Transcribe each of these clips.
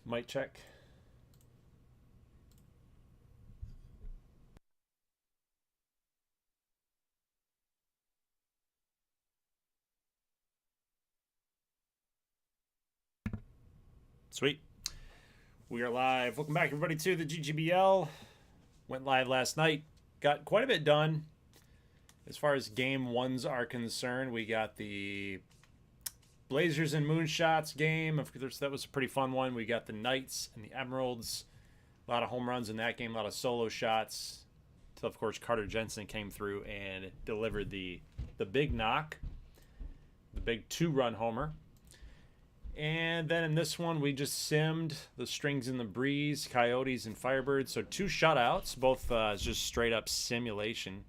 Mic check. Sweet. We are live. Welcome back, everybody, to the GGBL. Went live last night. Got quite a bit done. As far as game ones are concerned, we got the Blazers and Moonshots game. Of course, that was a pretty fun one. We got the Knights and the Emeralds. A lot of home runs in that game, a lot of solo shots. Until, of course, Carter Jensen came through and delivered the big knock, the big two-run homer. And then in this one, we just simmed the Strings in the Breeze, Coyotes, and Firebirds. So 2 shutouts, both just straight-up simulation.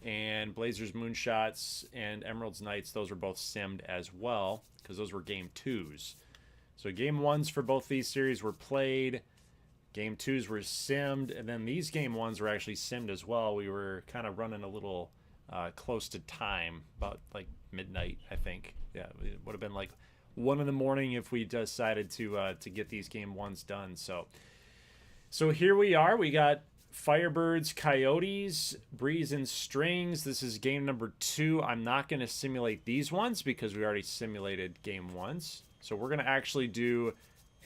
And Blazers, Moonshots, and Emeralds, Knights, those were both simmed as well, because those were game 2s. So game 1s for both these series were played. Game 2s were simmed, and then these game 1s were actually simmed as well. We were kind of running a little close to time, about like midnight, I think. Yeah, it would have been like 1 in the morning if we decided to get these game 1s done. So here we are. We got Firebirds, Coyotes, Breeze, and Strings. This is game number 2. I'm not going to simulate these ones because we already simulated game 1s. So we're going to actually do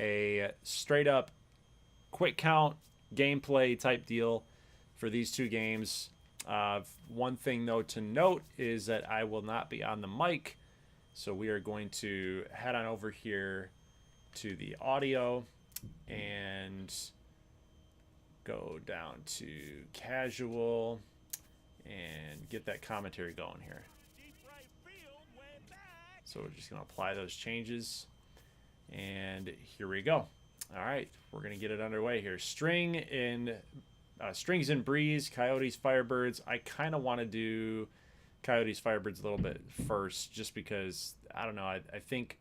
a straight up quick count gameplay type deal for these 2 games. One thing though to note is that I will not be on the mic. So we are going to head on over here to the audio and go down to casual and get that commentary going here. So we're just going to apply those changes. And here we go. All right, we're going to get it underway here. Strings and Breeze, Coyotes, Firebirds. I kind of want to do Coyotes, Firebirds a little bit first, just because, I don't know, I think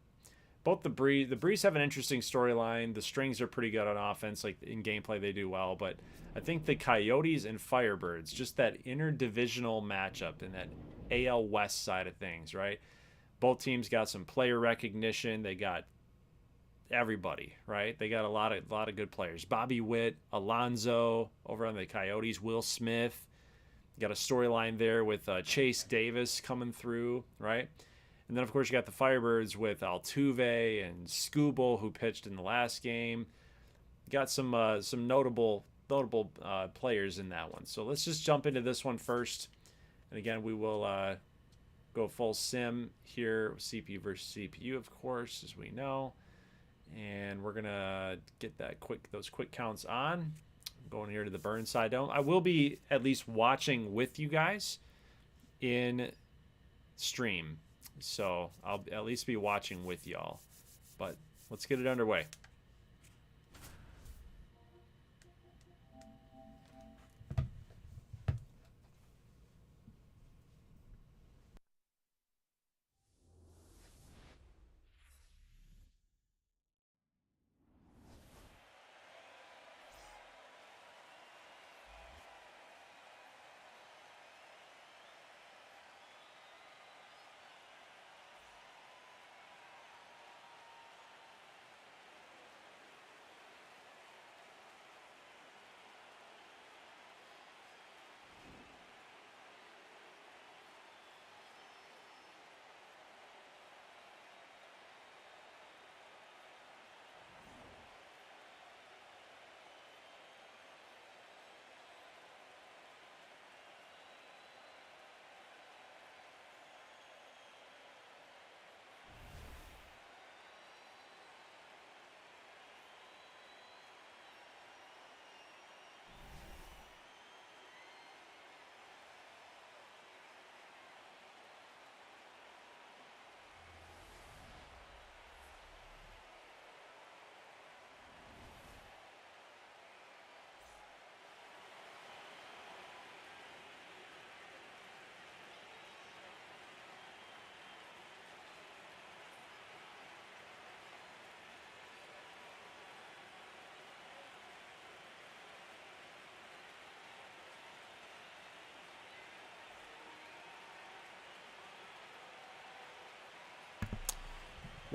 both the Breeze have an interesting storyline. The Strings are pretty good on offense, like in gameplay they do well, but I think the Coyotes and Firebirds, just that interdivisional matchup and that AL West side of things, right? Both teams got some player recognition. They got everybody, right? They got a lot of good players. Bobby Witt, Alonso over on the Coyotes, Will Smith. Got a storyline there with Chase Davis coming through, right? And then, of course, you got the Firebirds with Altuve and Skubal, who pitched in the last game. Got some notable players in that one. So let's just jump into this one first. And again, we will go full sim here, CPU versus CPU, of course, as we know. And we're gonna get those quick counts on. Going here to the Burnside Dome. I will be at least watching with you guys in stream. So I'll at least be watching with y'all. But let's get it underway.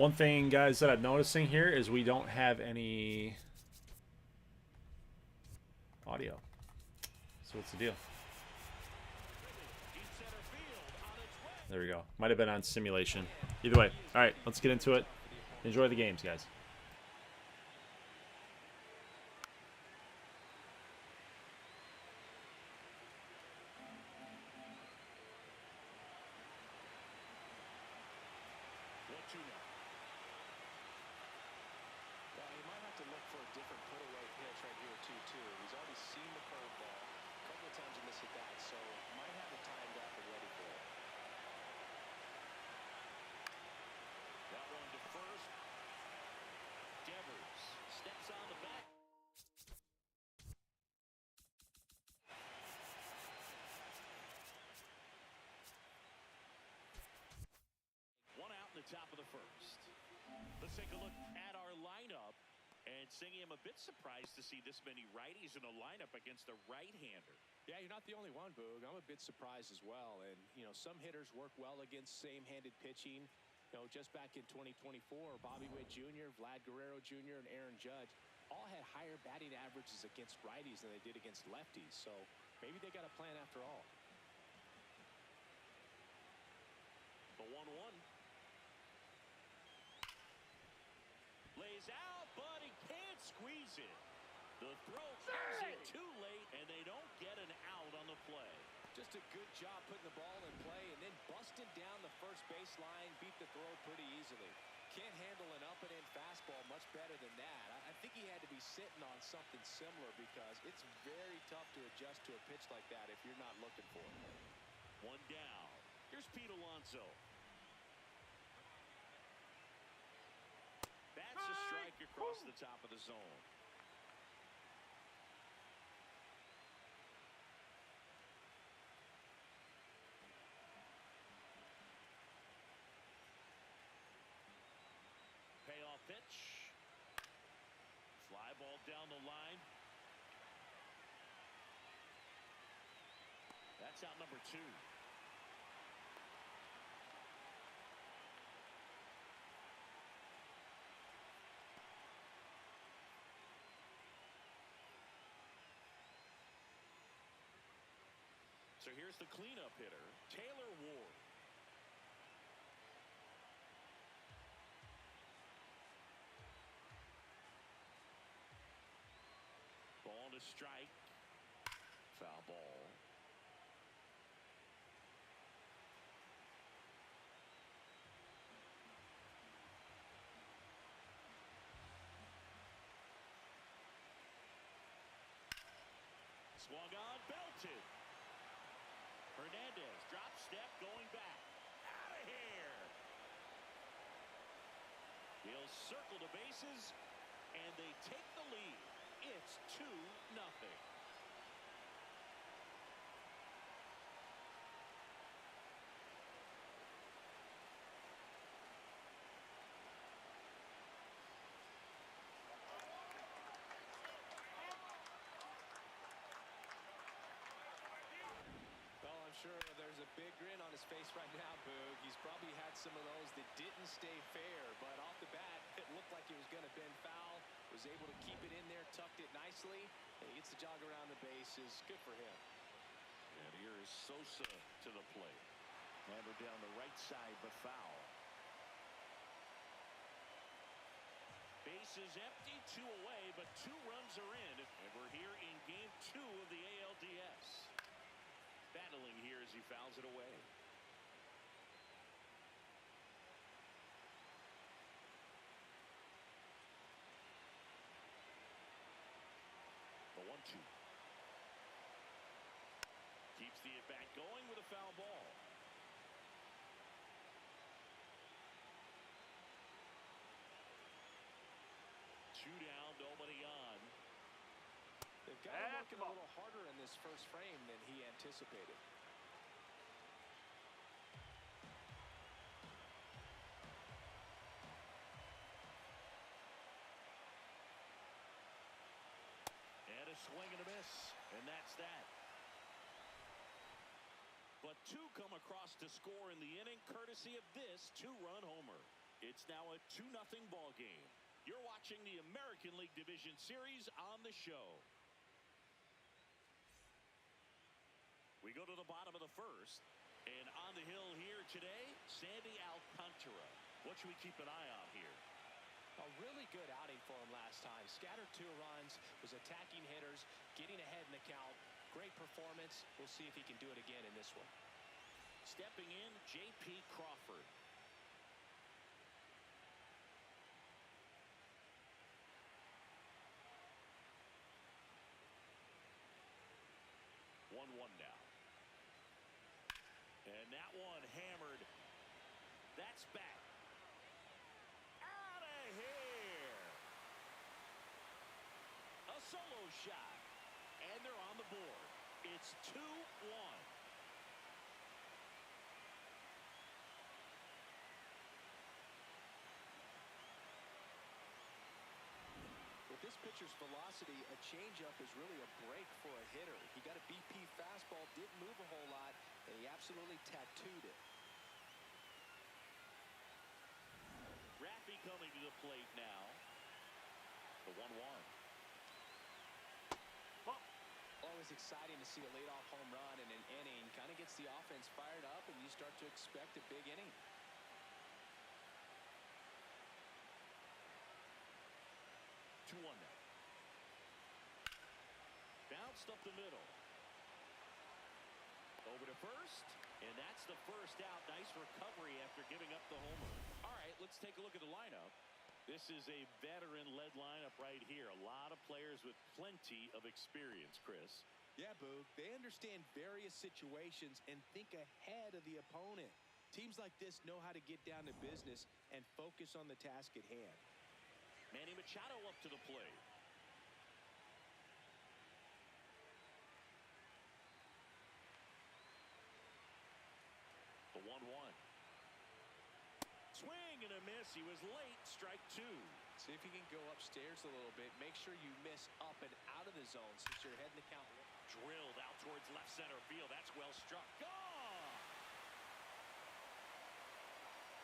One thing, guys, that I'm noticing here is we don't have any audio. So what's the deal? There we go. Might have been on simulation. Either way. All right, let's get into it. Enjoy the games, guys. Top of the first. Let's take a look at our lineup. And Singy, I'm a bit surprised to see this many righties in a lineup against a right-hander. Yeah, you're not the only one, Boog. I'm a bit surprised as well. And, you know, some hitters work well against same-handed pitching. You know, just back in 2024, Bobby Witt Jr., Vlad Guerrero Jr., and Aaron Judge all had higher batting averages against righties than they did against lefties. So maybe they got a plan after all. The 1-1. Lays out, but he can't squeeze it. The throw comes in too late, and they don't get an out on the play. Just a good job putting the ball in play and then busting down the first baseline, beat the throw pretty easily. Can't handle an up-and-in fastball much better than that. I think he had to be sitting on something similar because it's very tough to adjust to a pitch like that if you're not looking for it. One down. Here's Pete Alonso. That's a strike across the top of the zone. Payoff pitch. Fly ball down the line. That's out number 2. So here's the cleanup hitter, Taylor Ward. Ball to strike. Foul ball. Swung on, belted. Hernandez, drop step, going back. Out of here. He'll circle the bases, and they take the lead. It's 2-0. Sure, there's a big grin on his face right now, Boog. He's probably had some of those that didn't stay fair, but off the bat, it looked like it was going to bend foul. Was able to keep it in there, tucked it nicely, and he gets the jog around the bases. Good for him. And here is Sosa to the plate. Hammered down the right side, but foul. Bases empty, 2 away, but 2 runs are in. And we're here in Game 2 of the ALDS. Battling here as he fouls it away. The 1-2. Keeps the at-bat going with a foul ball. Two down, nobody on. They've got him working a little harder in this first frame than he anticipated. And a swing and a miss, and that's that. But 2 come across to score in the inning, courtesy of this 2-run homer. It's now a 2-0 ball game. You're watching the American League Division Series on the show. We go to the bottom of the first. And on the hill here today, Sandy Alcantara. What should we keep an eye on here? A really good outing for him last time. Scattered 2 runs, was attacking hitters, getting ahead in the count. Great performance. We'll see if he can do it again in this one. Stepping in, J.P. Crawford. One now. And that one hammered. That's back. Out of here. A solo shot. And they're on the board. It's 2-1. With this pitcher's velocity, a changeup is really a break for a hitter. He got a BP fastball, didn't move a whole lot, and he absolutely tattooed it. Raffy coming to the plate now. The 1-1. Always exciting to see a leadoff home run in an inning. Kind of gets the offense fired up, and you start to expect a big inning. 2-1 now. Bounced up the middle. Over to first, and that's the first out. Nice recovery after giving up the homer. All right, let's take a look at the lineup. This is a veteran-led lineup right here. A lot of players with plenty of experience, Chris. Yeah, Boog. They understand various situations and think ahead of the opponent. Teams like this know how to get down to business and focus on the task at hand. Manny Machado up to the plate. The 1-1. Swing and a miss. He was late. Strike 2. See if you can go upstairs a little bit. Make sure you miss up and out of the zone since you're heading the count. Drilled out towards left center field. That's well struck. Gone!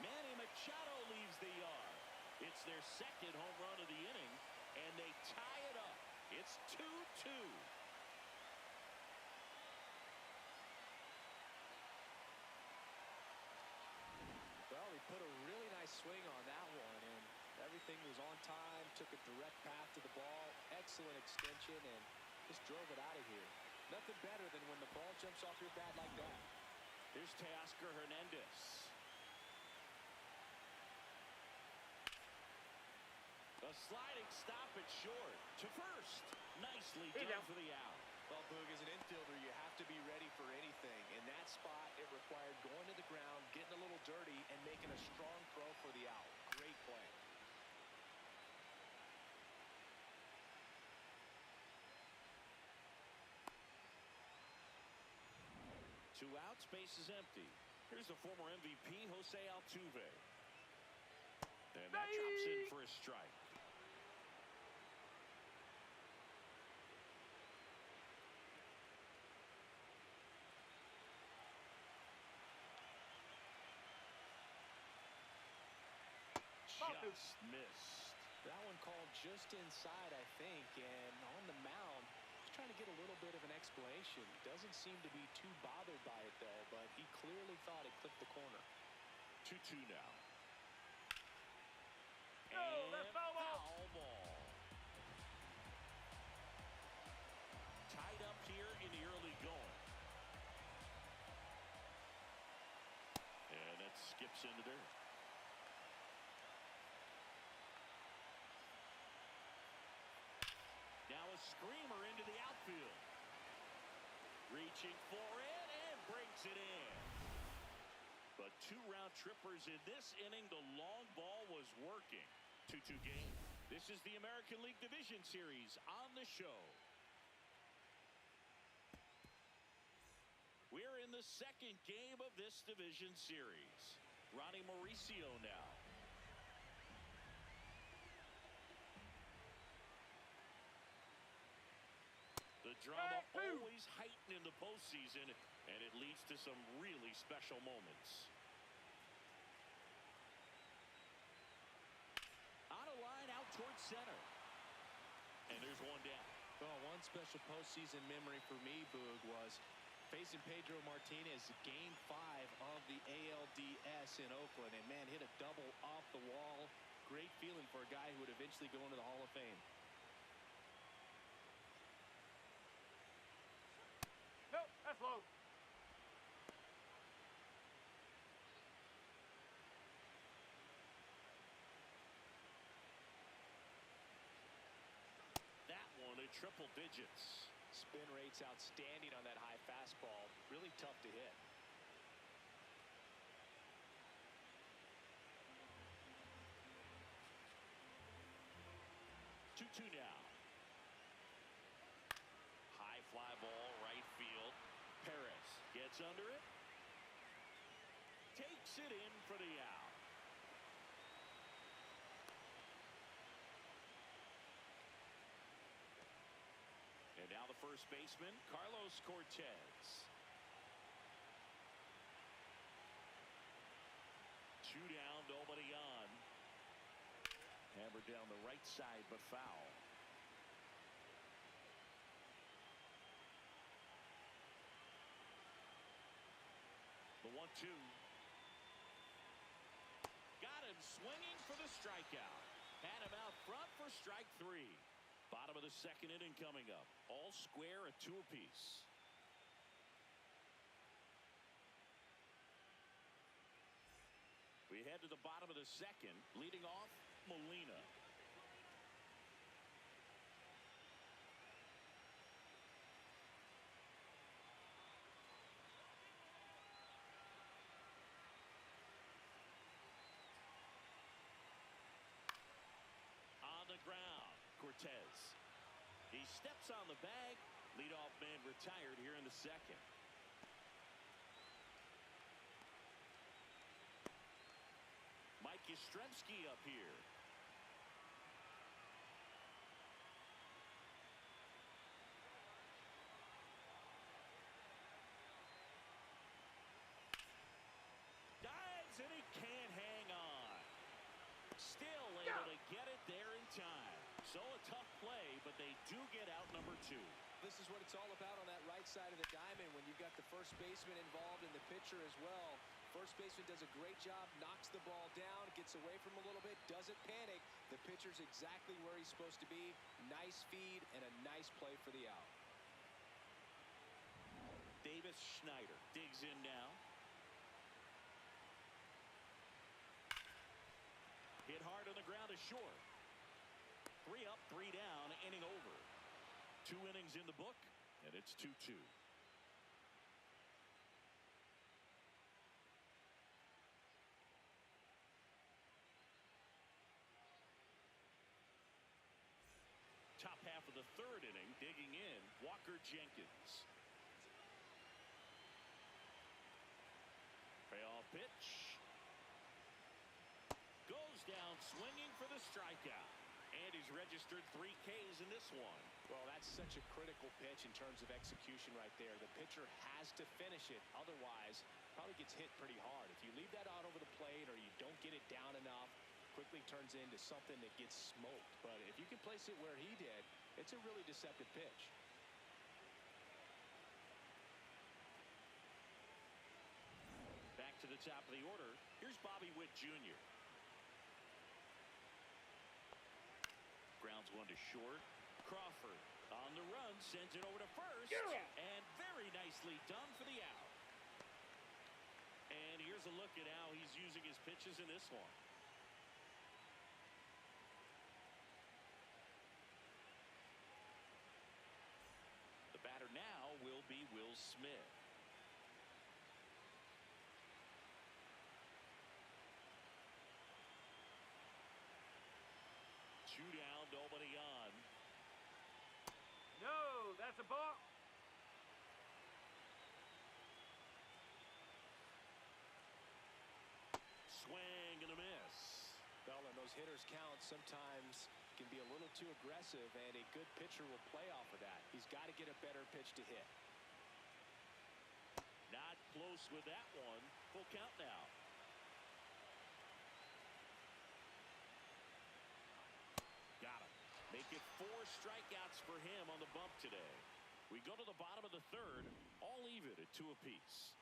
Manny Machado leaves the yard. It's their second home run of the inning, and they tie it up. It's 2-2. Well, he put a really nice swing on that one, and everything was on time, took a direct path to the ball, excellent extension, and just drove it out of here. Nothing better than when the ball jumps off your bat like that. Here's Teoscar Hernandez. A sliding stop at short. To first. Nicely done for the out. Well, Boog, as an infielder, you have to be ready for anything. In that spot, it required going to the ground, getting a little dirty, and making a strong throw for the out. Great play. Two outs, base is empty. Here's the former MVP, Jose Altuve. And that drops in for a strike. Just missed. That one called just inside, I think, and on the mound, he's trying to get a little bit of an explanation. Doesn't seem to be too bothered by it, though, but he clearly thought it clipped the corner. 2-2 now. Oh, that's foul ball. Tied up here in the early going. And that skips into dirt. Now a screamer into the outfield. Reaching for it and breaks it in. But 2 round trippers in this inning. The long ball was working. 2-2 game. This is the American League Division Series on the show. We're in the second game of this division series. Ronnie Mauricio now. The drama always heightened in the postseason, and it leads to some really special moments. one special postseason memory for me, Boog, was facing Pedro Martinez game 5 of the ALDS in Oakland. And, man, hit a double off the wall. Great feeling for a guy who would eventually go into the Hall of Fame. Nope, that's low. That one at triple digits. Spin rate's outstanding on that high fastball. Really tough to hit. 2-2 now. High fly ball, right field. Perez gets under it. Takes it in for the out. And now the first baseman, Carlos Cortez. 2 down, nobody on. Hammered down the right side, but foul. The 1-2. Got him swinging for the strikeout. Had him out front for strike 3. Bottom of the second inning coming up. All square at 2 apiece. We head to the bottom of the second. Leading off, Molina. On the ground, Cortez. He steps on the bag. Leadoff man retired here in the second. Mike Yastrzemski up here. Dives and he can't hang on. Still able to get it there in time. So a tough play, but they do get out number 2. This is what it's all about on that right side of the diamond when you've got the first baseman involved and the pitcher as well. First baseman does a great job, knocks the ball down, gets away from him a little bit, doesn't panic. The pitcher's exactly where he's supposed to be. Nice feed and a nice play for the out. Davis Schneider digs in now. Hit hard on the ground is short. 3 up, 3 down, inning over. 2 innings in the book, and it's 2-2. Top half of the 3rd inning, digging in, Walker Jenkins. Payoff pitch. Goes down swinging for the strikeout. And he's registered 3 Ks in this one. Well, that's such a critical pitch in terms of execution right there. The pitcher has to finish it. Otherwise, probably gets hit pretty hard. If you leave that out over the plate or you don't get it down enough, quickly turns into something that gets smoked. But if you can place it where he did, it's a really deceptive pitch. Back to the top of the order. Here's Bobby Witt Jr. Grounds one to short. Crawford on the run, sends it over to first. And very nicely done for the out. And here's a look at how he's using his pitches in this one. The batter now will be Will Smith. Two down, nobody on. No, that's a ball. Swing and a miss. Well, and those hitters count sometimes can be a little too aggressive, and a good pitcher will play off of that. He's got to get a better pitch to hit. Not close with that one. Full count now. Got him. Make it 4 strikeouts for him on the bump today. We go to the bottom of the third, all even at 2 apiece.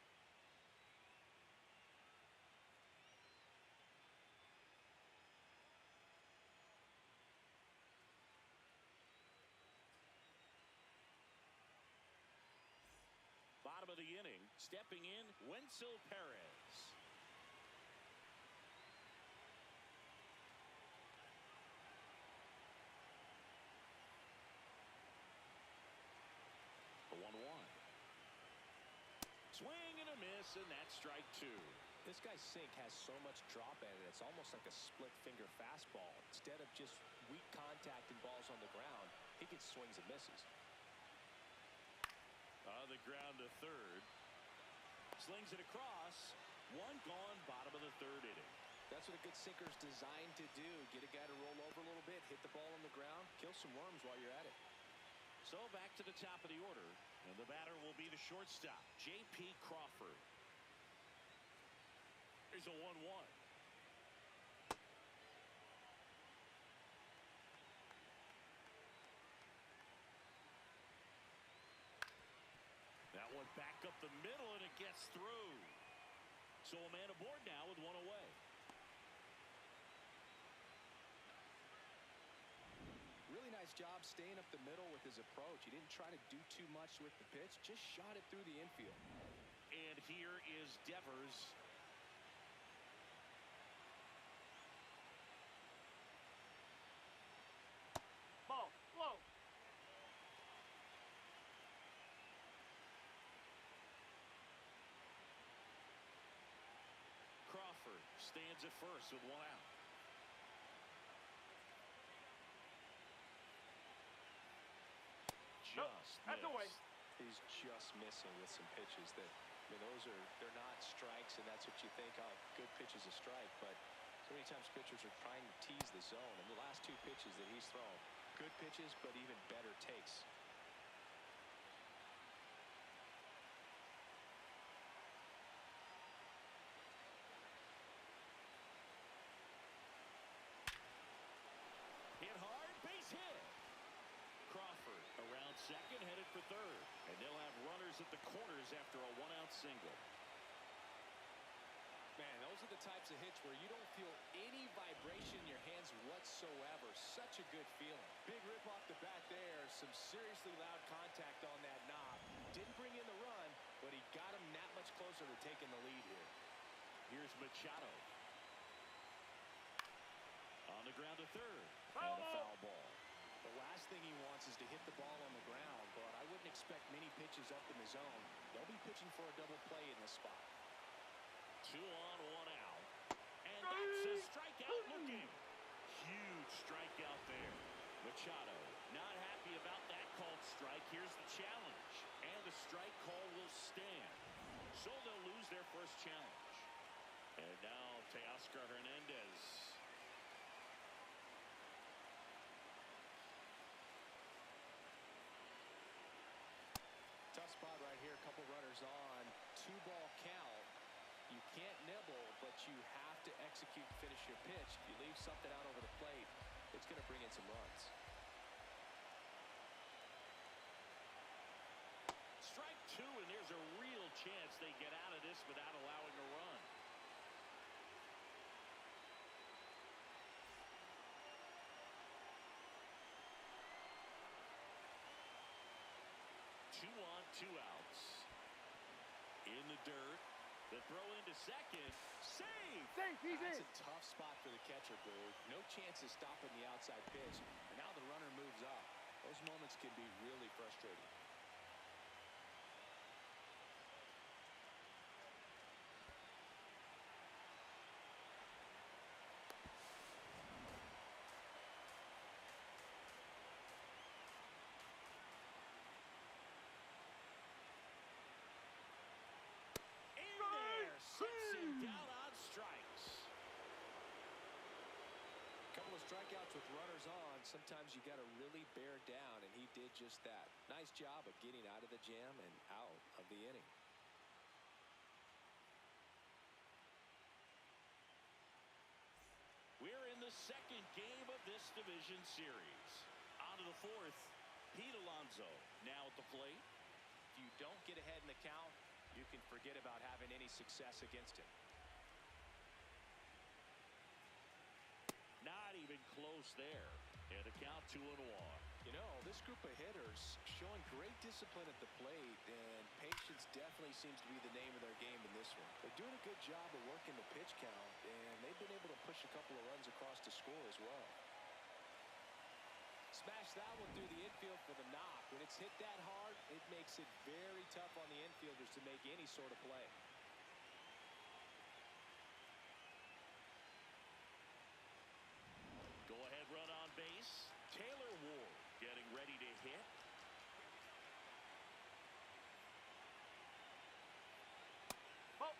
Bottom of the inning, stepping in, Wenzel Perez. The 1-1. Swing and a miss, and that's strike 2. This guy's sink has so much drop in it, it's almost like a split finger fastball. Instead of just weak contact and balls on the ground, he gets swings and misses. On the ground to third. Slings it across. 1 gone, bottom of the third inning. That's what a good sinker's designed to do. Get a guy to roll over a little bit, hit the ball on the ground, kill some worms while you're at it. So back to the top of the order, and the batter will be the shortstop, J.P. Crawford. Here's a 1-1. That one back up the middle, and it gets through. So a man aboard now with 1 away. Really nice job staying up the middle with his approach. He didn't try to do too much with the pitch, just shot it through the infield. And here is Devers. Ball, low. Crawford stands at first with 1 out. Just that's away. missed. He's just missing with some pitches that, I mean, they're not strikes, and that's what you think, oh, good pitch is a strike, but so many times pitchers are trying to tease the zone, and the last 2 pitches that he's thrown, good pitches, but even better takes. Hit hard, base hit. Crawford around second, headed for third. And they'll have runners at the corners after a 1-out single. Man, those are the types of hits where you don't feel any vibration in your hands whatsoever. Such a good feeling. Big rip off the bat there. Some seriously loud contact on that knob. Didn't bring in the run, but he got him that much closer to taking the lead here. Here's Machado. On the ground to third. And a foul ball. The last thing he wants is to hit the ball on the ground, but I wouldn't expect many pitches up in the zone. They'll be pitching for a double play in this spot. 2 on, 1 out. And that's a strikeout looking. Huge strikeout there. Machado not happy about that called strike. Here's the challenge. And the strike call will stand. So they'll lose their first challenge. And now Teoscar Hernandez. Tough spot right here. A couple runners on. 2-ball count. You can't nibble, but you have to execute and finish your pitch. If you leave something out over the plate, it's going to bring in some runs. Strike 2, and there's a real chance they get out of this without allowing a run. Two on, 2 outs. In the dirt. The throw into second. Save! That's a tough spot for the catcher, Boo. No chance of stopping the outside pitch. And now the runner moves up. Those moments can be really frustrating. Sits him down on strikes. Couple of strikeouts with runners on. Sometimes you got to really bear down, and he did just that. Nice job of getting out of the jam and out of the inning. We're in the second game of this division series. On on to the fourth. Pete Alonso now at the plate. If you don't get ahead in the count, you can forget about having any success against him. Not even close there. And a count 2-1. You know, this group of hitters showing great discipline at the plate, and patience definitely seems to be the name of their game in this one. They're doing a good job of working the pitch count, and they've been able to push a couple of runs across to score as well. Smash that one through the infield for the knock. When it's hit that hard, it makes it very tough on the infielders to make any sort of play. Go-ahead run on base. Taylor Ward getting ready to hit. Oh.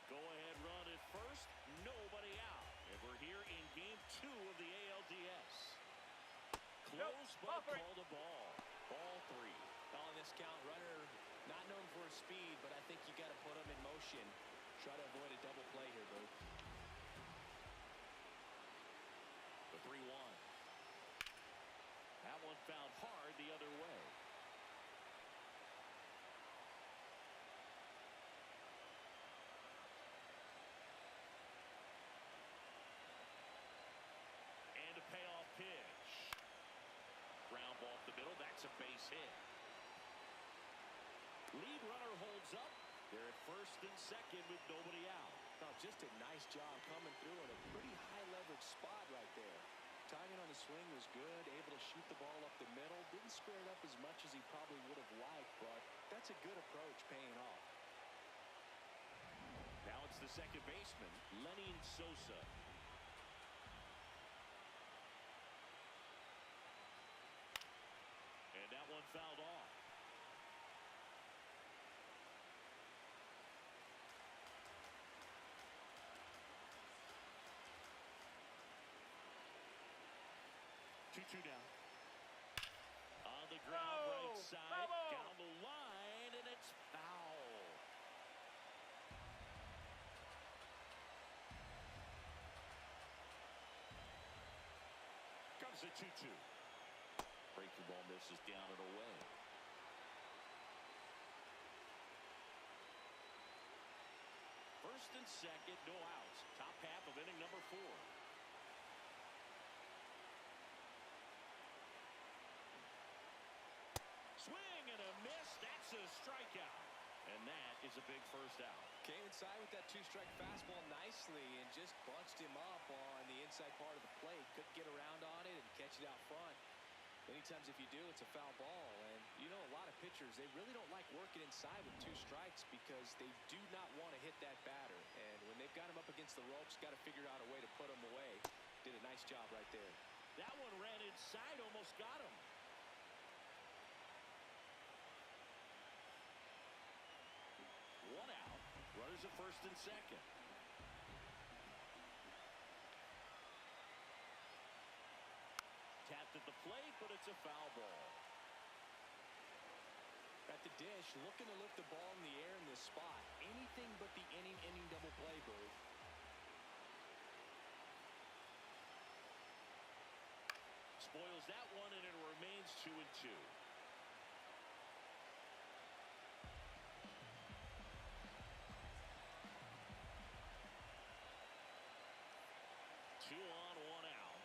Go-ahead run at first. Nobody out. And we're here in game 2 of the ALDS. Close, but called a ball. Ball 3. On this count, runner not known for his speed, but I think you got to put him in motion. Try to avoid a double play here, Boo. The 3-1. That one found hard the other way. And a payoff pitch. Ground ball up the middle. That's a base hit. Lead runner holds up. They're at first and second with nobody out. Oh, just a nice job coming through in a pretty high leverage spot right there. Timing on the swing was good, able to shoot the ball up the middle. Didn't square it up as much as he probably would have liked, but that's a good approach paying off. Now it's the second baseman, Lenny Sosa. And that one fouled off. Two down. On the ground, right side, down the line, and it's foul. Comes the 2-2. Breaking ball misses down and away. First and second, no outs. Top half of inning number 4. Swing and a miss. That's a strikeout. And that is a big first out. Came inside with that 2-strike fastball nicely and just bunched him up on the inside part of the plate. Couldn't get around on it and catch it out front. Many times if you do, it's a foul ball. And you know, a lot of pitchers, they really don't like working inside with 2 strikes because they do not want to hit that batter. And when they've got him up against the ropes, got to figure out a way to put him away. Did a nice job right there. That one ran inside, almost got him. One out. Runners at first and second. Tapped at the plate, but it's a foul ball. At the dish, looking to lift the ball in the air in this spot. Anything but the inning double play, Boo. Spoils that one, and it remains 2-2. 2 on, 1 out.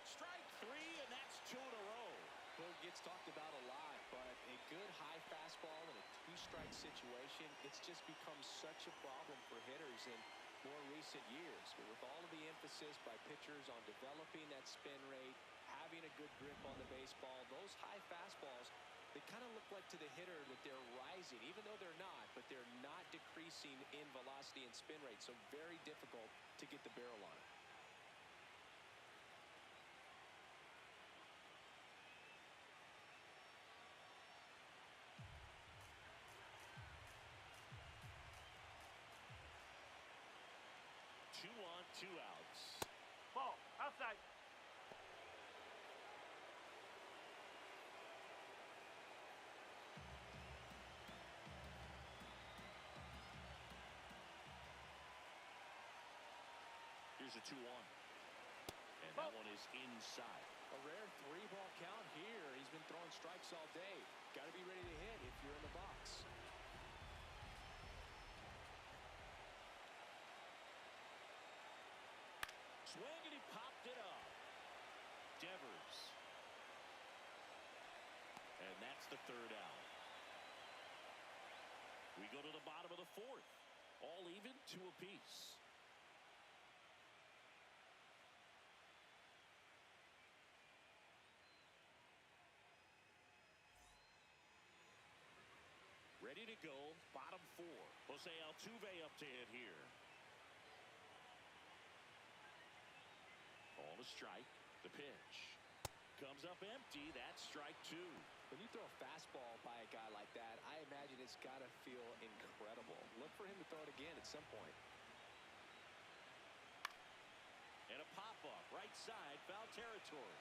Strike 3, and that's 2 in a row. Well, it gets talked about a lot, but a good high fastball in a 2-strike situation, it's just become such a problem for hitters in more recent years. But with all of the emphasis by pitchers on developing that spin rate, having a good grip on the baseball, those high fastballs, they kind of look like to the hitter that they're rising, even though they're not, but they're not decreasing in velocity and spin rate, so very difficult to get the barrel on it. Two on, 2 outs. Ball outside. Here's a 2-1. And that one is inside. A rare 3-ball count here. He's been throwing strikes all day. Got to be ready to hit if you're in the box. Swing, and he popped it up. Devers. And that's the 3rd out. We go to the bottom of the 4th. All even, 2 apiece. Ready to go, bottom 4. Jose Altuve up to hit here. On a strike, the pitch. Comes up empty, that's strike 2. When you throw a fastball by a guy like that, I imagine it's got to feel incredible. Look for him to throw it again at some point. And a pop-up, right side, foul territory.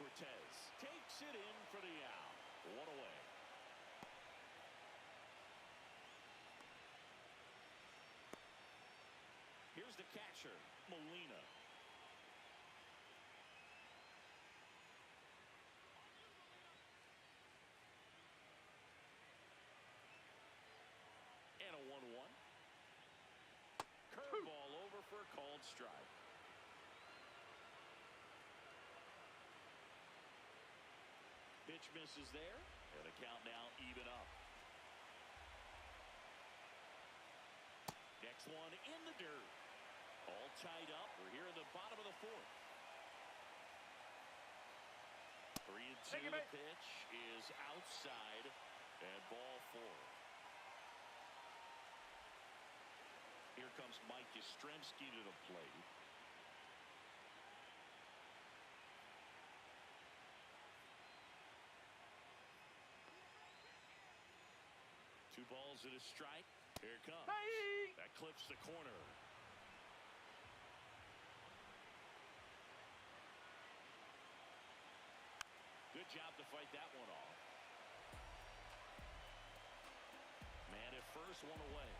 Cortez takes it in for the out. 1 away. Here's the catcher, Molina. And a 1-1. Curveball over for a called strike. Pitch misses there, and the count now even up. Next one in the dirt. All tied up. We're here in the bottom of the 4th. 3-2. The pitch is outside, and ball 4. Here comes Mike Yastrzemski to the plate. Two balls and a strike. Here it comes. Hey! That clips the corner. Good job to fight that one off. Man at first, 1 away.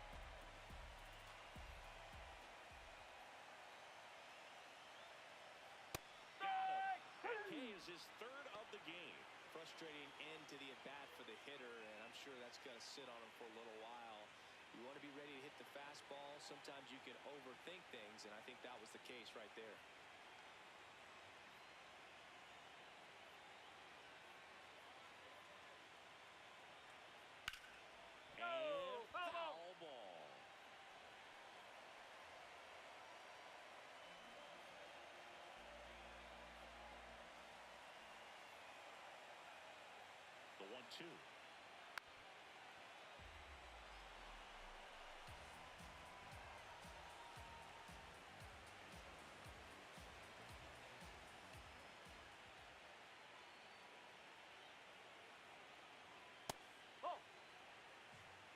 K is his 3rd of the game. Frustrating end to the at-bat for the hitter, and I'm sure that's going to sit on him for a little while. You want to be ready to hit the fastball. Sometimes you can overthink things, and I think that was the case right there. And foul ball. The 1-2.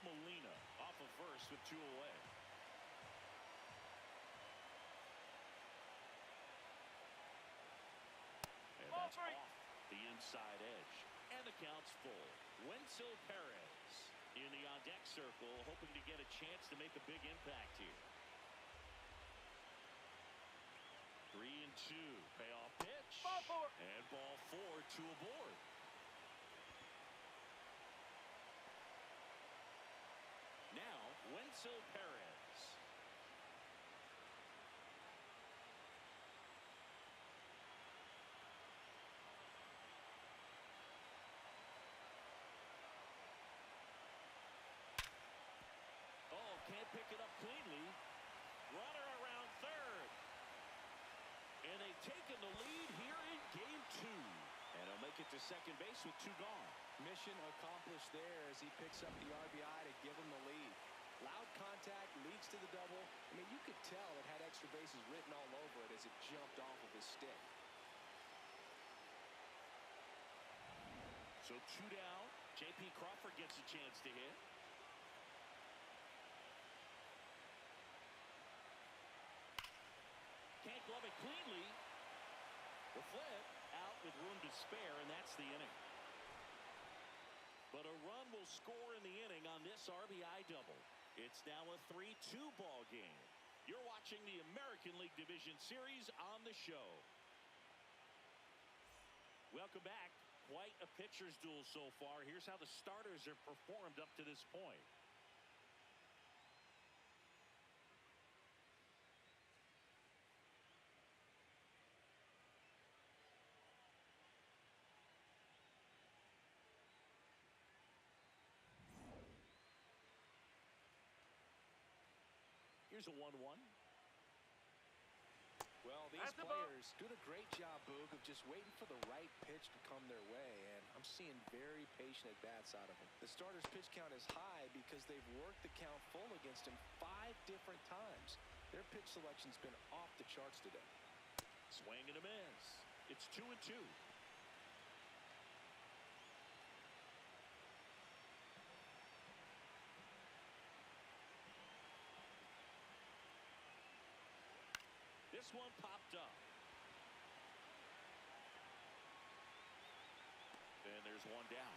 Molina off of first with 2 away. And that's off the inside edge. And the count's full. Wenzel Perez in the on-deck circle, hoping to get a chance to make a big impact here. 3-2. Payoff pitch. And ball 4, 2 aboard. Now, Wenzel Perez. Oh, can't pick it up cleanly. Runner around 3rd. And they've taken the lead here in game 2. And he'll make it to second base with 2 gone. Mission accomplished there as he picks up the RBI to give him the lead. Loud contact leads to the double. I mean, you could tell it had extra bases written all over it as it jumped off of his stick. So 2 down. J.P. Crawford gets a chance to hit. Can't glove it cleanly. The flip out with room to spare, and that's the inning. But a run will score in the inning on this RBI double. It's now a 3-2 ball game. You're watching the American League Division Series on the show. Welcome back. Quite a pitcher's duel so far. Here's how the starters have performed up to this point. Here's a 1-1. Well, these players doing a great job, Boog, of just waiting for the right pitch to come their way, and I'm seeing very patient at-bats out of them. The starter's pitch count is high because they've worked the count full against him 5 different times. Their pitch selection's been off the charts today. Swing and a miss. It's 2-2. This one popped up. And there's one down.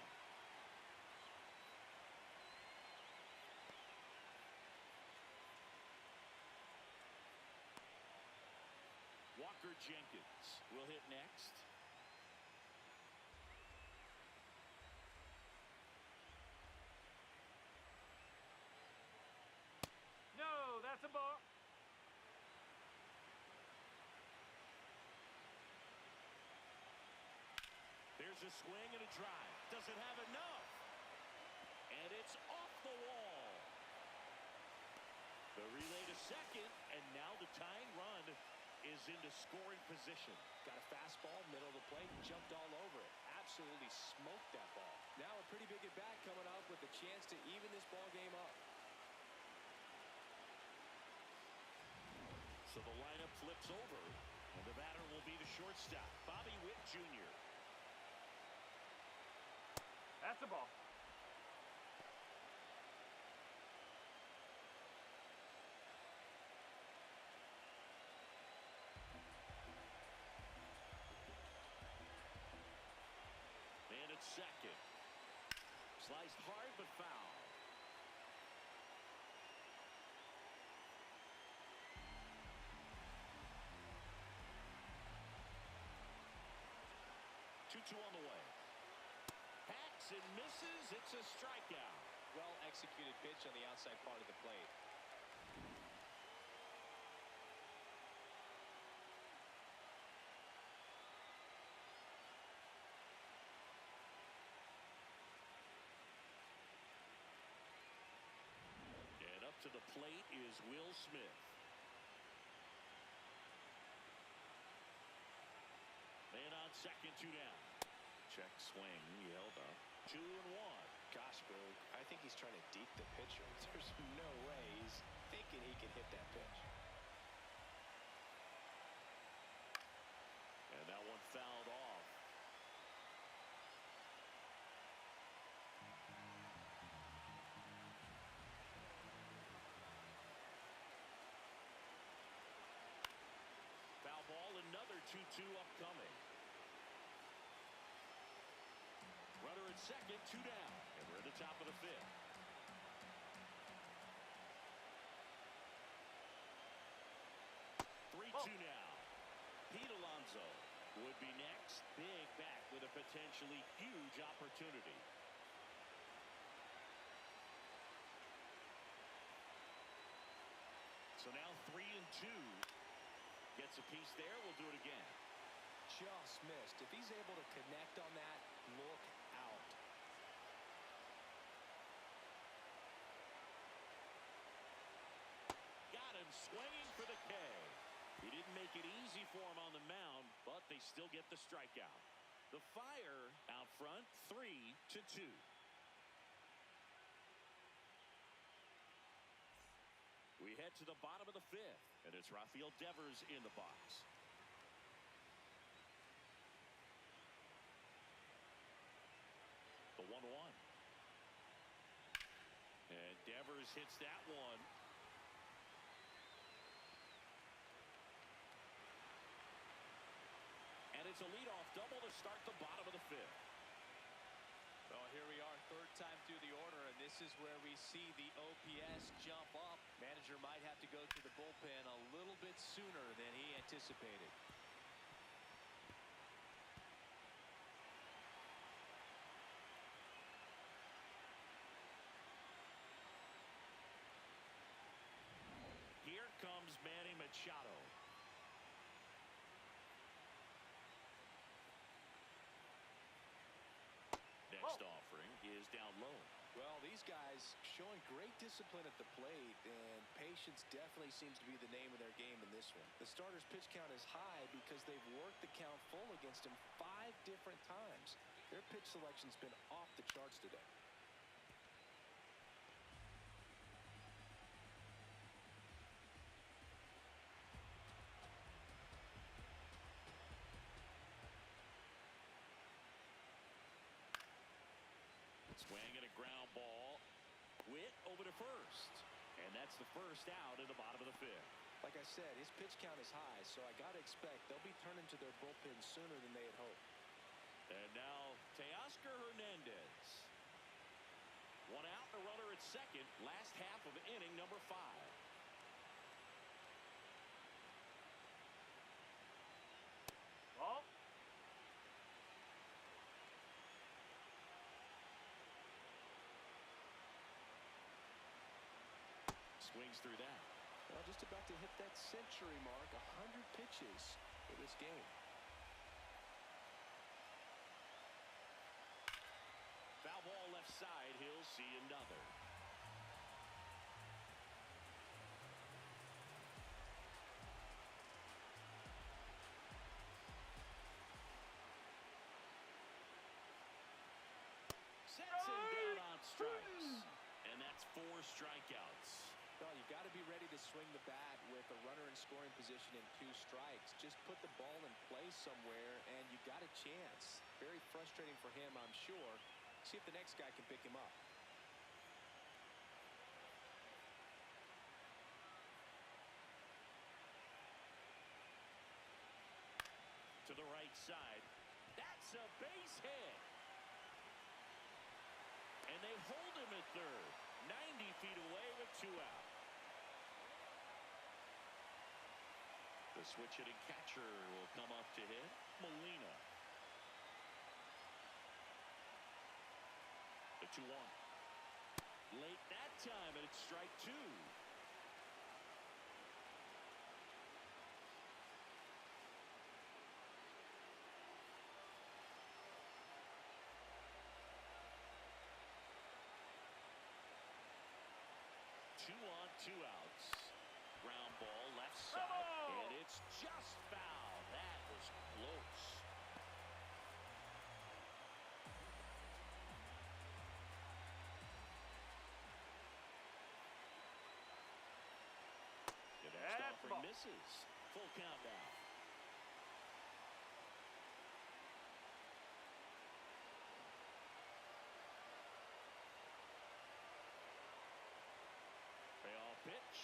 Walker Jenkins will hit next. No, that's a ball. There's a swing and a drive. Doesn't have enough. And it's off the wall. The relay to second, and now the tying run is into scoring position. Got a fastball, middle of the plate, jumped all over it. Absolutely smoked that ball. Now a pretty big at-bat coming up with a chance to even this ball game up. So the lineup flips over, and the batter will be the shortstop, Bobby Witt Jr. That's a ball. And it's second. Sliced hard but foul. Two on the way. Hacks and misses. It's a strikeout. Well executed pitch on the outside part of the plate. And up to the plate is Will Smith. Man on second, 2 down. Check swing, he held up. 2-1. Gosh, Boog, I think he's trying to deke the pitcher. There's no way he's thinking he can hit that pitch. And that one fouled off. Foul ball, another 2-2 upcoming. Runner at second, 2 down. And we're at the top of the 5th. Three-2 now. Pete Alonso would be next. Big back with a potentially huge opportunity. So now 3-2. Gets a piece there. We'll do it again. Just missed. If he's able to connect on that, look out. Got him swinging for the K. He didn't make it easy for him on the mound, but they still get the strikeout. The Fire out front, 3-2. We head to the bottom of the 5th, and it's Rafael Devers in the box. The 1-1. And Devers hits that one. And it's a leadoff double to start the bottom of the 5th. Well, here we are, 3rd time through the order, and this this is where we see the OPS jump up. Manager might have to go to the bullpen a little bit sooner than he anticipated. Here comes Manny Machado. Next offering is down low. Well, these guys showing great discipline at the plate, and patience definitely seems to be the name of their game in this one. The starter's pitch count is high because they've worked the count full against him 5 different times. Their pitch selection's been off the charts today. Swing and a ground ball. Witt over to first. And that's the first out in the bottom of the 5th. Like I said, his pitch count is high, so I got to expect they'll be turning to their bullpen sooner than they had hoped. And now Teoscar Hernandez. 1 out and a runner at second. Last half of inning number 5. Ball. Swings through that. Well, just about to hit that century mark, 100 pitches for this game. Foul ball left side. He'll see another. Sets him down on strikes. And that's 4 strikeouts. Well, you got to be ready to swing the bat with a runner in scoring position and 2 strikes. Just put the ball in play somewhere, and you got a chance. Very frustrating for him, I'm sure. See if the next guy can pick him up. To the right side. That's a base hit. And they hold him at third. 90 feet away with 2 out. The switch hitting catcher will come up to hit. Molina. The 2-1. Late that time, and it's strike 2. Two on, 2 outs. Ground ball left side, and it's just foul. That was close. The next offering misses. Full count now. Payoff pitch.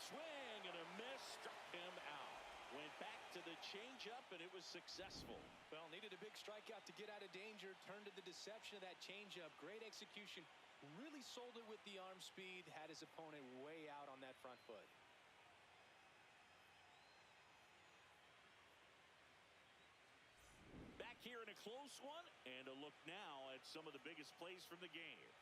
Swing and a miss. Struck him out. Went back to the changeup, and it was successful. Well, needed a big strikeout to get out of danger. Turned to the deception of that changeup. Great execution. Really sold it with the arm speed. Had his opponent way out on that front foot. Back here in a close one, and a look now at some of the biggest plays from the game.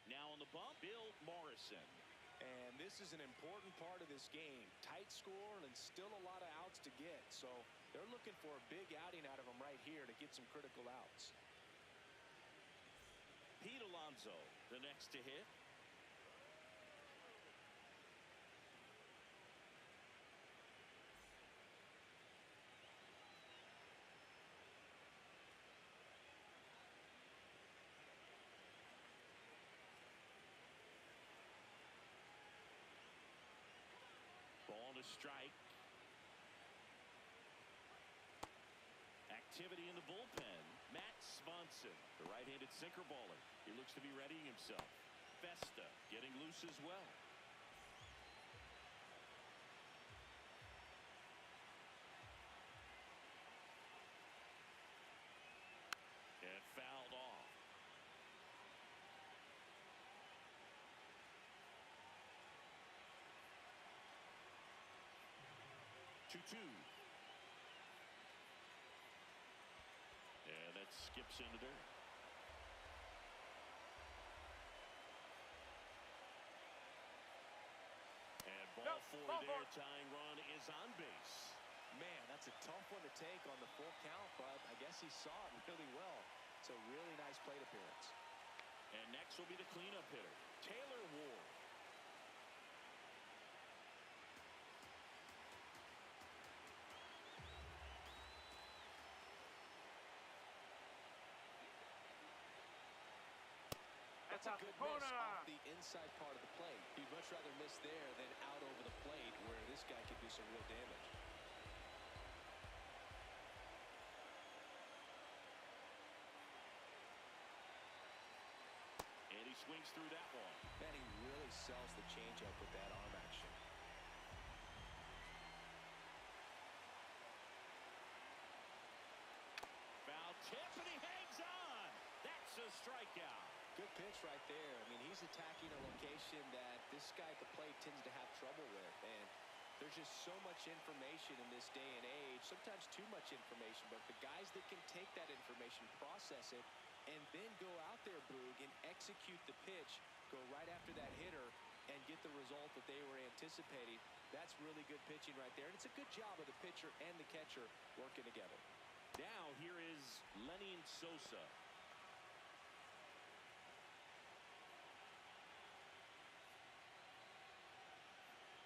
Now on the bump, Bill Morrison. And this is an important part of this game. Tight score and still a lot of outs to get. So they're looking for a big outing out of him right here to get some critical outs. Pete Alonso, the next to hit. strike. Activity in the bullpen. Matt Swanson, the right-handed sinker baller. He looks to be readying himself. Festa getting loose as well. And fouled off. Two. And that skips into dirt. And ball four there. Tying run is on base. Man, that's a tough one to take on the full count, but I guess he saw it really well. It's a really nice plate appearance. And next will be the cleanup hitter, Taylor Ward. That's a good miss off the inside part of the plate. He'd much rather miss there than out over the plate where this guy could do some real damage. And he swings through that one. Man, he really sells the changeup with that arm action. Foul tip, and he hangs on. That's a strikeout. Good pitch right there. I mean, he's attacking a location that this guy at the plate tends to have trouble with. And there's just so much information in this day and age, sometimes too much information. But the guys that can take that information, process it, and then go out there, Boog, and execute the pitch, go right after that hitter, and get the result that they were anticipating, that's really good pitching right there. And it's a good job of the pitcher and the catcher working together. Now here is Lenny Sosa.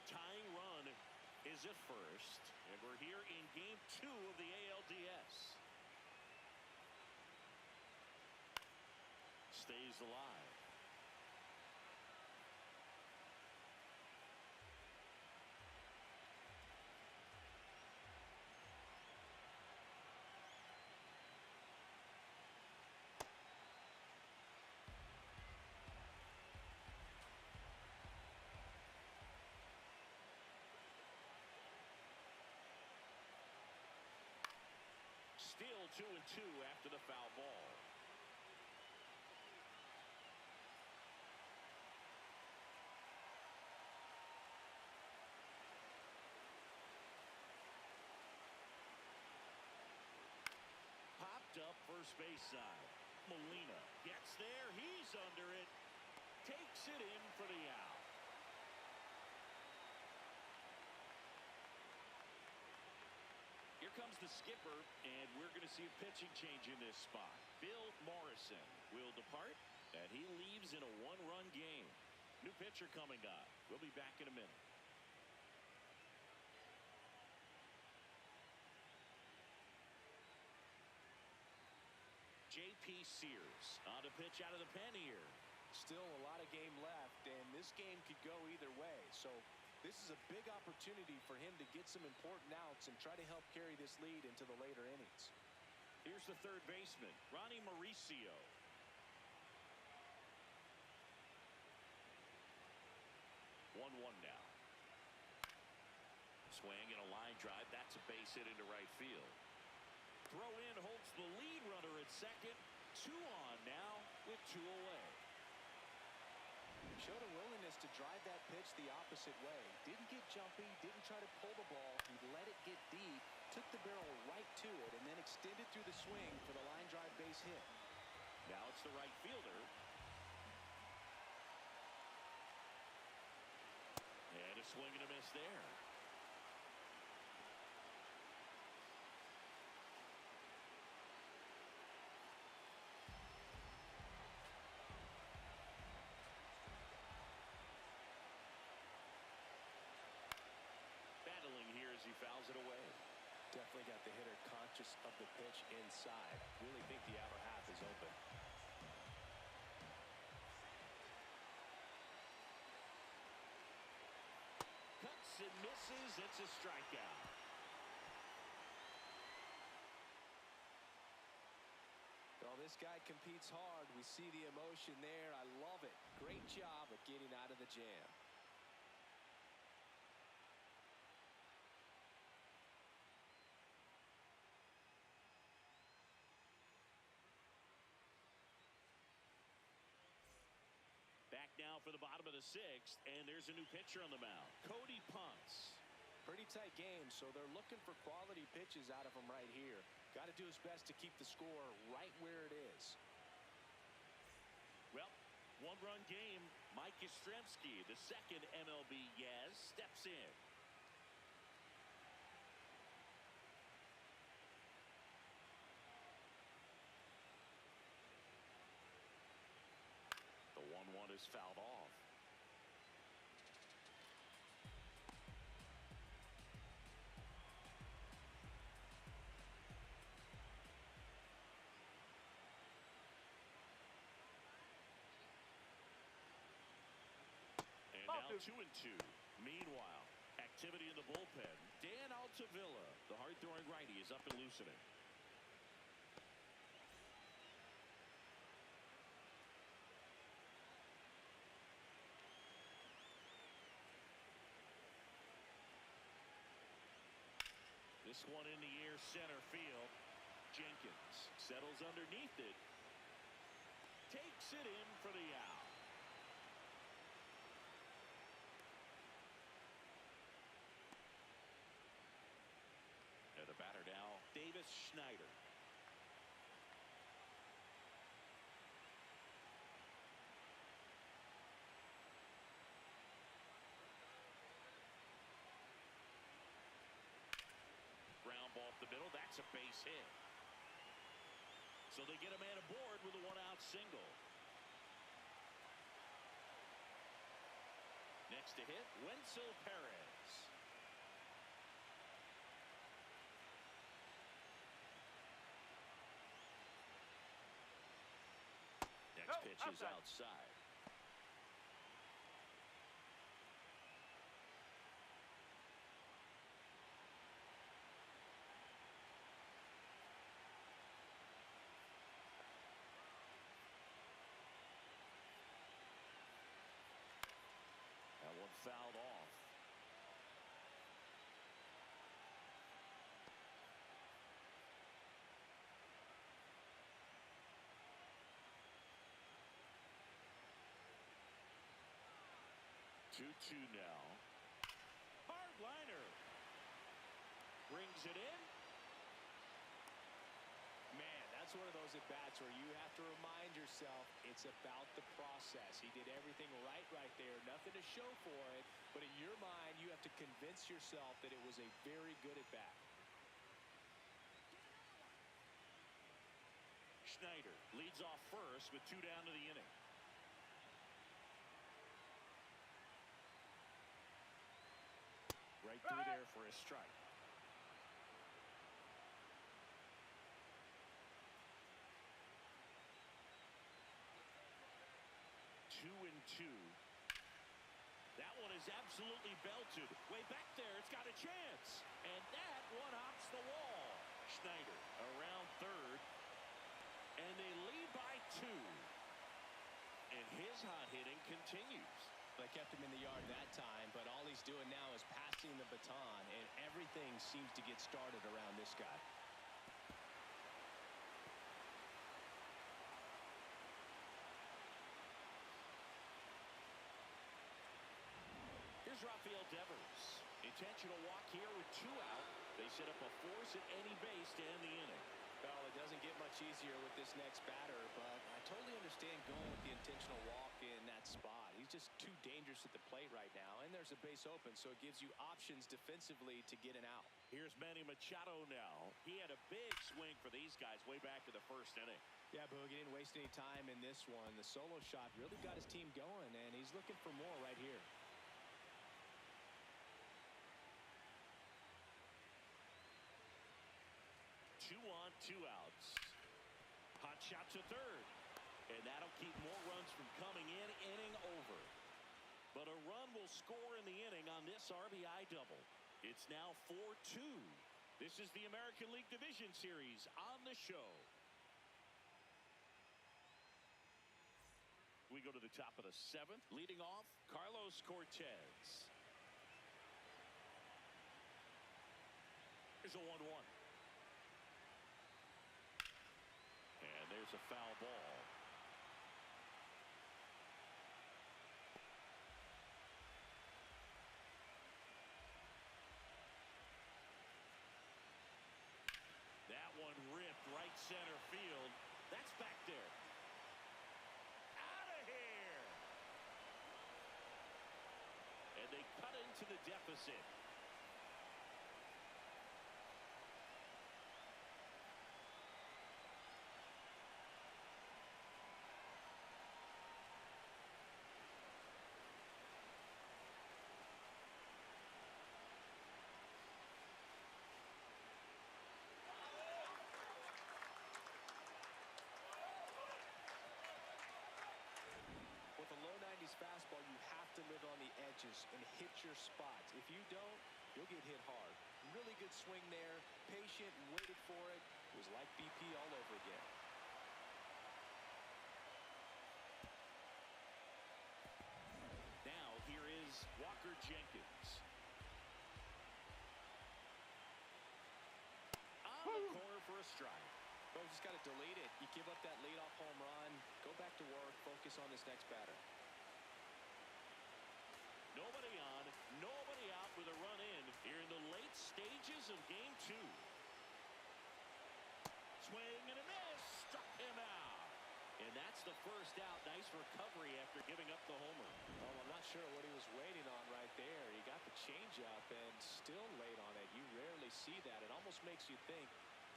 Tying run is at first, and we're here in game 2 of the ALDS. Stays alive. Still 2-2 after the foul ball. Popped up first base side. Molina gets there. He's under it. Takes it in for the out. Here comes the skipper, and we're going to see a pitching change in this spot. Bill Morrison will depart, and he leaves in a one-run game. New pitcher coming up. We'll be back in a minute. J.P. Sears on to pitch out of the pen here. Still a lot of game left, and this game could go either way. So this is a big opportunity for him to get some important outs and try to help carry this lead into the later innings. Here's the third baseman, Ronnie Mauricio. One now. Swing and a line drive. That's a base hit into right field. Throw in holds the lead runner at second. 2 on now with 2 away. Showed a willingness to drive that pitch the opposite way. Didn't get jumpy, didn't try to pull the ball. He let it get deep, took the barrel right to it, and then extended through the swing for the line drive base hit. Now it's the right fielder. And a swing and a miss there. Battling here as he fouls it away. Definitely got the hitter conscious of the pitch inside. Really think the outer half is open. Cuts and misses misses. It's a strikeout. Well, this guy competes hard. We see the emotion there. I love it. Great job of getting out of the jam. Back now for the bottom of the sixth, and there's a new pitcher on the mound. Cody punts. Pretty tight game, so they're looking for quality pitches out of him right here. Got to do his best to keep the score right where it is. Well, one-run game. Mike Yastrzemski, the second MLB Yaz, steps in. The 1-1 is fouled off. And now 2-2. Meanwhile, activity in the bullpen. Dan Altavilla, the hard-throwing righty, is up and loosening. This one in the air, center field. Jenkins settles underneath it. Takes it in for the out. And the batter now, Davis Schneider. Ground ball up the middle. That's a base hit. So they get a man aboard with a one-out single. Next to hit, Wenzel Perez. Next pitch is outside. That one fouled off. Two now. Hard liner. Brings it in. Man, that's one of those at-bats where you have to remind yourself it's about the process. He did everything right there. Nothing to show for it. But in your mind, you have to convince yourself that it was a very good at-bat. Schneider leads off first with 2 down to the inning. Right through there for a strike. Two and two. That one is absolutely belted. Way back there, it's got a chance. And that one hops the wall. Schneider around third. And they lead by 2. And his hot hitting continues. They kept him in the yard that time, but all he's doing now is passing the baton, and everything seems to get started around this guy. Here's Rafael Devers. Intentional walk here with 2 out. They set up a force at any base to end the inning. Well, it doesn't get much easier with this next batter, but I totally understand going with the intentional walk in that spot. He's just too dangerous at the plate right now, and there's a base open, so it gives you options defensively to get an out. Here's Manny Machado now. He had a big swing for these guys way back in the first inning. Yeah, Boog, he didn't waste any time in this one. The solo shot really got his team going, and he's looking for more right here. Two on, 2 outs. Hot shot to third. And that'll keep more runs from coming in. Inning over. But a run will score in the inning on this RBI double. It's now 4-2. This is the American League Division Series on the show. We go to the top of the 7th. Leading off, Carlos Cortez. Here's a 1-1. And there's a foul ball. That one ripped right center field. That's back there. Out of here. And they cut into the deficit. With a low 90s fastball, you have to live on the edges and hit your spots. If you don't, you'll get hit hard. Really good swing there, patient and waited for it. It was like BP all over again. Now here is Walker Jenkins. On the corner for a strike. Well, just got to delete it. You give up that leadoff home run, go back to work, focus on this next batter. Nobody on, nobody out with a run in here in the late stages of game 2. Swing and a miss. Struck him out. And that's the first out. Nice recovery after giving up the homer. Oh, I'm not sure what he was waiting on right there. He got the changeup and still late on it. You rarely see that. It almost makes you think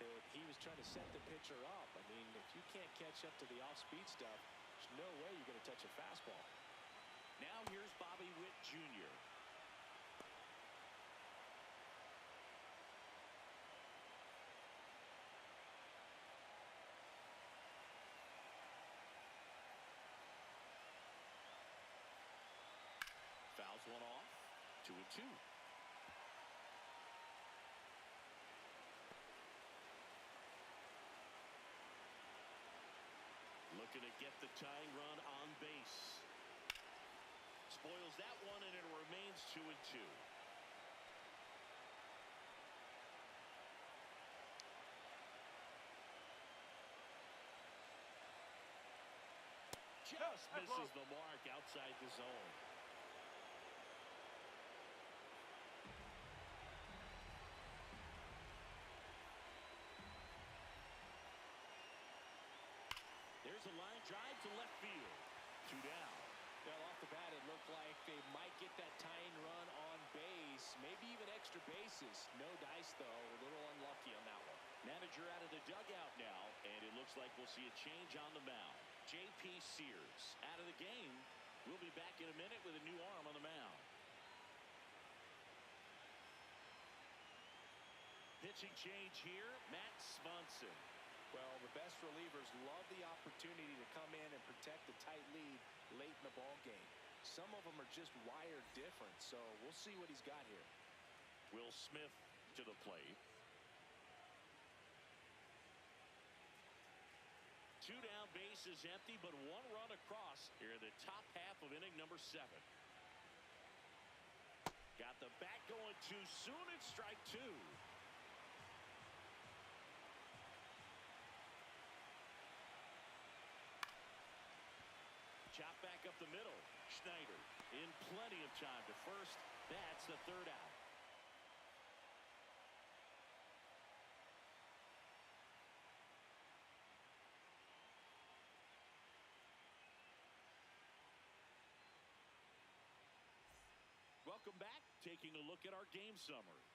that he was trying to set the pitcher up. I mean, if you can't catch up to the off-speed stuff, there's no way you're going to touch a fastball. Now here's Bobby Witt Jr. Fouls one off. 2-2. Looking to get the tying run on base. Spoils that one, and it remains 2-2. Just misses the mark outside the zone. There's a line drive to left field. 2 down. Well, off the bat, it looked like they might get that tying run on base, maybe even extra bases. No dice, though. A little unlucky on that one. Manager out of the dugout now, and it looks like we'll see a change on the mound. J.P. Sears out of the game. We'll be back in a minute with a new arm on the mound. Pitching change here, Matt Swanson. Well, the best relievers love the opportunity to come in and protect the tight lead late in the ball game. Some of them are just wired different, so we'll see what he's got here. Will Smith to the plate. 2 down, base is empty, but 1 run across here in the top half of inning number 7. Got the bat going too soon. It's strike 2. Chop back up the middle. Schneider in plenty of time to first. That's the 3rd out. Welcome back. Taking a look at our game summary.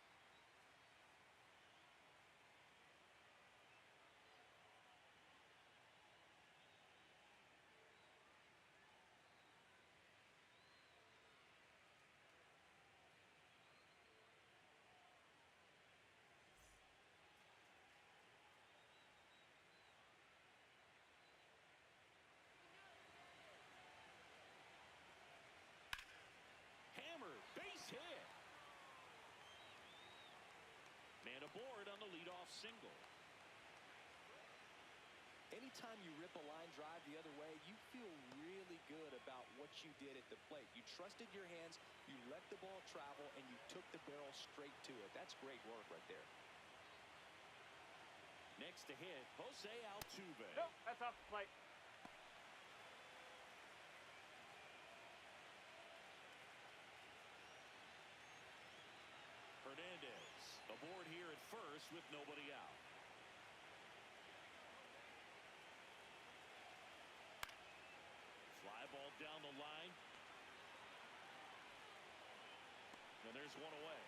Hammer, base hit. aboard on the leadoff single. Anytime you rip a line drive the other way, you feel really good about what you did at the plate. You trusted your hands, you let the ball travel, and you took the barrel straight to it. That's great work right there. Next to hit, Jose Altuve. Nope, that's off the plate. Hernandez aboard here at first with nobody out. Fly ball down the line. And there's one away.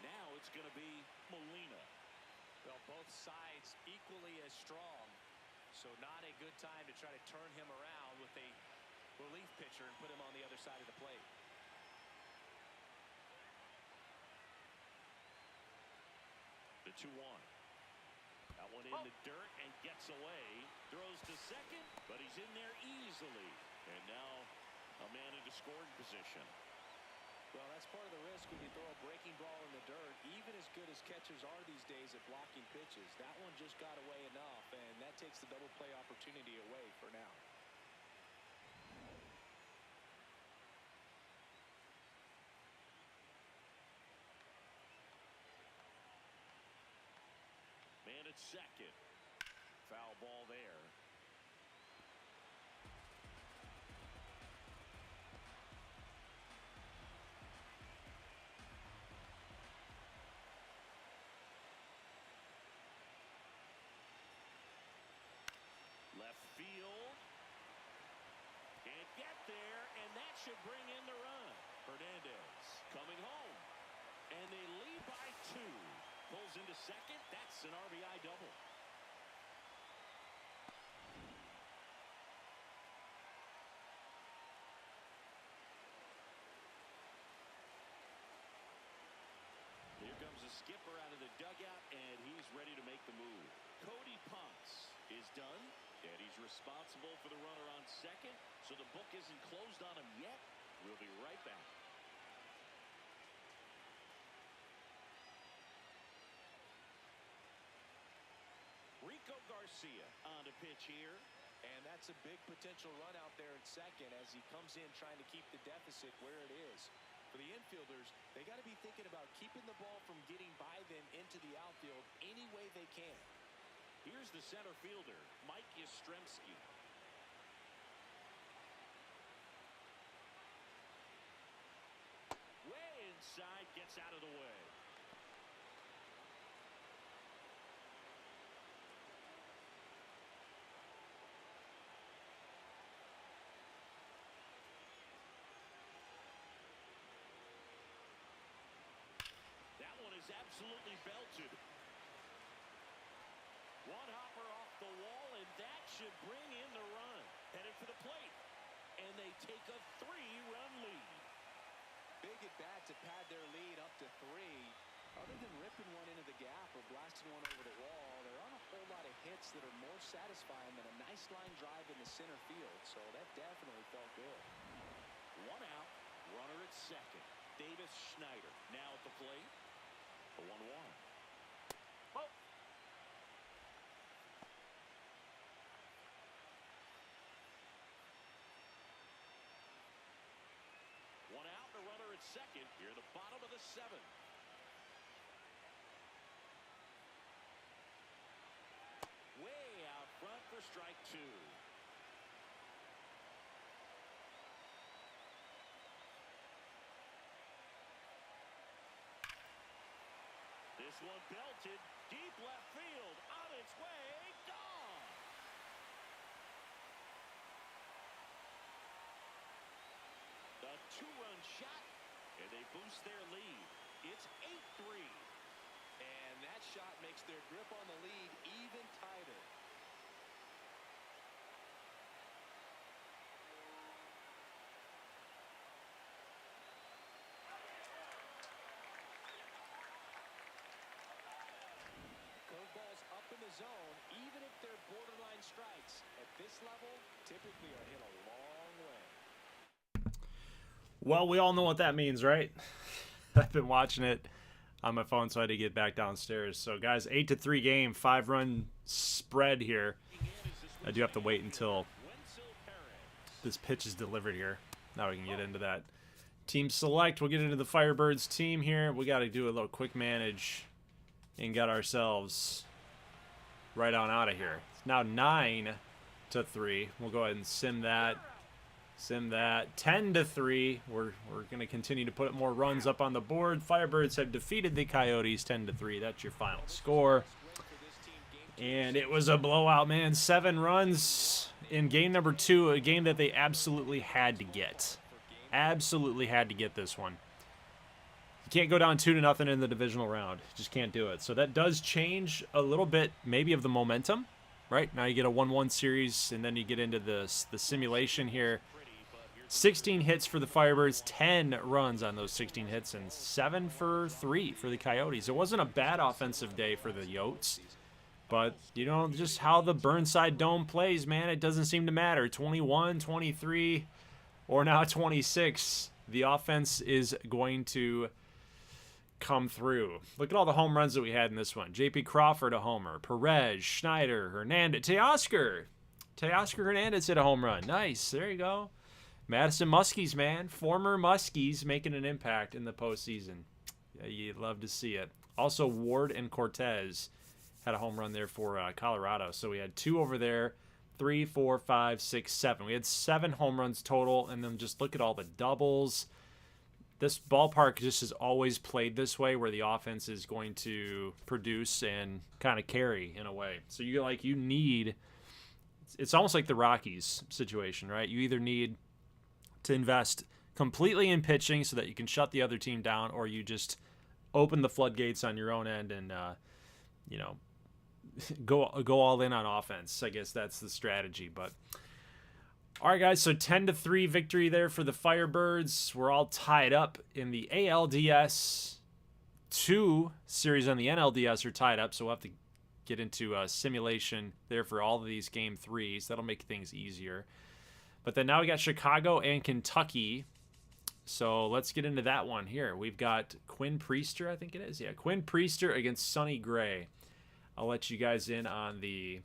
Now it's going to be Molina. Well, both sides equally as strong. So not a good time to try to turn him around with a relief pitcher and put him on the other side of the plate. The 2-1. That one in the dirt and gets away. Throws to second, but he's in there easily. And now a man into scoring position. Well, that's part of the risk when you throw a breaking ball in the dirt. Even as good as catchers are these days at blocking pitches, that one just got away enough, and that takes the double play opportunity away for now. Man at second. Foul ball there. Left field. Can't get there, and that should bring in the run. Hernandez coming home. And they lead by 2. Pulls into second. That's an RBI double. Here comes the skipper out of the dugout, and he's ready to make the move. Cody Ponce is done, and he's responsible for the runner on second, so the book isn't closed on him yet. We'll be right back. Rico Garcia on to pitch here. And that's a big potential run out there at second as he comes in trying to keep the deficit where it is. For the infielders, they got to be thinking about keeping the ball from getting by them into the outfield any way they can. Here's the center fielder, Mike Yastrzemski. Way inside, gets out of the way. That one is absolutely belted. One hopper off the wall, and that should bring in the run. Headed for the plate. And they take a 3-run lead. Big at bat to pad their lead up to 3. Other than ripping one into the gap or blasting one over the wall, there aren't a whole lot of hits that are more satisfying than a nice line drive in the center field. So that definitely felt good. One out, runner at second. Davis Schneider now at the plate. The 1-1. Oh. One out, the runner at second. Here at the bottom of the 7th. Way out front for strike 2. This one belted deep left field, on its way, gone. A 2-run shot, and they boost their lead. It's 8-3. And that shot makes their grip on the lead even tighter. Curveballs up in the zone, even if they're borderline strikes, at this level, typically are hit a long way. Well, we all know what that means, right? I've been watching it on my phone, so I had to get back downstairs. So, guys, 8-3 game, 5-run spread here. I do have to wait until this pitch is delivered here. Now we can get into that. Team select. We'll get into the Firebirds team here. We got to do a little quick manage and get ourselves right on out of here. It's now 9-3. We'll go ahead and sim that. 10-3. We're going to continue to put more runs up on the board. Firebirds have defeated the Coyotes 10-3. That's your final score. And it was a blowout, man. 7 runs in game number 2, a game that they absolutely had to get. Absolutely had to get this one. You can't go down 2-0 in the divisional round. Just can't do it. So that does change a little bit, maybe, of the momentum, right? Now you get a 1-1 series, and then you get into the simulation here. 16 hits for the Firebirds, 10 runs on those 16 hits, and 7 for 3 for the Coyotes. It wasn't a bad offensive day for the Yotes, but, you know, just how the Burnside Dome plays, man, it doesn't seem to matter. 21, 23, or now 26. The offense is going to come through. Look at all the home runs that we had in this one. J.P. Crawford, a homer. Perez, Schneider, Hernandez, Teoscar Hernandez hit a home run. Nice. There you go. Madison Muskies, man. Former Muskies making an impact in the postseason. Yeah, you'd love to see it. Also, Ward and Cortez had a home run there for Colorado. So we had 2 over there. 3, 4, 5, 6, 7. We had 7 home runs total, and then just look at all the doubles. This ballpark just has always played this way, where the offense is going to produce and kind of carry in a way. So you need. It's almost like the Rockies situation, right? You either need to invest completely in pitching so that you can shut the other team down, or you just open the floodgates on your own end and go all in on offense. I guess that's the strategy. But all right, guys, so 10-3 victory there for the Firebirds. We're all tied up in the ALDS. 2 series on the NLDS are tied up, so we'll have to get into a simulation there for all of these game 3s. That'll make things easier. But then now we got Chicago and Kentucky. So let's get into that one here. We've got Quinn Priester, I think it is. Yeah, Quinn Priester against Sonny Gray. I'll let you guys in on the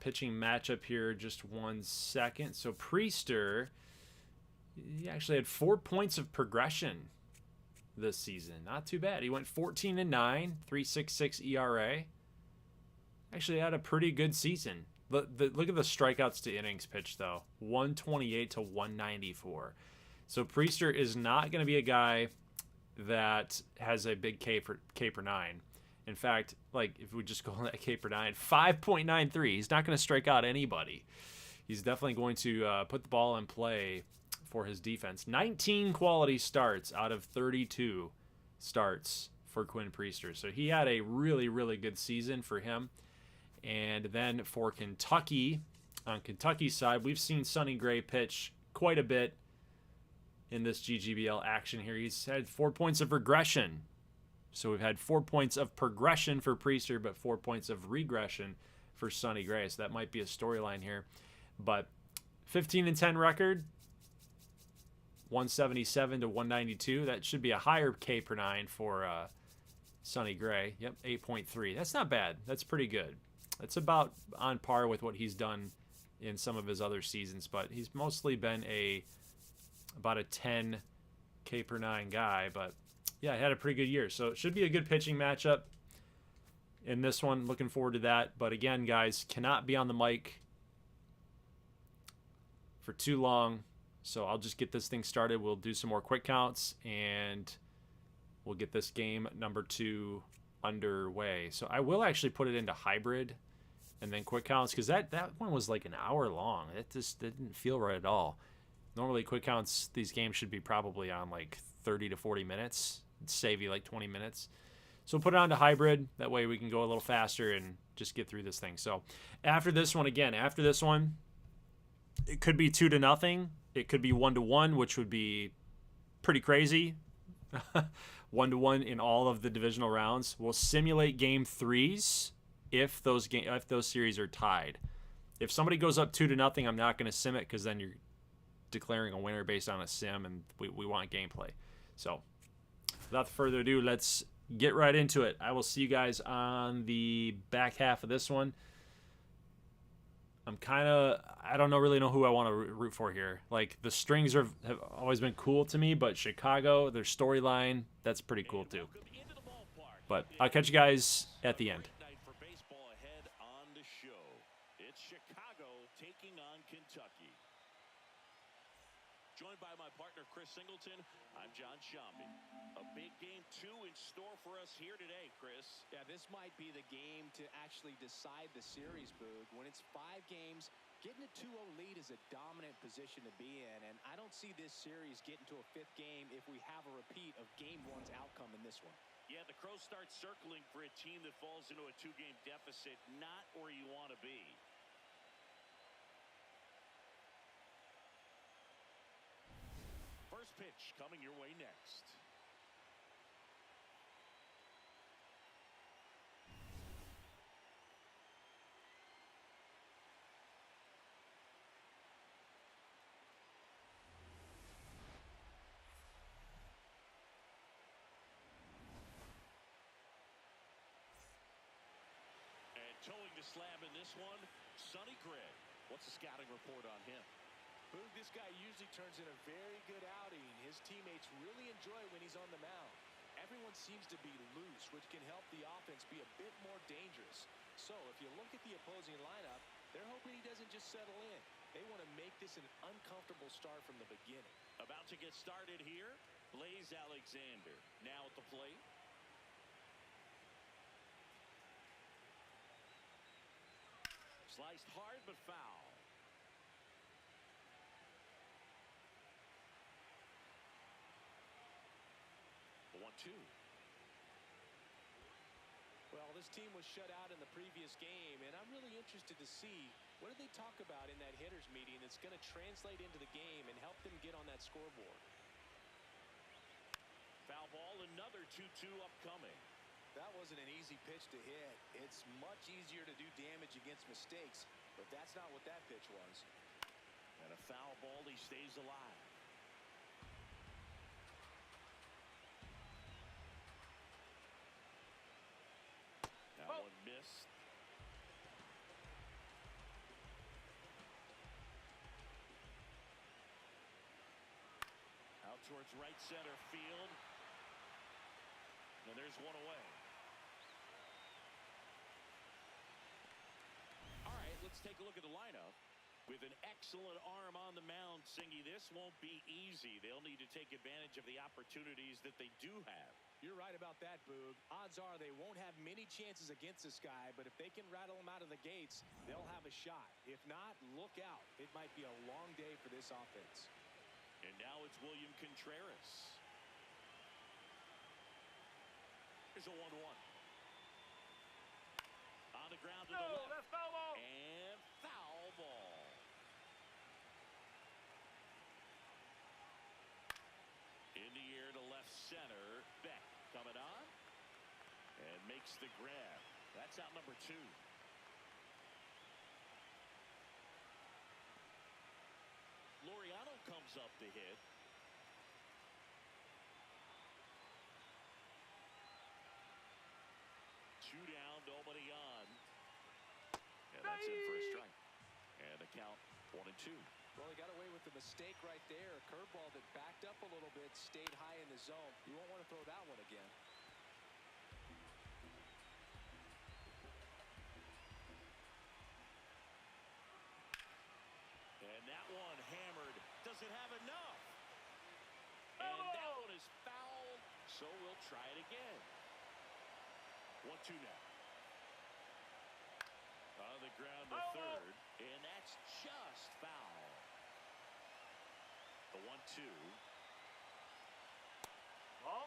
pitching matchup here just 1 second. So Priester, he actually had 4 points of progression this season. Not too bad. He went 14-9, 3.66 ERA. Actually had a pretty good season. Look at the strikeouts to innings pitched, though. 128 to 194. So Priester is not going to be a guy that has a big K per 9. In fact, like if we just go on that K per 9, 5.93. He's not going to strike out anybody. He's definitely going to put the ball in play for his defense. 19 quality starts out of 32 starts for Quinn Priester. So he had a really, really good season for him. And then for Kentucky, on Kentucky's side, we've seen Sonny Gray pitch quite a bit in this GGBL action here. He's had 4 points of regression. So we've had 4 points of progression for Priester, but 4 points of regression for Sonny Gray. So that might be a storyline here. But 15-10 record, 177 to 192. That should be a higher K per 9 for Sonny Gray. Yep, 8.3. That's not bad. That's pretty good. That's about on par with what he's done in some of his other seasons, but he's mostly been about a 10 K per 9 guy. But yeah, he had a pretty good year, so it should be a good pitching matchup in this one. Looking forward to that. But again, guys, cannot be on the mic for too long, so I'll just get this thing started. We'll do some more quick counts, and we'll get this game number 2 underway. So I will actually put it into hybrid and then quick counts, because that one was like an hour long. It just didn't feel right at all. Normally quick counts, these games should be probably on like 30 to 40 minutes. It'd save you like 20 minutes. So put it on to hybrid. That way we can go a little faster and just get through this thing. So after this one, it could be 2-0. It could be 1-1, which would be pretty crazy. 1-1 in all of the divisional rounds. We'll simulate game 3s if those series are tied. If somebody goes up 2-0, I'm not going to sim it, because then declaring a winner based on a sim, and we want gameplay. So without further ado, let's get right into it. I will see you guys on the back half of this one. I don't really know who I want to root for here. Like, the Strings have always been cool to me, but Chicago, their storyline, that's pretty cool too. But I'll catch you guys at the end. For baseball ahead on the show. It's Chicago taking on Kentucky. Joined by my partner Chris Singleton, I'm John Shambi. A big game 2 in store for us here today, Chris. Yeah, this might be the game to actually decide the series, Boog. When it's 5 games, getting a 2-0 lead is a dominant position to be in, and I don't see this series getting to a 5th game if we have a repeat of Game 1's outcome in this one. Yeah, the Crows start circling for a team that falls into a 2-game deficit, not where you want to be. First pitch coming your way next. And towing the slab in this one, Sonny Gray. What's the scouting report on him? Boog, this guy usually turns in a very good outing. His teammates really enjoy when he's on the mound. Everyone seems to be loose, which can help the offense be a bit more dangerous. So if you look at the opposing lineup, they're hoping he doesn't just settle in. They want to make this an uncomfortable start from the beginning. About to get started here, Blaze Alexander now at the plate. Sliced hard but foul. The 1-2. Well, this team was shut out in the previous game, and I'm really interested to see what did they talk about in that hitters meeting that's going to translate into the game and help them get on that scoreboard. Foul ball, another 2-2 upcoming. That wasn't an easy pitch to hit. It's much easier to do damage against mistakes, but that's not what that pitch was. And a foul ball, he stays alive. That one missed. Out towards right center field. And there's one away. All right, let's take a look at the lineup. With an excellent arm on the mound, Singy, this won't be easy. They'll need to take advantage of the opportunities that they do have. You're right about that, Boog. Odds are they won't have many chances against this guy, but if they can rattle him out of the gates, they'll have a shot. If not, look out. It might be a long day for this offense. And now it's William Contreras. Here's a 1-1. On the ground to the left. That's foul ball. And foul ball. In the air to left center. Beck coming on. And makes the grab. That's out number 2. Laureano comes up to hit. Two down, nobody on. And that's in for a strike. And the count 1-2. Well, he got away with the mistake right there. A curveball that backed up a little bit, stayed high in the zone. You won't want to throw that one again. And that one hammered. Doesn't have enough. And that one is foul, so we'll try it again. 1-2 now. On the ground to third, and that's just foul. The 1-2. Ball.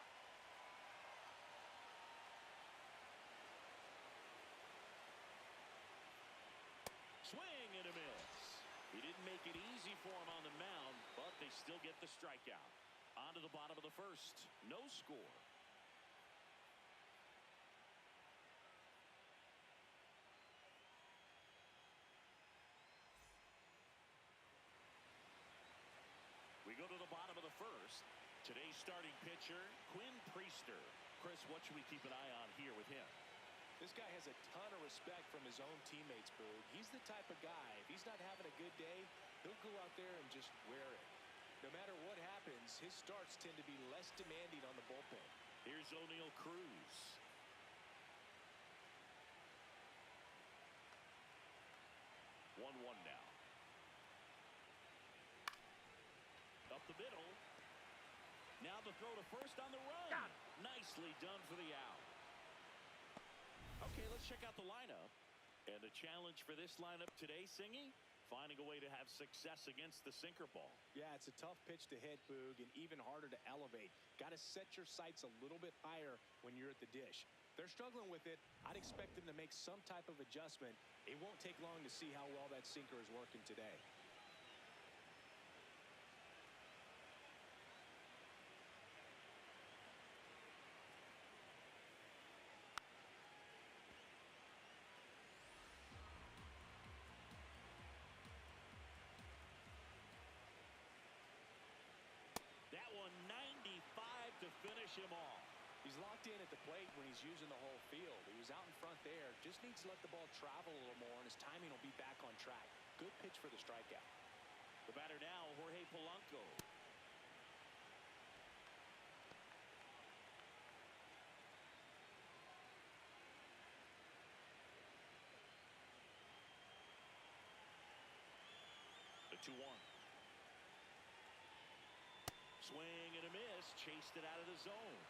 Swing and a miss. He didn't make it easy for him on the mound, but they still get the strikeout. On to the bottom of the first. No score. Today's starting pitcher, Quinn Priester. Chris, what should we keep an eye on here with him? This guy has a ton of respect from his own teammates, Boog. He's the type of guy, if he's not having a good day, he'll go out there and just wear it. No matter what happens, his starts tend to be less demanding on the bullpen. Here's O'Neal Cruz. 1-1 now. Up the middle. Now the throw to first on the run. Nicely done for the out. Okay, let's check out the lineup. And the challenge for this lineup today, Singy, finding a way to have success against the sinker ball. Yeah, it's a tough pitch to hit, Boog, and even harder to elevate. Got to set your sights a little bit higher when you're at the dish. They're struggling with it. I'd expect them to make some type of adjustment. It won't take long to see how well that sinker is working today. That one 95 to finish him off. He's locked in at the plate when he's using the whole field. He was out in front there. Just needs to let the ball travel a little more, and his timing will be back on track. Good pitch for the strikeout. The batter now, Jorge Polanco. The 2-1. Swing and a miss. Chased it out of the zone.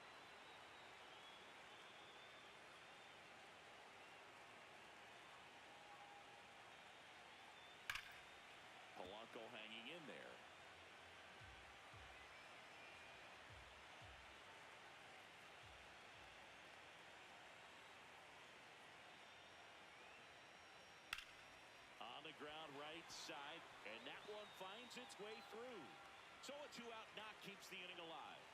Polanco hanging in there. On the ground right side, and that one finds its way through. So a 2-out knock keeps the inning alive.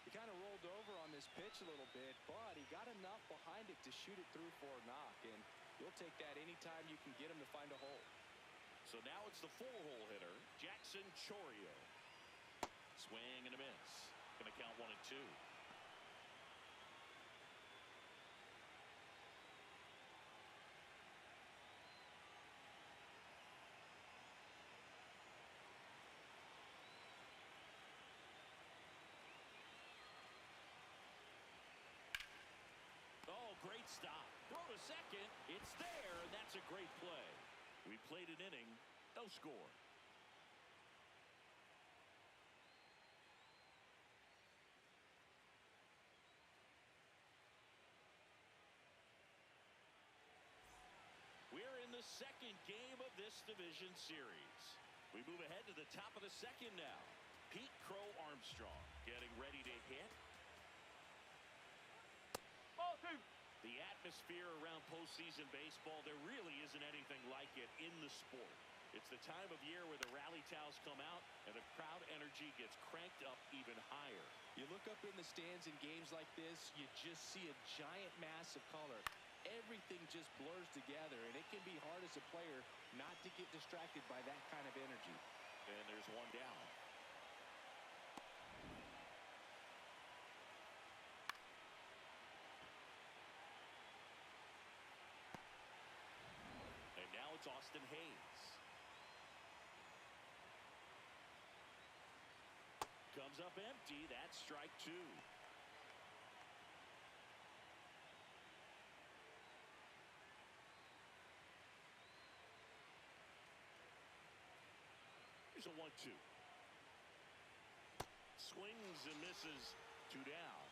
He kind of rolled over on this pitch a little bit, but he got enough behind it to shoot it through for a knock, and you'll take that anytime you can get him to find a hole. So now it's the 4-hole hitter, Jackson Chourio. Swing and a miss. Going to count 1-2. Oh, great stop. Throw to second. It's there, and that's a great play. We played an inning, no score. We're in the second game of this division series. We move ahead to the top of the second now. Pete Crow Armstrong getting ready to hit. Ball 2. The atmosphere around postseason baseball, there really isn't anything like it in the sport. It's the time of year where the rally towels come out and the crowd energy gets cranked up even higher. You look up in the stands in games like this, you just see a giant mass of color. Everything just blurs together, and it can be hard as a player not to get distracted by that kind of energy. And there's one down. And now it's Austin Hayes. Comes up empty. That's strike 2. Here's a 1-2. Swings and misses. 2 down.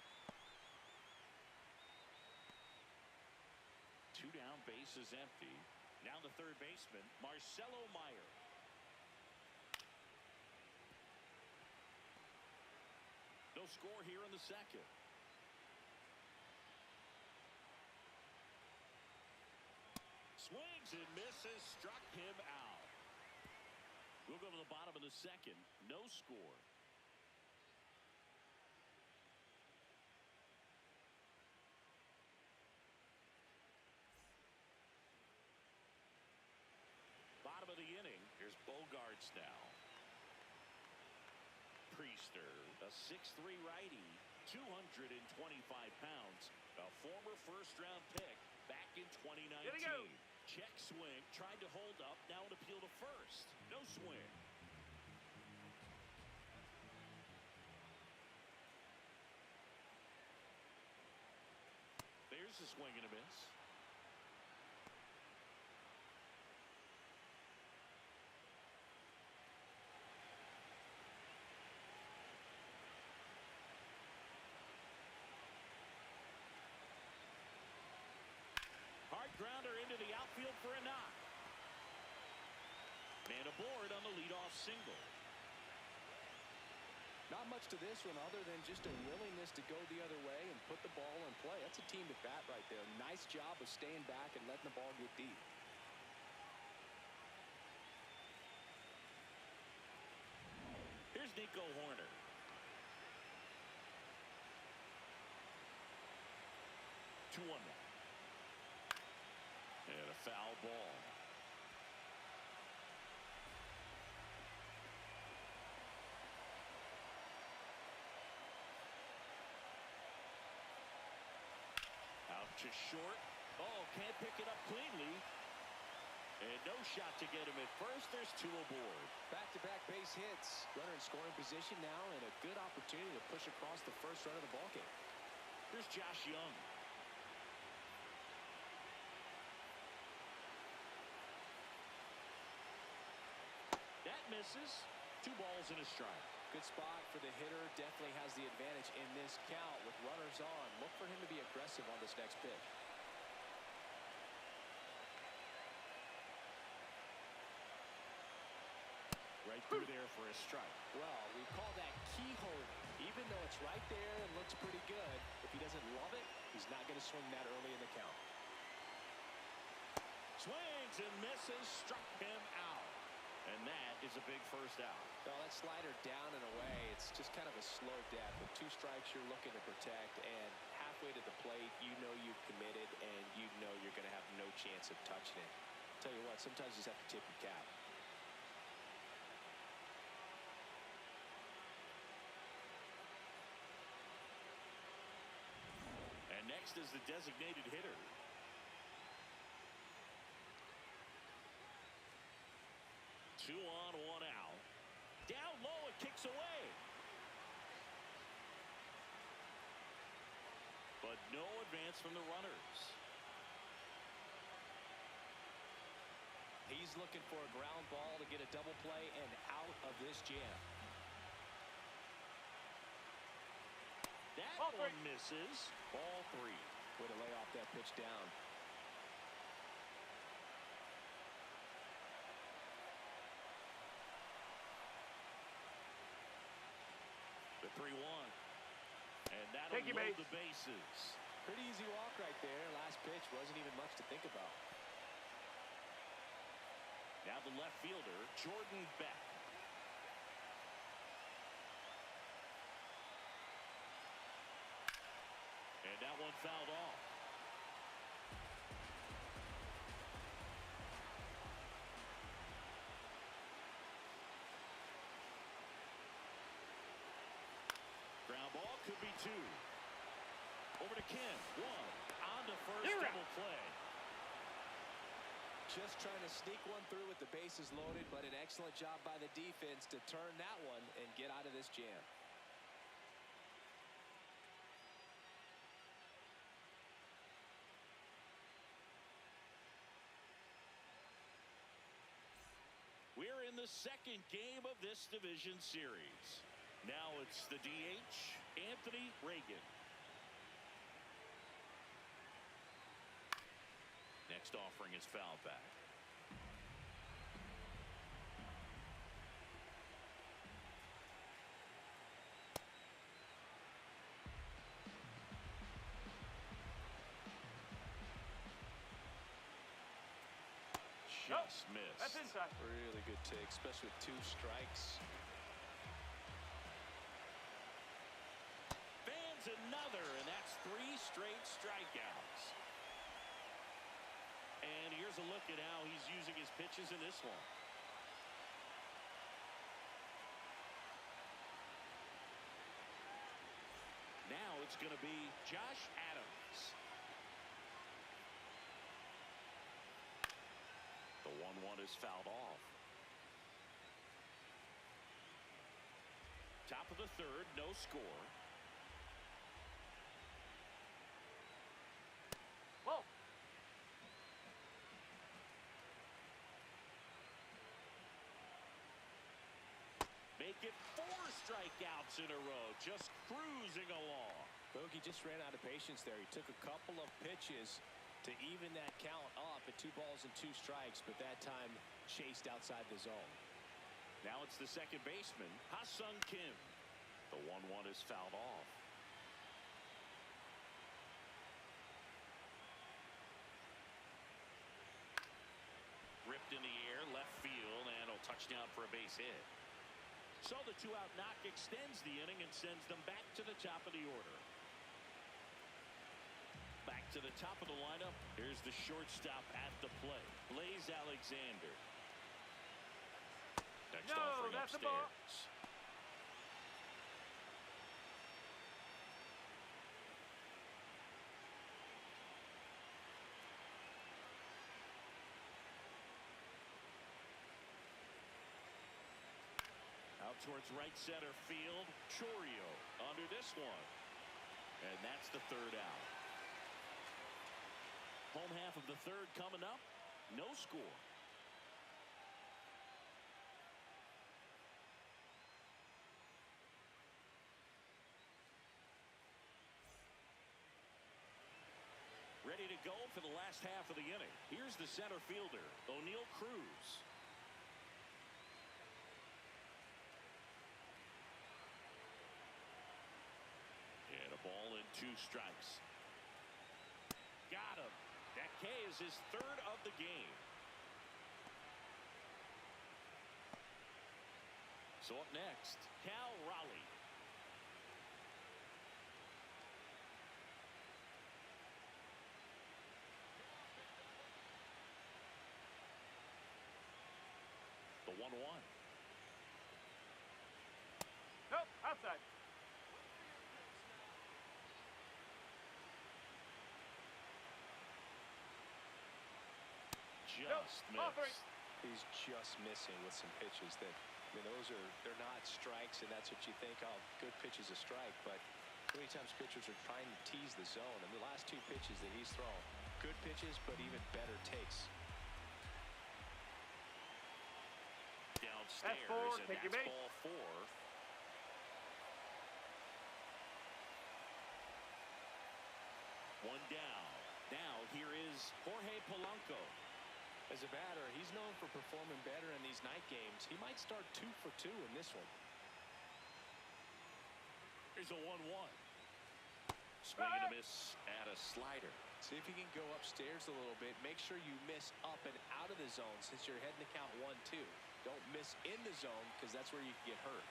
2 down, base is empty. Now the third baseman, Marcelo Meyer. No score here in the second. Swings and misses, struck him out. We'll go to the bottom of the second. No score. Bottom of the inning. Here's Bogarts now. Brewster, a 6'3" righty, 225 pounds, a former first-round pick back in 2019. Check swing, tried to hold up, now an appeal to first. No swing. There's a swing and a miss. Hard grounder into the outfield for a knock. Man aboard on the leadoff single. Not much to this one other than just a willingness to go the other way and put the ball in play. That's a team at bat right there. Nice job of staying back and letting the ball get deep. Here's Nico Horner. Two on one. And a foul ball. Out to short. Oh, can't pick it up cleanly. And no shot to get him at first. There's two aboard. Back-to-back base hits. Runner in scoring position now and a good opportunity to push across the first run of the ballgame. Here's Josh Young. That misses. 2 balls and a strike. Good spot for the hitter. Definitely has the advantage in this count with runners on. Look for him to be aggressive on this next pitch. Right through there for a strike. Well, we call that keyhole. Even though it's right there and looks pretty good, if he doesn't love it, he's not going to swing that early in the count. Swings and misses. Struck him out. And that is a big first out. Well, that slider down and away, it's just kind of a slow death. With 2 strikes, you're looking to protect, and halfway to the plate, you know you've committed, and you know you're going to have no chance of touching it. Tell you what, sometimes you just have to tip your cap. And next is the designated hitter. Two on, 1 out. Down low, it kicks away. But no advance from the runners. He's looking for a ground ball to get a double play and out of this jam. That one misses. Ball 3. Way to lay off that pitch down. The 3-1. And that'll load the bases. Pretty easy walk right there. Last pitch wasn't even much to think about. Now the left fielder, Jordan Beck. And that one fouled off. Ground ball could be 2. Over to Kim. 1. On to first. Double play. Just trying to sneak one through with the bases loaded, but an excellent job by the defense to turn that one and get out of this jam. We're in the second game of this division series. Now it's the DH, Anthony Reagan. Next offering is foul back. Just missed. That's inside. Really good take, especially with 2 strikes. Fans another, and that's 3 straight strikeouts. And here's a look at how he's using his pitches in this one. it's going to be Josh Adams. The 1-1 is fouled off. Top of the third, no score. Whoa. Make it 4 strikeouts in a row, just cruising along. Bogey just ran out of patience there. He took a couple of pitches to even that count up at 2 balls and 2 strikes, but that time chased outside the zone. Now it's the second baseman, Ha-Sung Kim. The 1-1 is fouled off. Ripped in the air, left field, and a touchdown for a base hit. So the 2-out knock extends the inning and sends them back to the top of the order. Back to the top of the lineup. Here's the shortstop at the plate, Blaze Alexander. Next offering that's a ball. upstairs. Out towards right center field. Chorio under this one. And that's the 3rd out. Home half of the 3rd coming up. No score. Ready to go for the last half of the inning. Here's the center fielder, O'Neal Cruz. And a ball and 2 strikes. Got him. That K is his 3rd of the game. So up next, Cal Raleigh. The 1-1. Nope, outside. Just Nope, missed. He's just missing with some pitches that, I mean, they're not strikes, and that's what you think, oh, good pitch is a strike, but many times pitchers are trying to tease the zone, and the last 2 pitches that he's thrown, good pitches, but even better takes. Downstairs, That's 4, and take your that's base. ball 4. One down. Now here is Jorge Polanco. As a batter, he's known for performing better in these night games. He might start 2 for 2 in this one. Here's a 1-1. Swing and a miss at a slider. See if you can go upstairs a little bit. Make sure you miss up and out of the zone since you're heading to count 1-2. Don't miss in the zone because that's where you can get hurt.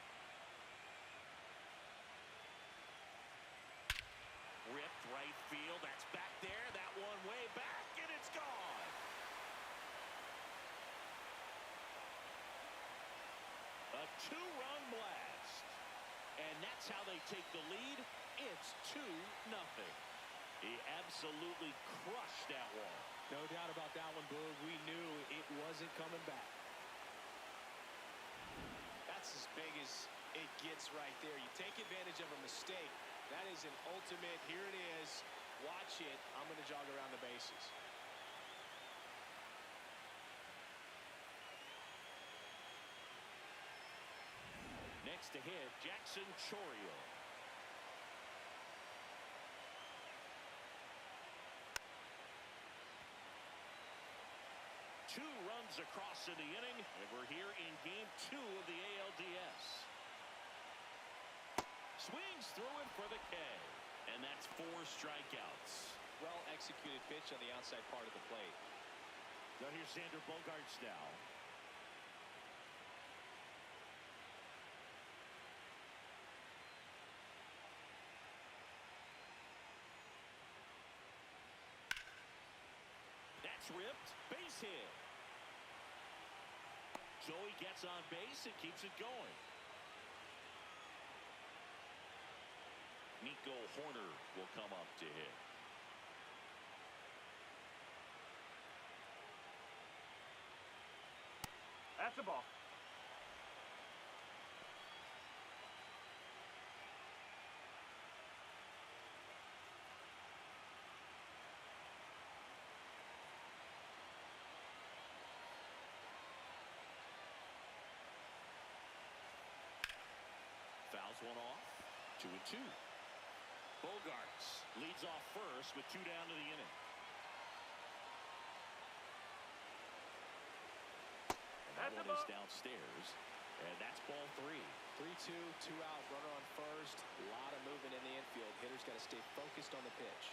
Ripped right field. That's back there. That one way back, and it's gone. A 2-run blast. And that's how they take the lead. It's 2-0. He absolutely crushed that one. No doubt about that one, Boog. We knew it wasn't coming back. That's as big as it gets right there. You take advantage of a mistake. That is an ultimate, here it is. Watch it. I'm going to jog around the bases. Next to hit, Jackson Chorio. Two runs across in the inning, and we're here in game 2 of the ALDS. Swings through it for the K, and that's 4 strikeouts. Well executed pitch on the outside part of the plate. Now here's Xander Bogaerts now. That's ripped, base hit. Joey gets on base and keeps it going. Nico Nico Horner will come up to hit. That's a ball. Fouls one off. 2-2. Bogarts leads off first with 2 down to the inning. And that That's a one is ball. downstairs. And that's ball 3. 3-2, 2 out, runner on first. A lot of movement in the infield. Hitter's got to stay focused on the pitch.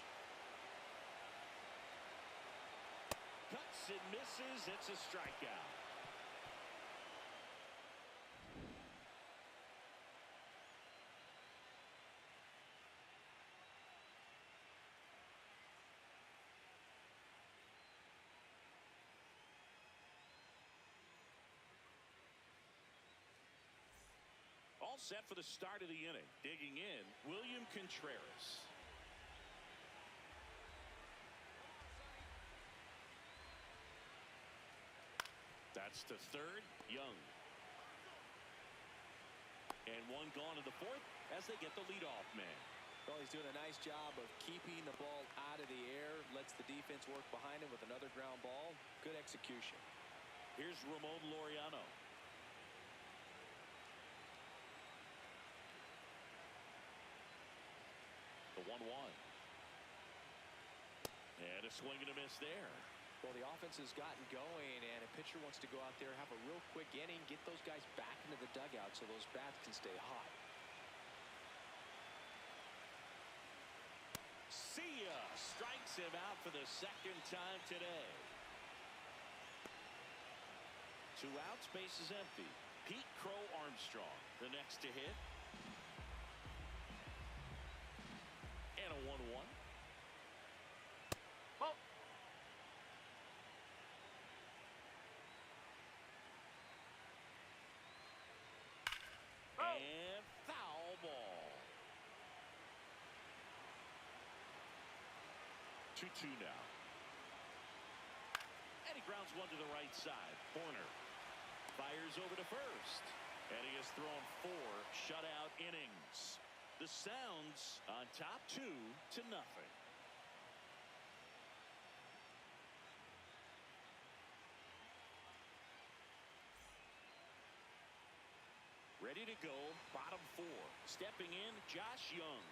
Cuts and misses. It's a strikeout. All set for the start of the inning. Digging in, William Contreras. That's to third, Young. And one gone to the fourth as they get the leadoff man. Well, he's doing a nice job of keeping the ball out of the air. Lets the defense work behind him with another ground ball. Good execution. Here's Ramon Laureano. The 1-1. And a swing and a miss there. Well, the offense has gotten going, and a pitcher wants to go out there, have a real quick inning, get those guys back into the dugout so those bats can stay hot. See ya! Strikes him out for the second time today. 2 outs, base is empty. Pete Crow Armstrong, the next to hit. And a 1-1. Ball. And foul ball. 2-2 now. And he grounds one to the right side. Horner fires over to first. And he has thrown 4 shutout innings. The Sounds on top 2-0. Ready to go, bottom 4. Stepping in, Josh Young.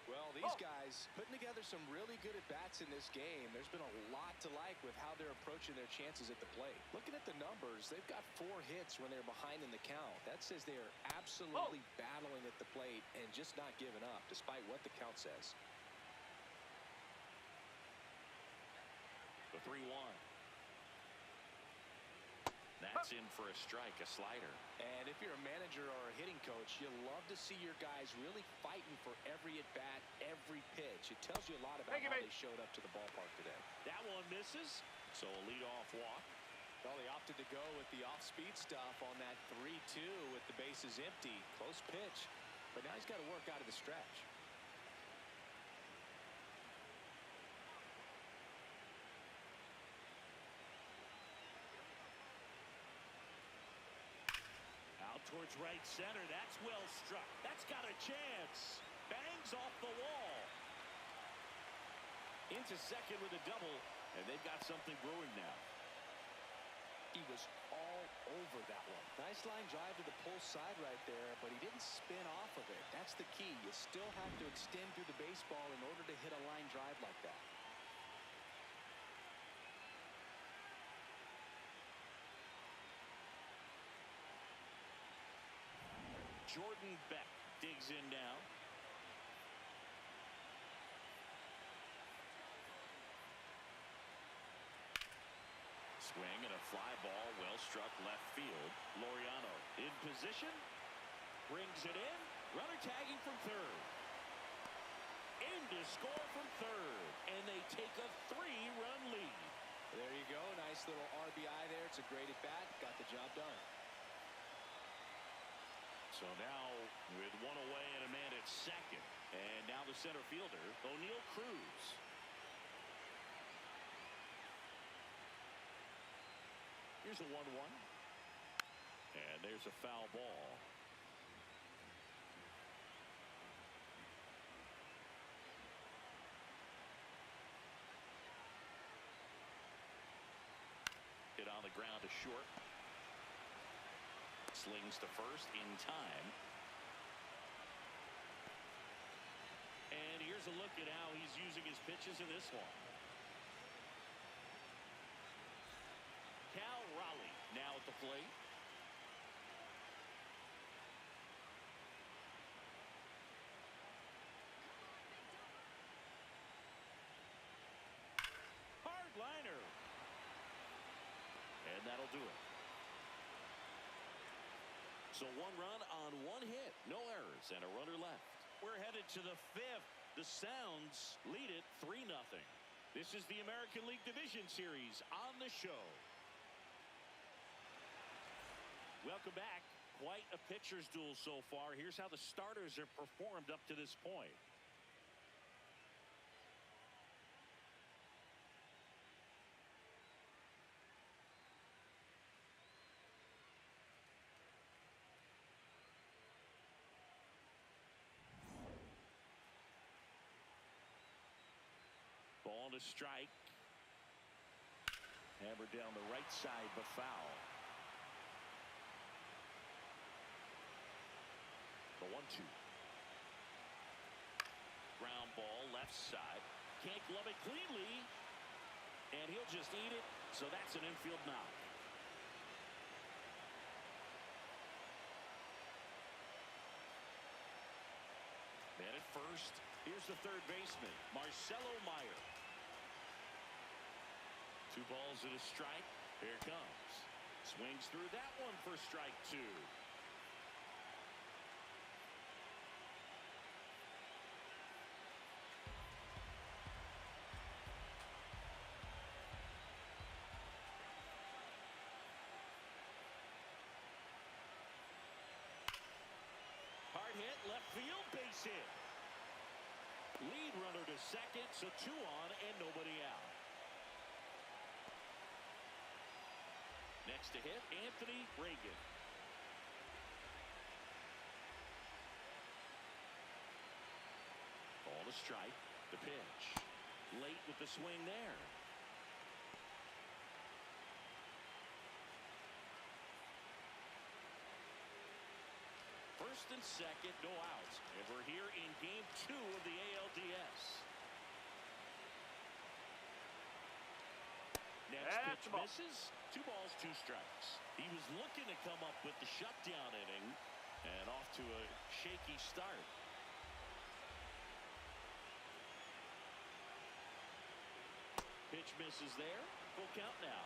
Well, these guys putting together some really good at-bats in this game. There's been a lot to like with how they're approaching their chances at the plate. Looking at the numbers, they've got 4 hits when they're behind in the count. That says they are absolutely battling at the plate and just not giving up, despite what the count says. The 3-1. That's in for a strike, a slider. And if you're a manager or a hitting coach, you love to see your guys really fighting for every at-bat, every pitch. It tells you a lot about how they showed up to the ballpark today. That one misses, so a leadoff walk. Well, they opted to go with the off-speed stuff on that 3-2 with the bases empty. Close pitch, but now he's got to work out of the stretch. Out towards right center. That's well struck. That's got a chance. Bangs off the wall. Into second with a double, and they've got something brewing now. He was all over that one. Nice line drive to the pull side right there, but he didn't spin off of it. That's the key. You still have to extend through the baseball in order to hit a line drive like that. Jordan Beck digs in now. Swing and a fly ball, well struck left field. Laureano in position, brings it in. Runner tagging from third. In to score from third, and they take a 3-run lead. There you go. Nice little RBI there. It's a great at bat. Got the job done. So now with one away and a man at second. And now the center fielder, O'Neal Cruz. Here's a 1-1. And there's a foul ball. Hit on the ground to short. Slings to first in time. And here's a look at how he's using his pitches in this one. Cal Raleigh now at the plate. Hard liner. And that'll do it. So 1 run on 1 hit, no errors, and a runner left. We're headed to the 5th. The Sounds lead it 3-0. This is the American League Division Series on the show. Welcome back. Quite a pitcher's duel so far. Here's how the starters have performed up to this point. Ball to strike. Hammered down the right side, but foul. The 1-2. Ground ball left side. Can't glove it cleanly. And he'll just eat it. So that's an infield knock. Man at first. Here's the third baseman, Marcelo Meyer. 2 balls and a strike. Here it comes. Swings through that one for strike 2. Hard hit, left field, base hit. Lead runner to second, so 2 on and nobody out. Next to hit, Anthony Reagan. Ball to strike, the pitch. Late with the swing there. First and second, no outs. And we're here in game 2 of the ALDS. Next pitch misses. 2 balls, 2 strikes. He was looking to come up with the shutdown inning and off to a shaky start. Pitch misses there. Full count now.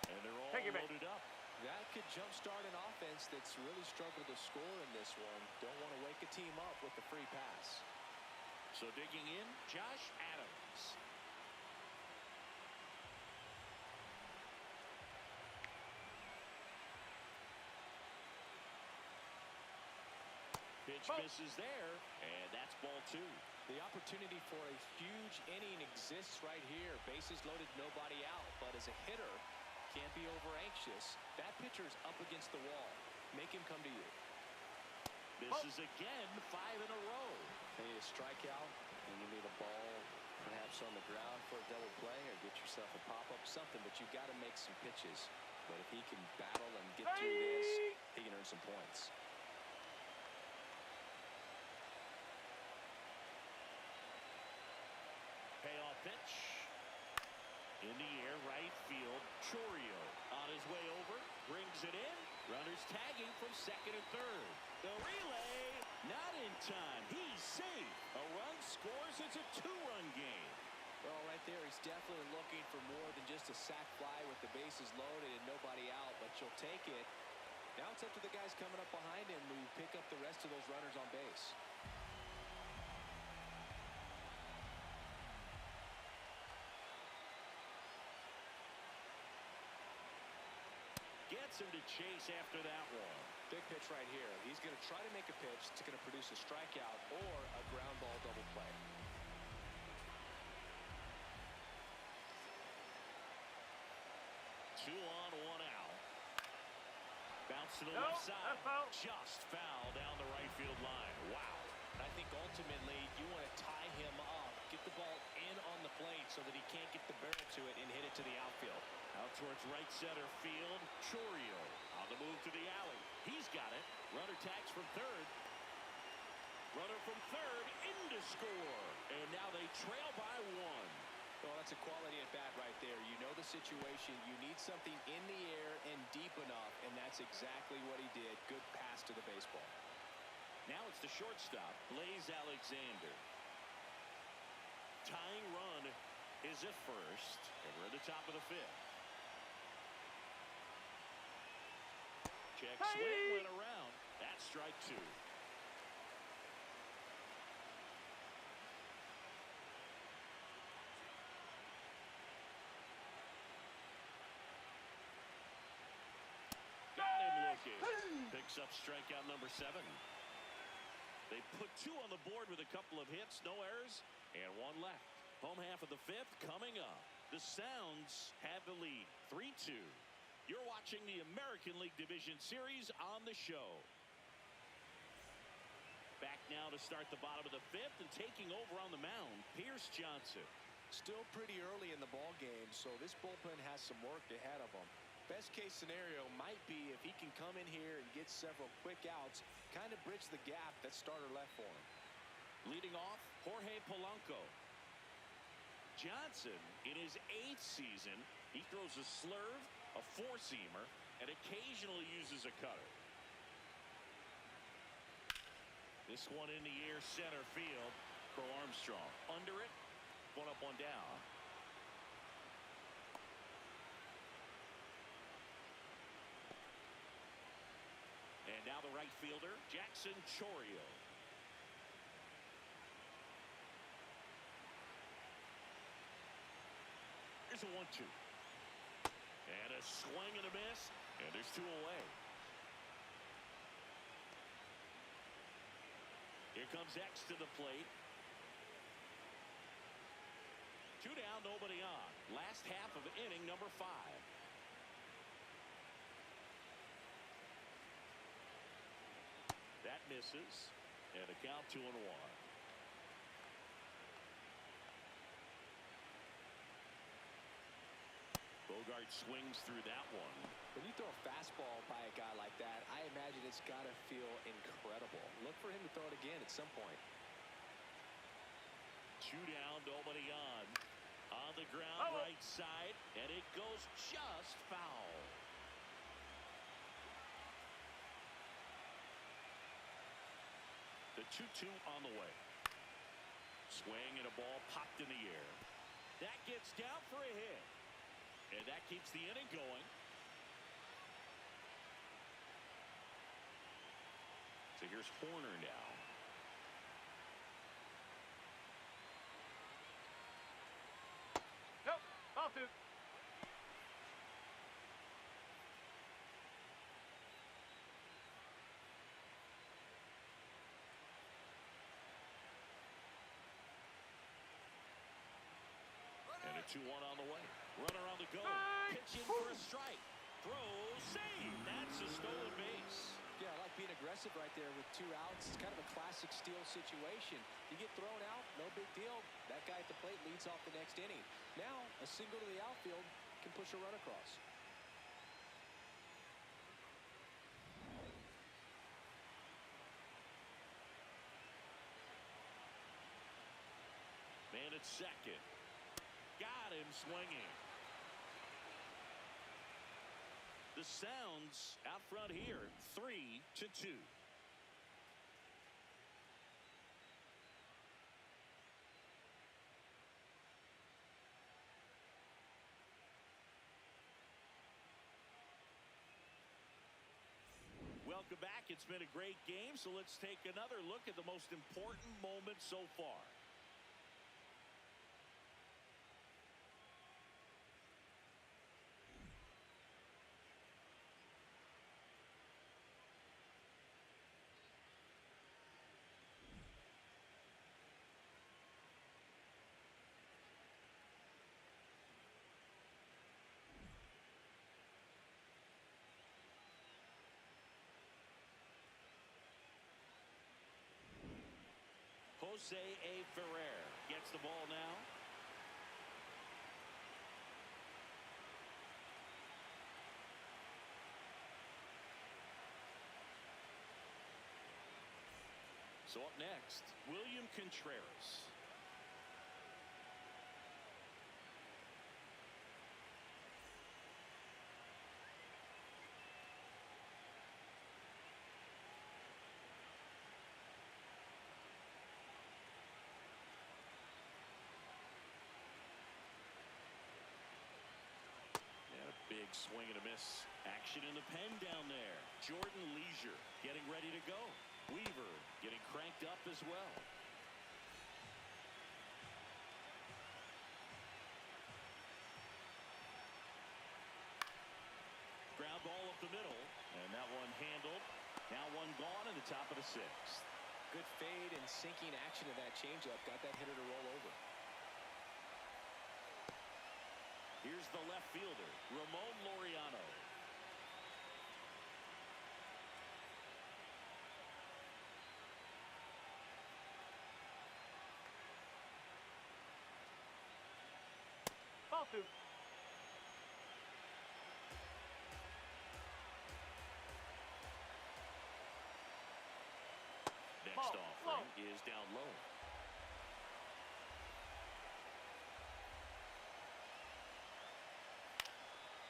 And they're all loaded up. That could jumpstart an offense that's really struggled to score in this one. Don't want to wake a team up with the free pass. So digging in, Josh Adams. Pitch misses there, and that's ball 2. The opportunity for a huge inning exists right here. Bases loaded, nobody out. But as a hitter, can't be over anxious. That pitcher's up against the wall. Make him come to you. Misses again, 5 in a row. You need a strikeout, and you need a ball perhaps on the ground for a double play, or get yourself a pop-up, something. But you've got to make some pitches. But if he can battle and get through this, he can earn some points. Payoff pitch. In the air, right field. Chorio on his way over. Brings it in. Runners tagging from second and third. The relay, not in time. He's safe. A run scores. It's a 2-run game. Well, right there, he's definitely looking for more than just a sac fly with the bases loaded and nobody out. But you'll take it Now it's up to the guys coming up behind him to pick up the rest of those runners on base. Gets him to chase after that one. Big pitch right here. He's going to try to make a pitch that's going to produce a strikeout or a ground ball double play. 2 on, 1 out. Bounce to the No, left side. that's foul. Just foul down the right field line. Wow. I think ultimately you want to tie him up, get the ball in on the plate so that he can't get the barrel to it and hit it to the outfield. Out towards right center field. Chourio on the move to the alley. He's got it. Runner tags from third. Runner from third in to score. And now they trail by 1. Well, that's a quality at bat right there. You know the situation. You need something in the air and deep enough, and that's exactly what he did. Good pass to the baseball. Now it's the shortstop, Blaze Alexander. Tying run is at first, and we're at the top of the 5th. Check swing went around. That's strike 2. Got him looking. Picks up strikeout number 7. They put 2 on the board with a couple of hits, no errors, and 1 left. Home half of the 5th coming up. The Sounds have the lead, 3-2. You're watching the American League Division Series on the show. Back now to start the bottom of the 5th, and taking over on the mound, Pierce Johnson. Still pretty early in the ball game, so this bullpen has some work ahead of him. Best case scenario might be if he can come in here and get several quick outs, kind of bridge the gap that starter left for him. Leading off, Jorge Polanco. Johnson, in his 8th season, he throws a slurve, a 4-seamer, and occasionally uses a cutter. This one in the air, center field. Crow Armstrong under it. 1 up, 1 down. And now the right fielder, Jackson Chourio. Here's a 1-2. And a swing and a miss. And there's 2 away. Here comes X to the plate. 2 down, nobody on. Last half of inning number 5. That misses. And a count 2-1. Bogart swings through that one. When you throw a fastball by a guy like that, I imagine it's got to feel incredible. Look for him to throw it again at some point. 2 down, nobody on. On the ground, right side, and it goes just foul. The 2-2 on the way. Swing and a ball popped in the air. That gets down for a hit. And that keeps the inning going. So here's Horner now. Nope, off it. And a 2-1 on the way. Runner on the go. Pitching for a strike. Throw, save. That's a stolen base. Yeah, I like being aggressive right there with 2 outs. It's kind of a classic steal situation. You get thrown out, no big deal. That guy at the plate leads off the next inning. Now, a single to the outfield can push a run across. Man at second. Got him swinging. The Sounds out front here, 3-2. It's been a great game, so let's take another look at the most important moment so far. Jose A. Ferrer gets the ball now. So up next, William Contreras. Big swing and a miss. Action in the pen down there. Jordan Leisure getting ready to go. Weaver getting cranked up as well. Ground ball up the middle. And that one handled. Now one gone in the top of the sixth. Good fade and sinking action of that changeup. Got that hitter to roll over. Here's the left fielder, Ramon Laureano. Ball two. Next Ball, offering is down low.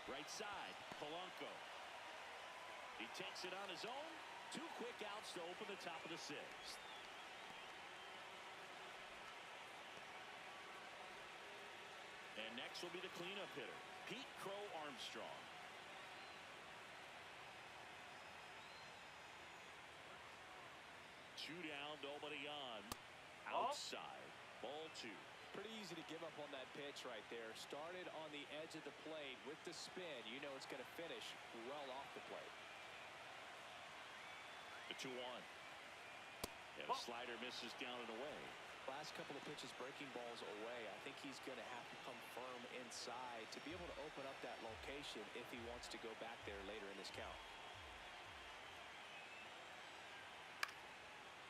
Right side, Polanco. He takes it on his own. 2 quick outs to open the top of the sixth. And next will be the cleanup hitter, Pete Crow Armstrong. Two down, nobody on. Outside, ball 2. Pretty easy to give up on that pitch right there. Started on the edge of the plate with the spin. You know it's going to finish well off the plate. The 2-1. And a slider misses down and away. Last couple of pitches breaking balls away. I think he's going to have to come firm inside to be able to open up that location if he wants to go back there later in this count.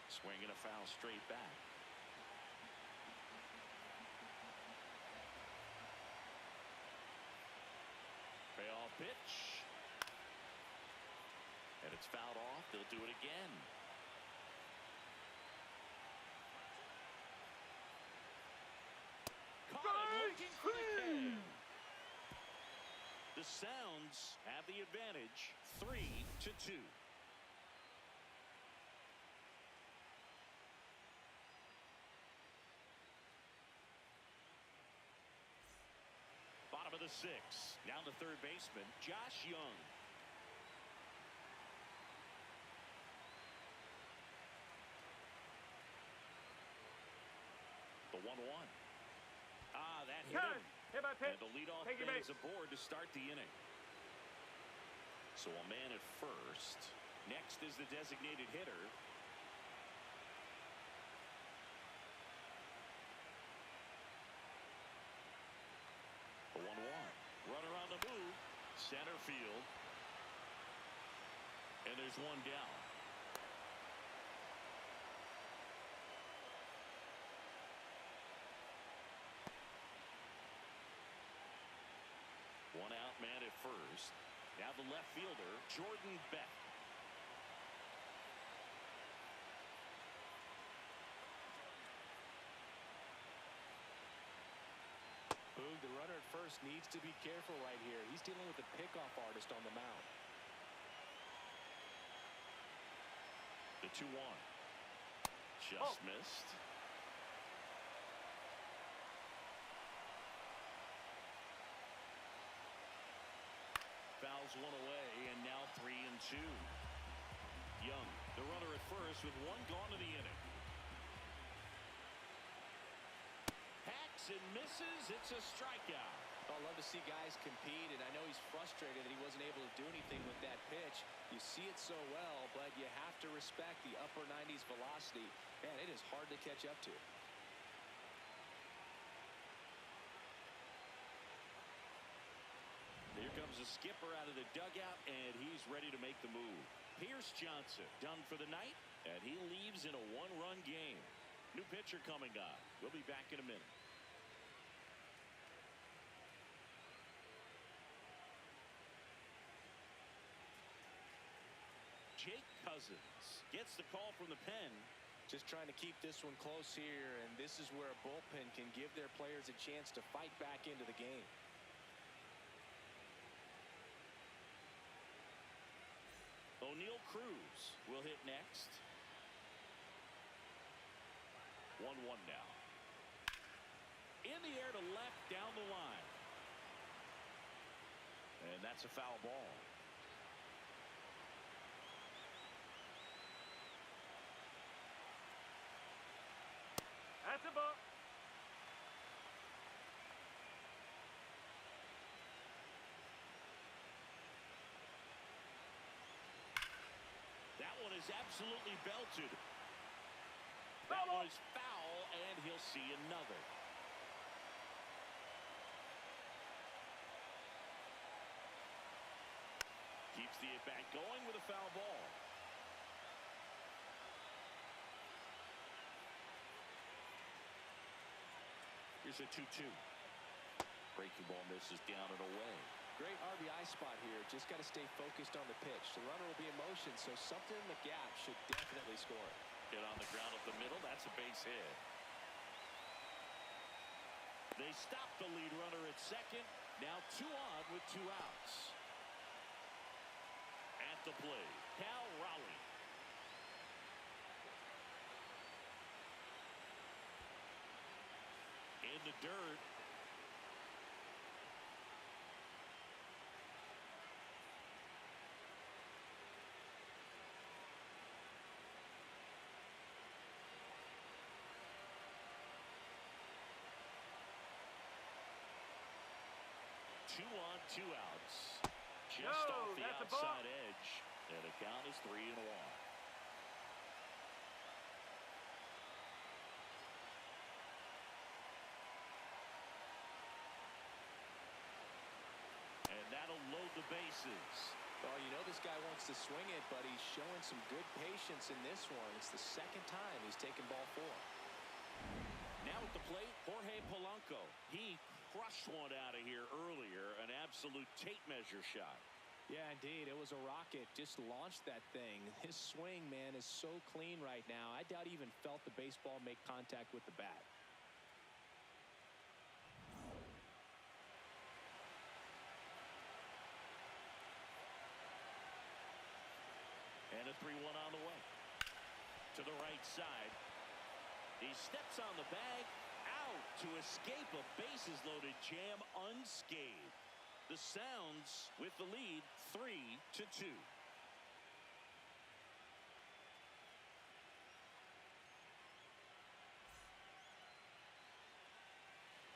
Swing and a foul straight back. Payoff pitch. And it's fouled off. They'll do it again. Caught it looking for the K. The Sounds have the advantage, 3-2. Bottom of the sixth. Down to third baseman, Josh Young. The 1-1. Ah, that hit him. Hit by pitch. And the leadoff Take your man base. is aboard to start the inning. So a man at first. Next is the designated hitter. The 1-1. Runner on the move. Center field. And there's one down. One out man at first. Now the left fielder, Jordan Beck. Boog, the runner at first needs to be careful right here. He's dealing with a pickoff artist on the mound. The 2-1. Just missed. Fouls one away, and now 3-2. Young, the runner at first with one gone in the inning. Hacks and misses. It's a strikeout. I love to see guys compete, and I know he's frustrated that he wasn't able to do anything with that pitch. You see it so well, but you have to respect the upper 90s velocity. Man, it is hard to catch up to. Here comes the skipper out of the dugout, and he's ready to make the move. Pierce Johnson done for the night, and he leaves in a one-run game. New pitcher coming on. We'll be back in a minute. Jake Cousins gets the call from the pen. Just trying to keep this one close here, and this is where a bullpen can give their players a chance to fight back into the game. O'Neal Cruz will hit next. 1-1 now. In the air to left down the line. And that's a foul ball. That's a ball. That one is absolutely belted. Foul That ball. was foul, and he'll see another. Keeps the at-bat going with a foul ball. Here's a 2-2. Breaking ball misses down and away. Great RBI spot here. Just got to stay focused on the pitch. The runner will be in motion, so something in the gap should definitely score. Hit on the ground up the middle. That's a base hit. They stop the lead runner at second. Now 2 on with 2 outs. At the plate, Cal Raleigh. In the dirt. Two on, 2 outs. Just No, off the that's a ball. outside edge. And the count is 3-1. And that'll load the bases. Well, you know this guy wants to swing it, but he's showing some good patience in this one. It's the second time he's taken ball 4. Now at the plate, Jorge Polanco. He crushed one out of here earlier. An absolute tape measure shot. Yeah, indeed. It was a rocket. Just launched that thing. His swing, man, is so clean right now. I doubt he even felt the baseball make contact with the bat. And a 3-1 on the way. To the right side. He steps on the bag. Out to escape a bases-loaded jam unscathed. The Sounds with the lead 3-2.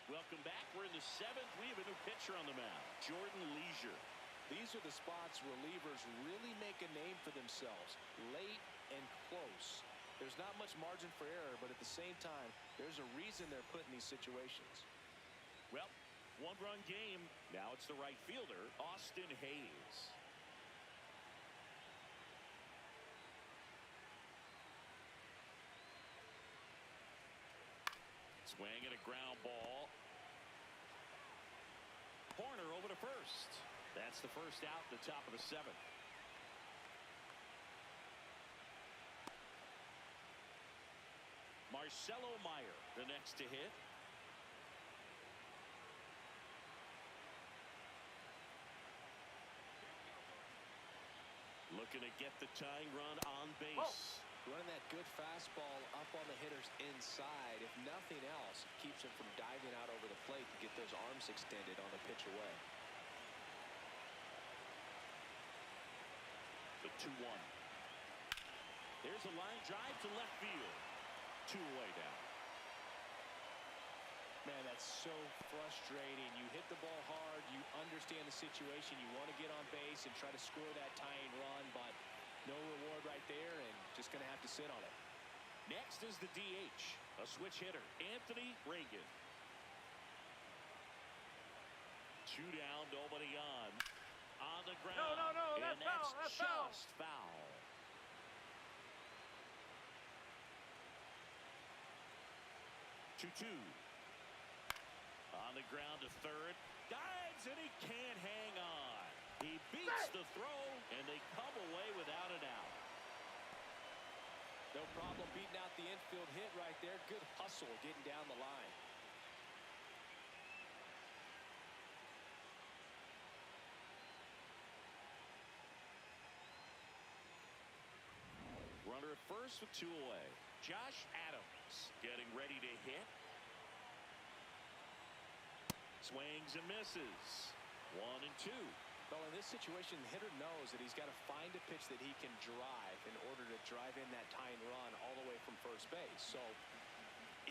Welcome back. We're in the 7th. We have a new pitcher on the mound, Jordan Leisure. These are the spots relievers really make a name for themselves. Late and close. There's not much margin for error, but at the same time, there's a reason they're put in these situations. Well, 1-run game. Now it's the right fielder, Austin Hayes. Swing and a ground ball. Corner over to first. That's the first out, the top of the 7th. Marcelo Meyer, the next to hit. Looking to get the tying run on base. Whoa. Running that good fastball up on the hitter's inside. If nothing else, it keeps him from diving out over the plate to get those arms extended on the pitch away. The 2-1. There's a line drive to left field. 2 away now. Man, that's so frustrating. You hit the ball hard. You understand the situation. You want to get on base and try to score that tying run, but no reward right there, and just going to have to sit on it. Next is the DH, a switch hitter, Anthony Reagan. 2 down, nobody on. On the ground. No, and that's foul. just foul. Two. On the ground to third. Dives, and he can't hang on. He beats the throw, and they come away without an out. No problem beating out the infield hit right there. Good hustle getting down the line. Runner at first with 2 away. Josh Adams getting ready to hit. Swings and misses. 1 and 2. Well, in this situation, the hitter knows that he's got to find a pitch that he can drive in order to drive in that tying run all the way from first base. So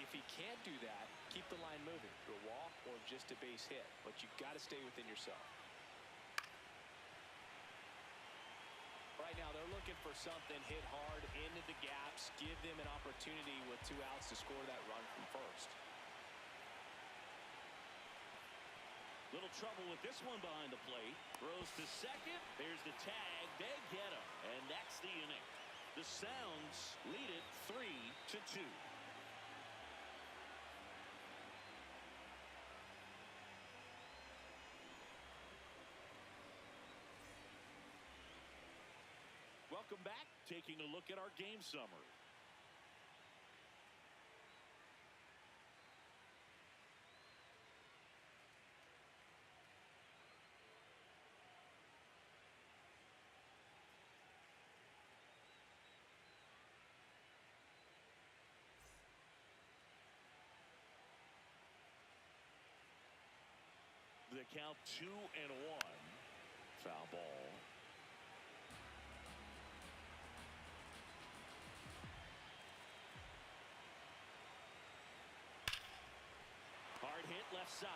if he can't do that, keep the line moving to a walk or just a base hit. But you've got to stay within yourself. Right now, they're looking for something, hit hard into the gaps, give them an opportunity with 2 outs to score that run from first. Little trouble with this one behind the plate. Throws to second. There's the tag. They get him. And that's the inning. The Sounds lead it 3-2. Welcome back. Taking a look at our game summary. The count 2-1. Foul ball. Hard hit left side.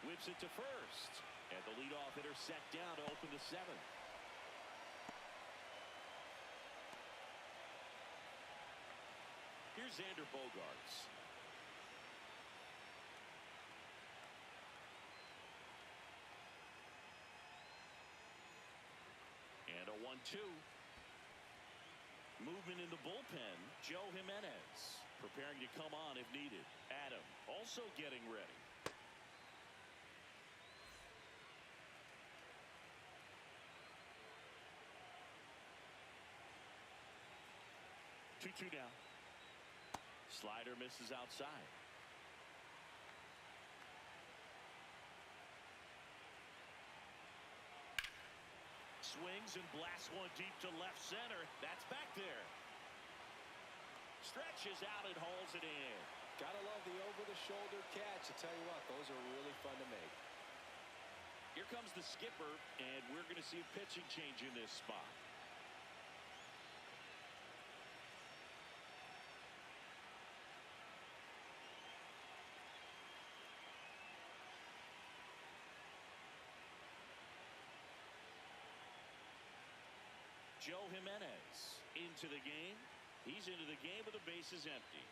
Whips it to first. And the leadoff hitter set down to open the 7th. Here's Xander Bogaerts. And a 1-2. Movement in the bullpen. Joe Jimenez preparing to come on if needed. Adam also getting ready. Two down. Slider misses outside. Swings and blasts one deep to left center. That's back there. Stretches out and hauls it in. Gotta love the over-the-shoulder catch. I tell you what, those are really fun to make. Here comes the skipper, and we're going to see a pitching change in this spot. Joe Jimenez into the game. He's into the game with the bases empty.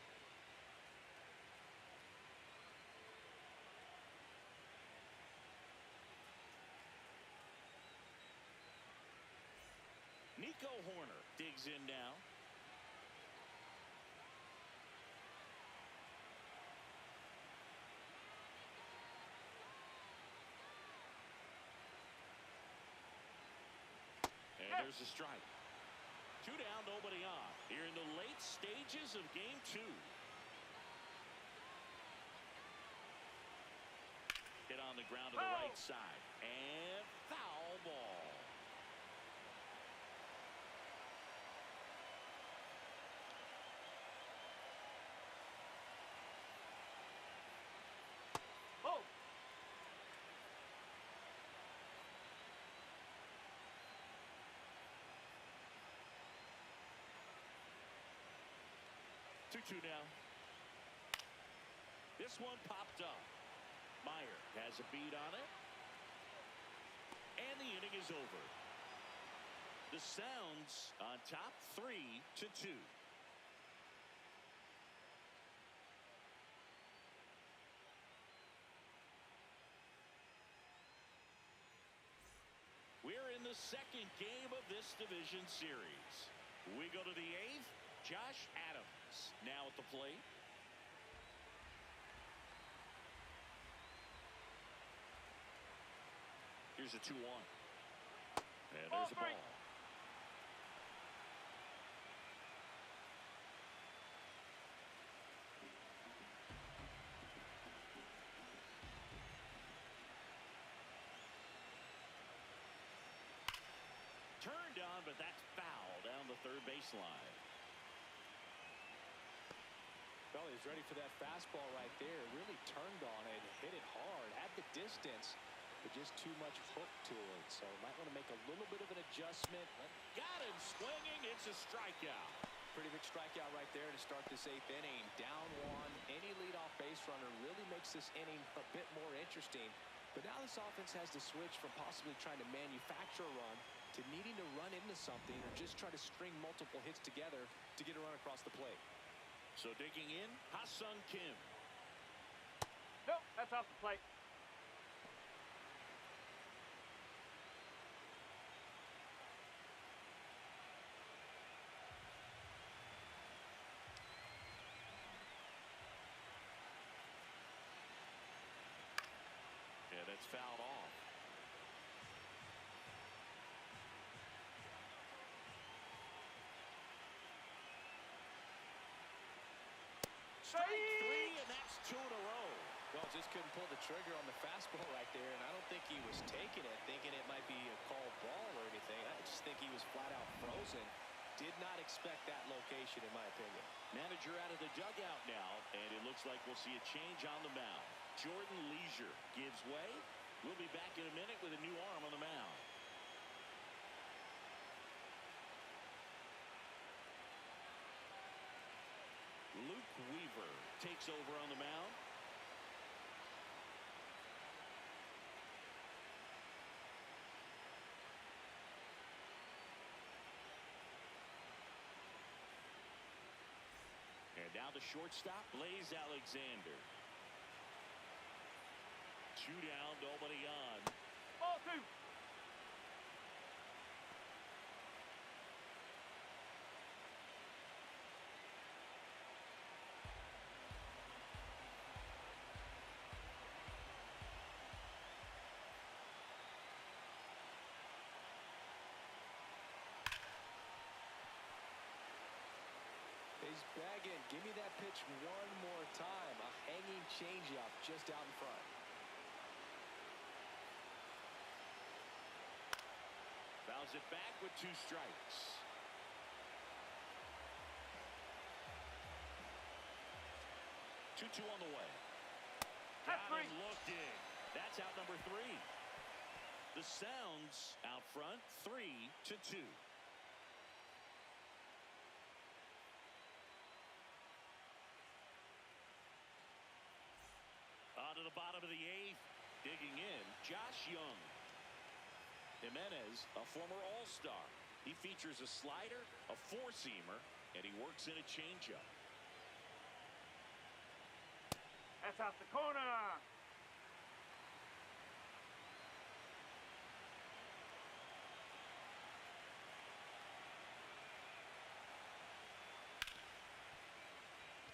Nico Horner digs in now. And there's a strike. 2 down, nobody on. Here in the late stages of game 2. Hit on the ground to the right side. And foul ball. Oh! 2-2 now. This one popped up. Meyer has a beat on it. And the inning is over. The Sounds on top 3-2. We're in the second game of this division series. We go to the 8th. Josh Adams now at the plate. Here's a 2-1. And there's a ball. Turned on, but that's foul down the third baseline. Well, he's ready for that fastball right there. Really turned on it, hit it hard, had the distance, but just too much hook to it. So might want to make a little bit of an adjustment. Got him swinging. It's a strikeout. Pretty big strikeout right there to start this 8th inning. Down one. Any leadoff base runner really makes this inning a bit more interesting. But now this offense has to switch from possibly trying to manufacture a run to needing to run into something or just try to string multiple hits together to get a run across the plate. So digging in, Ha-Sung Kim. Nope, that's off the plate. Yeah, that's fouled off. Strike 3, and that's 2 in a row. Well, just couldn't pull the trigger on the fastball right there, and I don't think he was taking it, thinking it might be a called ball or anything. I just think he was flat out frozen. Did not expect that location, in my opinion. Manager out of the dugout now, and it looks like we'll see a change on the mound. Jordan Leisure gives way. We'll be back in a minute with a new arm on the mound. Luke Weaver takes over on the mound. And now the shortstop, Blaze Alexander. 2 down, nobody on. Ball 2. He's bagging. Give me that pitch one more time. A hanging changeup just out in front. Fouls it back with 2 strikes. Two on the way. That's Got 3. him looking. That's out number 3. The Sounds out front, 3-2. On to the bottom of the 8th. Digging in, Josh Young. Jimenez, a former All-Star. He features a slider, a 4-seamer, and he works in a changeup. That's off the corner.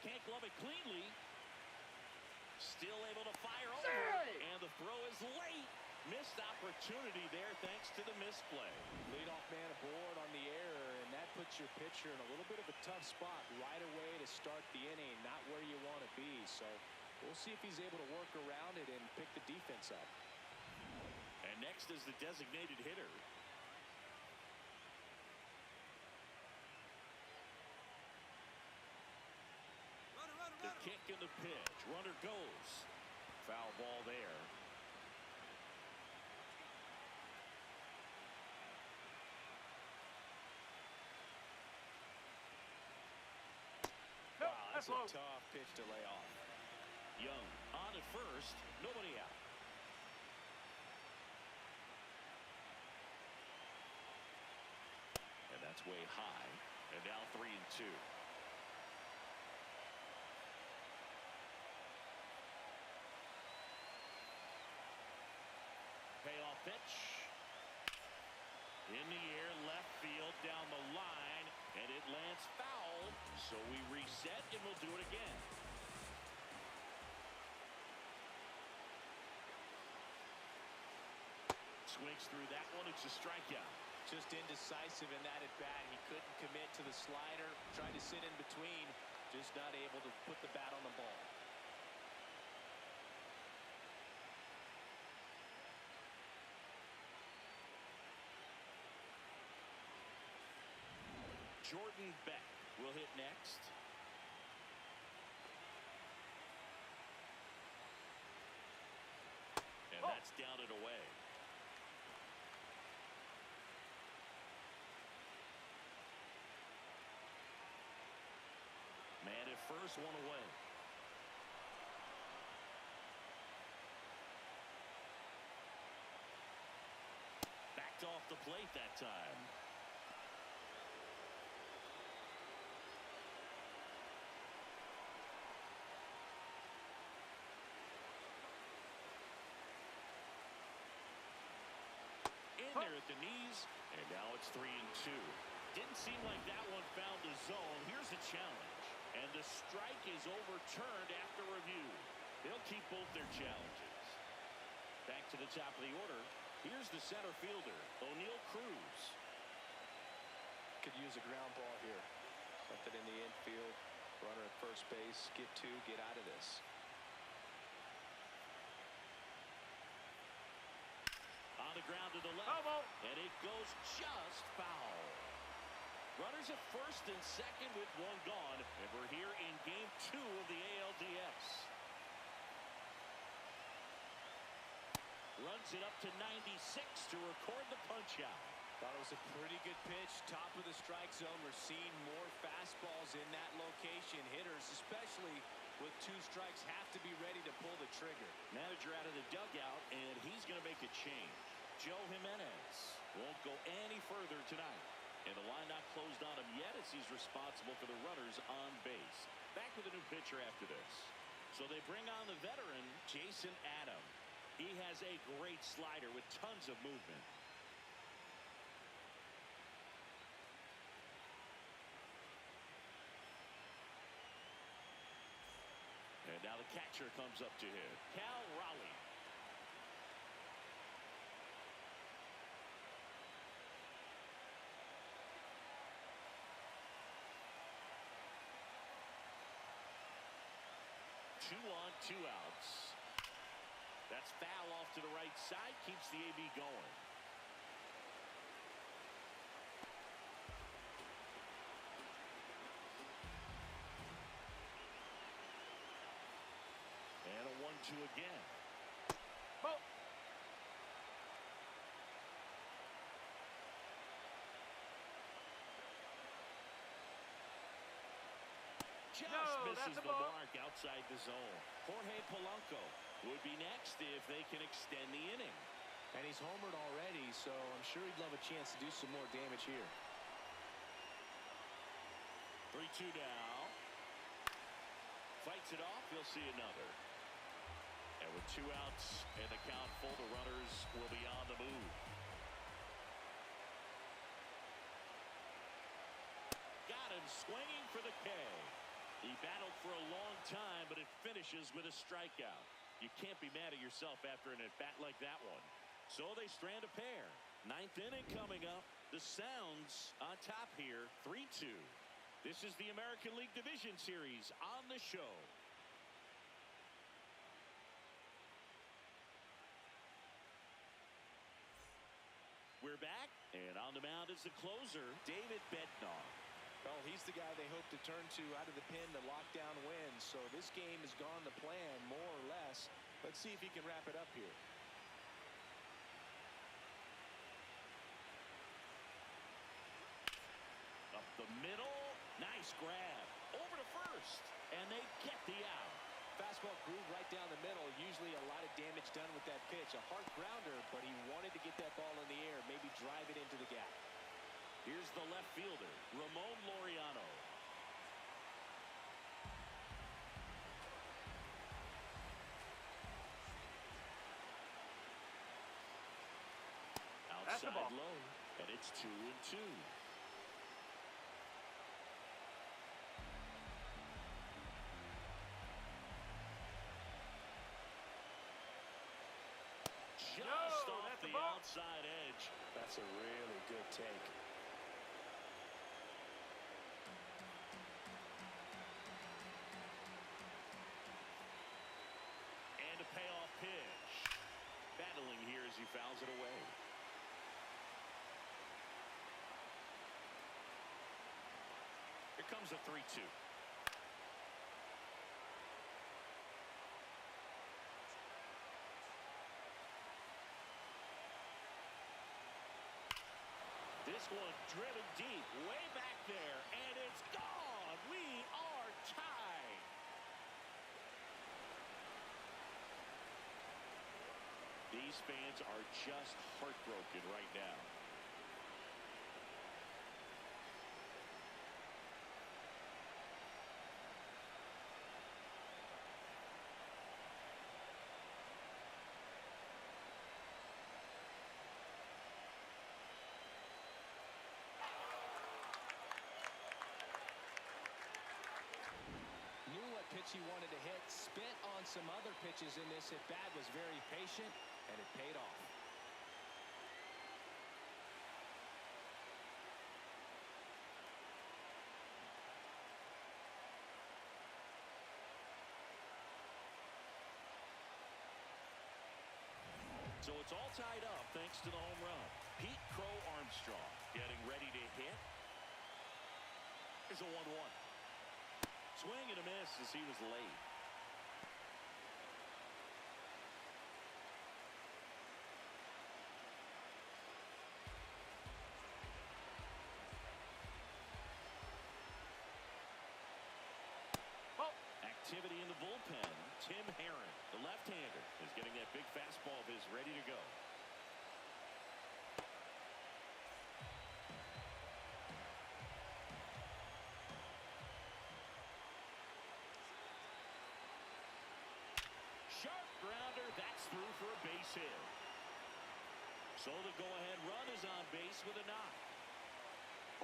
Can't glove it cleanly. Still able to fire over. And the throw is late. Missed opportunity there thanks to the misplay. Leadoff man aboard on the error, and that puts your pitcher in a little bit of a tough spot right away to start the inning. Not where you want to be. So we'll see if he's able to work around it and pick the defense up. And next is the designated hitter. The kick and the pitch. Runner goes. Foul ball there. Wow, That's a tough pitch to lay off. Young on at first, nobody out. And that's way high. And now 3-2. Payoff pitch. In the air, left field, down the line, and it lands foul. So we reset, and we'll do it again. Swings through that one. It's a strikeout. Just indecisive in that at bat. He couldn't commit to the slider. Tried to sit in between. Just not able to put the bat on the ball. Jordan Beck will hit next. And that's down and away. Man at first, one away. Backed off the plate that time. In there at the knees, and now it's 3-2. Didn't seem like that one found the zone. Here's a challenge, and the strike is overturned after review. They'll keep both their challenges. Back to the top of the order. Here's the center fielder, O'Neal Cruz. Could use a ground ball here. Something in the infield. Runner at first base. Get two. Get out of this. On the ground to the left, and it goes just foul. Runners at first and second with one gone, and we're here in game 2 of the ALDS. Runs it up to 96 to record the punch out. Thought it was a pretty good pitch. Top of the strike zone. We're seeing more fastballs in that location. Hitters, especially with 2 strikes, have to be ready to pull the trigger. Manager out of the dugout, and he's going to make a change. Joe Jimenez won't go any further tonight. And the line not closed on him yet as he's responsible for the runners on base. Back with a new pitcher after this. So they bring on the veteran, Jason Adam. He has a great slider with tons of movement. And now the catcher comes up to hit. Cal Raleigh. Two on, 2 outs. That's foul off to the right side. Keeps the AB going. And a 1-2 again. Ball. Just No, misses that's a the ball. mark outside the zone. Jorge Polanco would be next if they can extend the inning. And he's homered already, so I'm sure he'd love a chance to do some more damage here. 3-2 now. Fights it off. He'll see another. And with 2 outs and the count full, the runners will be on the move. Got him swinging for the K. He battled for a long time, but it finishes with a strikeout. You can't be mad at yourself after an at-bat like that one. So they strand a pair. 9th inning coming up. The Sounds on top here, 3-2. This is the American League Division Series on the show. We're back, and on the mound is the closer, David Bednar. Well, he's the guy they hope to turn to out of the pen to lock down wins. So this game has gone to plan, more or less. Let's see if he can wrap it up here. Up the middle. Nice grab. Over to first. and they get the out. Fastball groove right down the middle. Usually a lot of damage done with that pitch. A hard grounder, but he wanted to get that ball in the air, maybe drive it into the gap. Here's the left fielder, Ramon Laureano. That's the Outside ball. low, and it's 2-2. Just No, off that's a the ball. outside edge. That's a really good take. And a payoff pitch. Battling here as he fouls it away. Here comes a 3-2. This one driven deep, way back there, and it's gone. We are tied. These fans are just heartbroken right now. Knew what pitch he wanted to hit, spit on some other pitches in this at-bat, was very patient, and it paid off. So it's all tied up thanks to the home run. Pete Crow Armstrong getting ready to hit. Here's a 1-1. Swing and a miss as he was late. Ball. Activity in the bullpen. Tim Herron, the left-hander, is getting that big fastball of his ready to go. Sharp grounder. That's through for a base hit. So the go-ahead run is on base with a knock.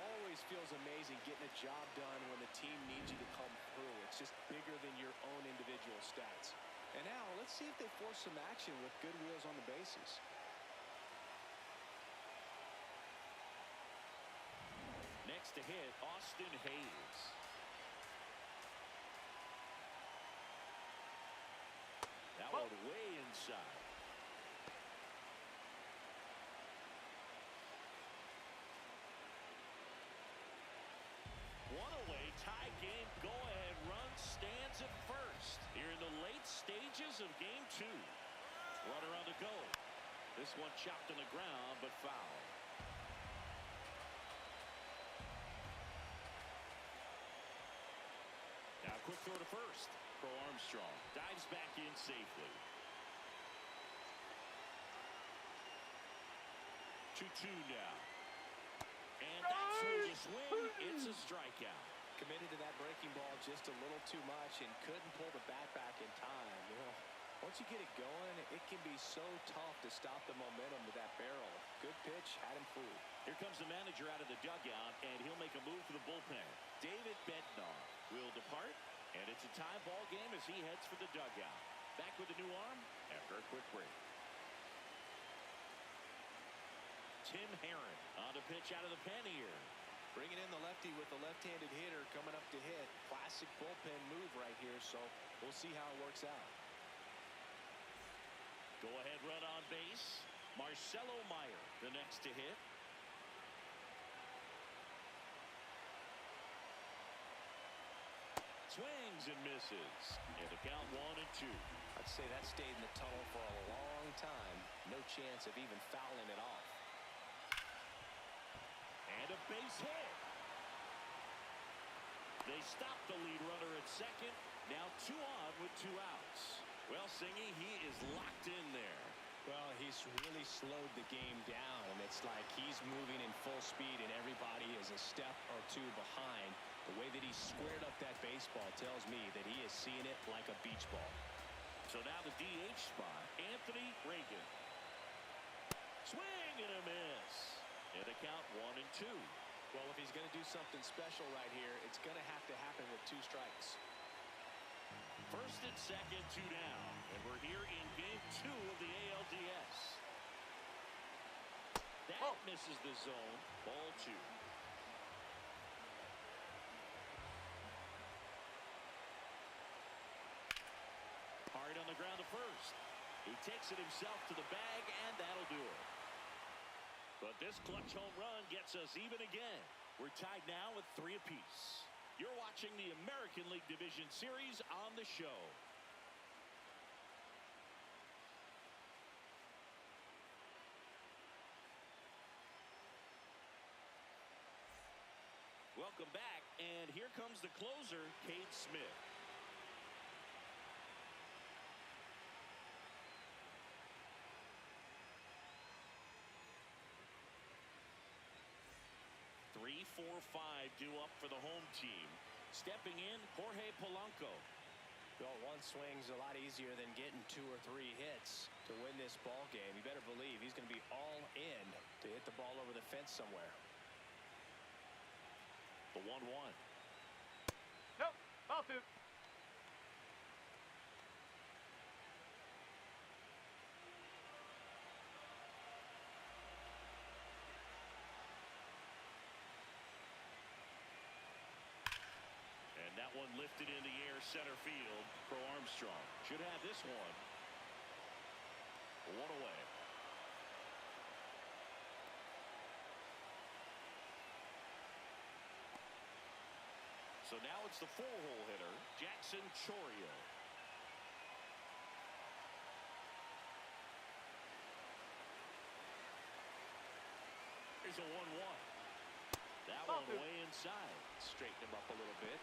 Always feels amazing getting a job done when the team needs you to come through. It's just bigger than your own individual stats. And now let's see if they force some action with good wheels on the bases. Next to hit, Austin Hayes. That Ball. one way inside. One away, tie game, go-ahead run stands at first. Here in the late stages of game 2. Runner on the go. This one chopped on the ground, but foul. Now quick throw to first. Crow Armstrong dives back in safely. 2-2 now. And that's through the swing. It's a strikeout. Committed to that breaking ball just a little too much and couldn't pull the bat back in time. You know, once you get it going, it can be so tough to stop the momentum with that barrel. Good pitch, had him fooled. Here comes the manager out of the dugout, and he'll make a move for the bullpen. David Bednar will depart, and it's a tie ball game as he heads for the dugout. Back with the new arm after a quick break. Tim Herron on the pitch out of the pen here. Bringing in the lefty with the left-handed hitter coming up to hit. Classic bullpen move right here, so we'll see how it works out. Go ahead run on base. Marcelo Meyer the next to hit. Swings and misses. And the count 1-2. I'd say that stayed in the tunnel for a long time. No chance of even fouling it off. And a base hit. They stopped the lead runner at second. Now 2 on with 2 outs. Well, Singy, he is locked in there. Well, he's really slowed the game down, and it's like he's moving in full speed, and everybody is a step or 2 behind. The way that he squared up that baseball tells me that he is seeing it like a beach ball. So now the DH spot, Anthony Reagan. Swing and a miss. And the count 1-2. Well, if he's going to do something special right here, it's going to have to happen with 2 strikes. First and second, 2 down. And we're here in game 2 of the ALDS. That misses the zone. Ball 2. Hard on the ground to first. He takes it himself to the bag, and that'll do it. But this clutch home run gets us even again. We're tied now with 3 apiece. You're watching the American League Division Series on the show. Welcome back, and here comes the closer, Cade Smith. Three, 4, 5 due up for the home team. Stepping in, Jorge Polanco. Well, 1 swing's a lot easier than getting 2 or 3 hits to win this ball game. You better believe he's going to be all in to hit the ball over the fence somewhere. The 1-1. Nope. Ball 2. And that one lifted in the air center field for Armstrong. Should have this one. 1 away. So now it's the 4-hole hitter, Jackson Chourio. Here's a 1-1. That one way inside. Straighten him up a little bit.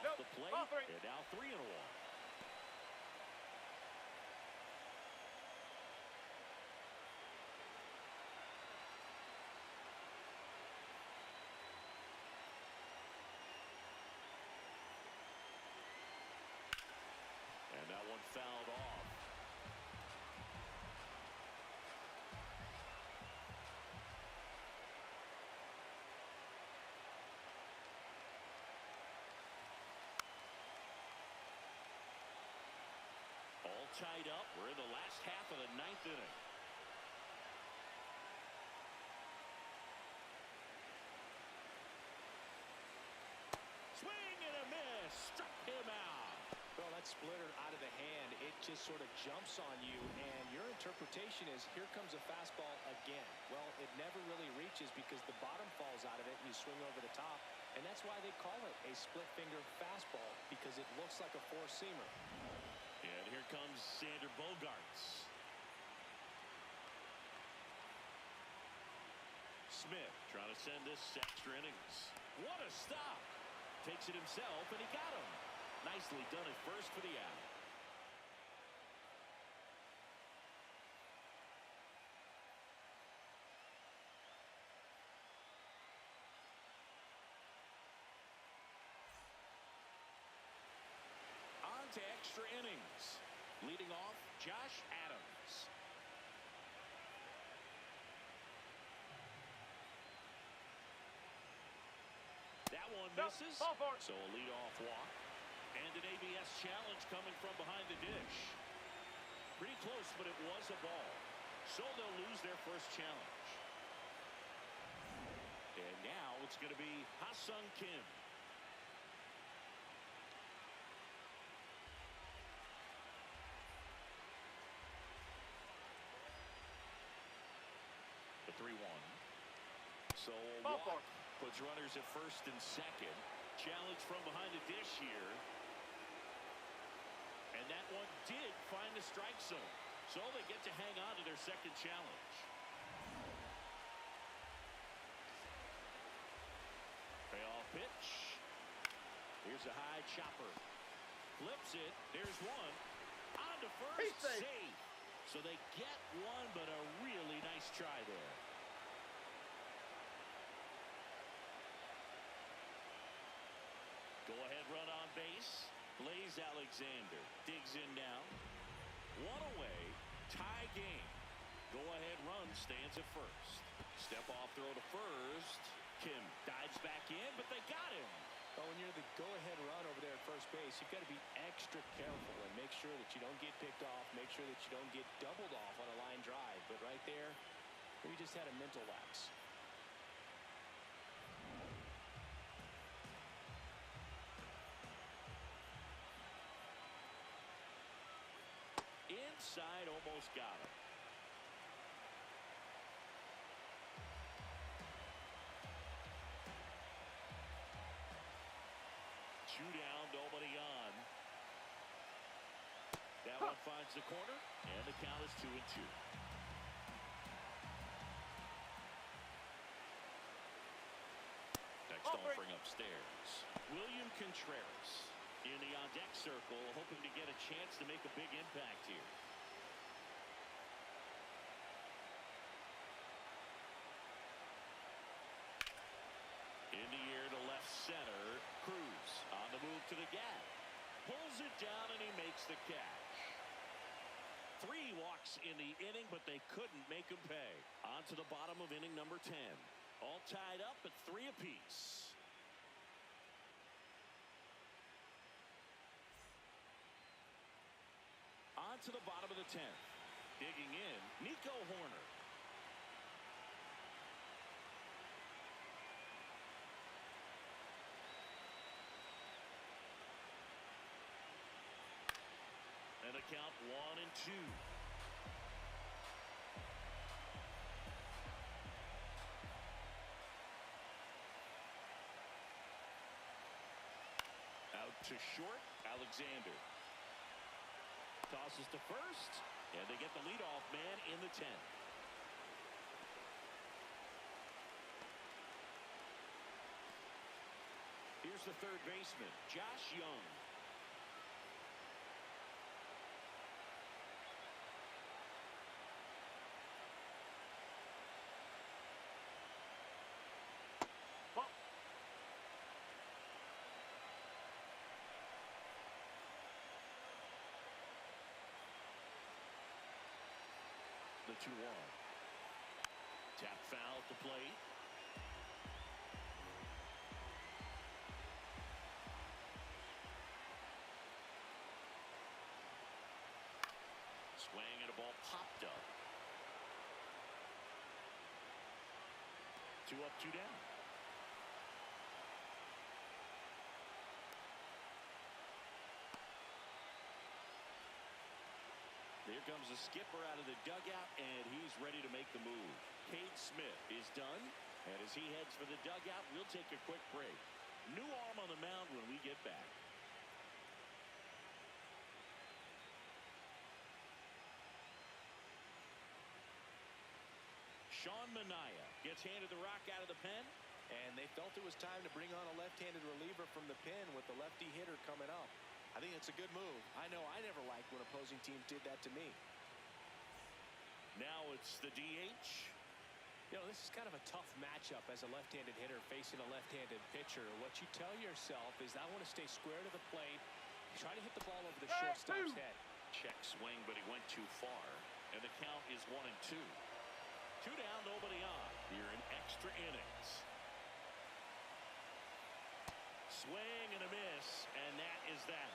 Off the plate, and now 3-1. And that one fouled off. All tied up. We're in the last half of the 9th inning. Swing and a miss. Struck him out. Well, that splitter out of the hand, it just sort of jumps on you, and your interpretation is here comes a fastball again. Well, it never really reaches because the bottom falls out of it and you swing over the top, and that's why they call it a split-finger fastball, because it looks like a four-seamer. And here comes Sander Bogarts. Smith trying to send this extra innings. What a stop. Takes it himself, and he got him. Nicely done at first for the out. On to extra innings. Leading off, Josh Adams. That one misses. So a leadoff walk. And an ABS challenge coming from behind the dish. Pretty close, but it was a ball. So they'll lose their first challenge. And now it's going to be Ha-Sung Kim. The 3-1. So a walk puts runners at first and second. Challenge from behind the dish here. And that one did find the strike zone, so they get to hang on to their second challenge. Payoff pitch. Here's a high chopper. Flips it. There's one. On to first. Safe. So they get one, but a really nice try there. Go-ahead run on base. Blaze Alexander digs in now. One away. Tie game. Go-ahead run stands at first. Step off throw to first. Kim dives back in, but they got him. But when you're the go-ahead run over there at first base, you've got to be extra careful and make sure that you don't get picked off, make sure that you don't get doubled off on a line drive. But right there, we just had a mental lapse. Inside, almost got him. Two down, nobody on. That one finds the corner, and the count is 2-2. Next offering upstairs. William Contreras in the on-deck circle, hoping to get a chance to make a big impact here. In the air to left center. Cruz on the move to the gap. Pulls it down and he makes the catch. 3 walks in the inning, but they couldn't make him pay. On to the bottom of inning number 10. All tied up at 3 apiece. On to the bottom of the 10th. Digging in, Nico Horner. And the count 1-2. Out to short, Alexander. Tosses to first, and they get the leadoff man in the 10th. Here's the third baseman, Josh Young. The 2-1. Tap foul to plate. Swing and a ball popped up. 2 up, 2 down. Here comes the skipper out of the dugout, and he's ready to make the move. Cade Smith is done, and as he heads for the dugout, we'll take a quick break. New arm on the mound when we get back. Sean Manaea gets handed the rock out of the pen. And they felt it was time to bring on a left-handed reliever from the pen with the lefty hitter coming up. I think it's a good move. I know I never liked when opposing teams did that to me. Now it's the DH. You know, this is kind of a tough matchup as a left-handed hitter facing a left-handed pitcher. What you tell yourself is, I want to stay square to the plate, try to hit the ball over the shortstop's head. Check swing, but he went too far. And the count is 1-2. 2 down, nobody on. Here in extra innings. Swing and a miss, and that is that.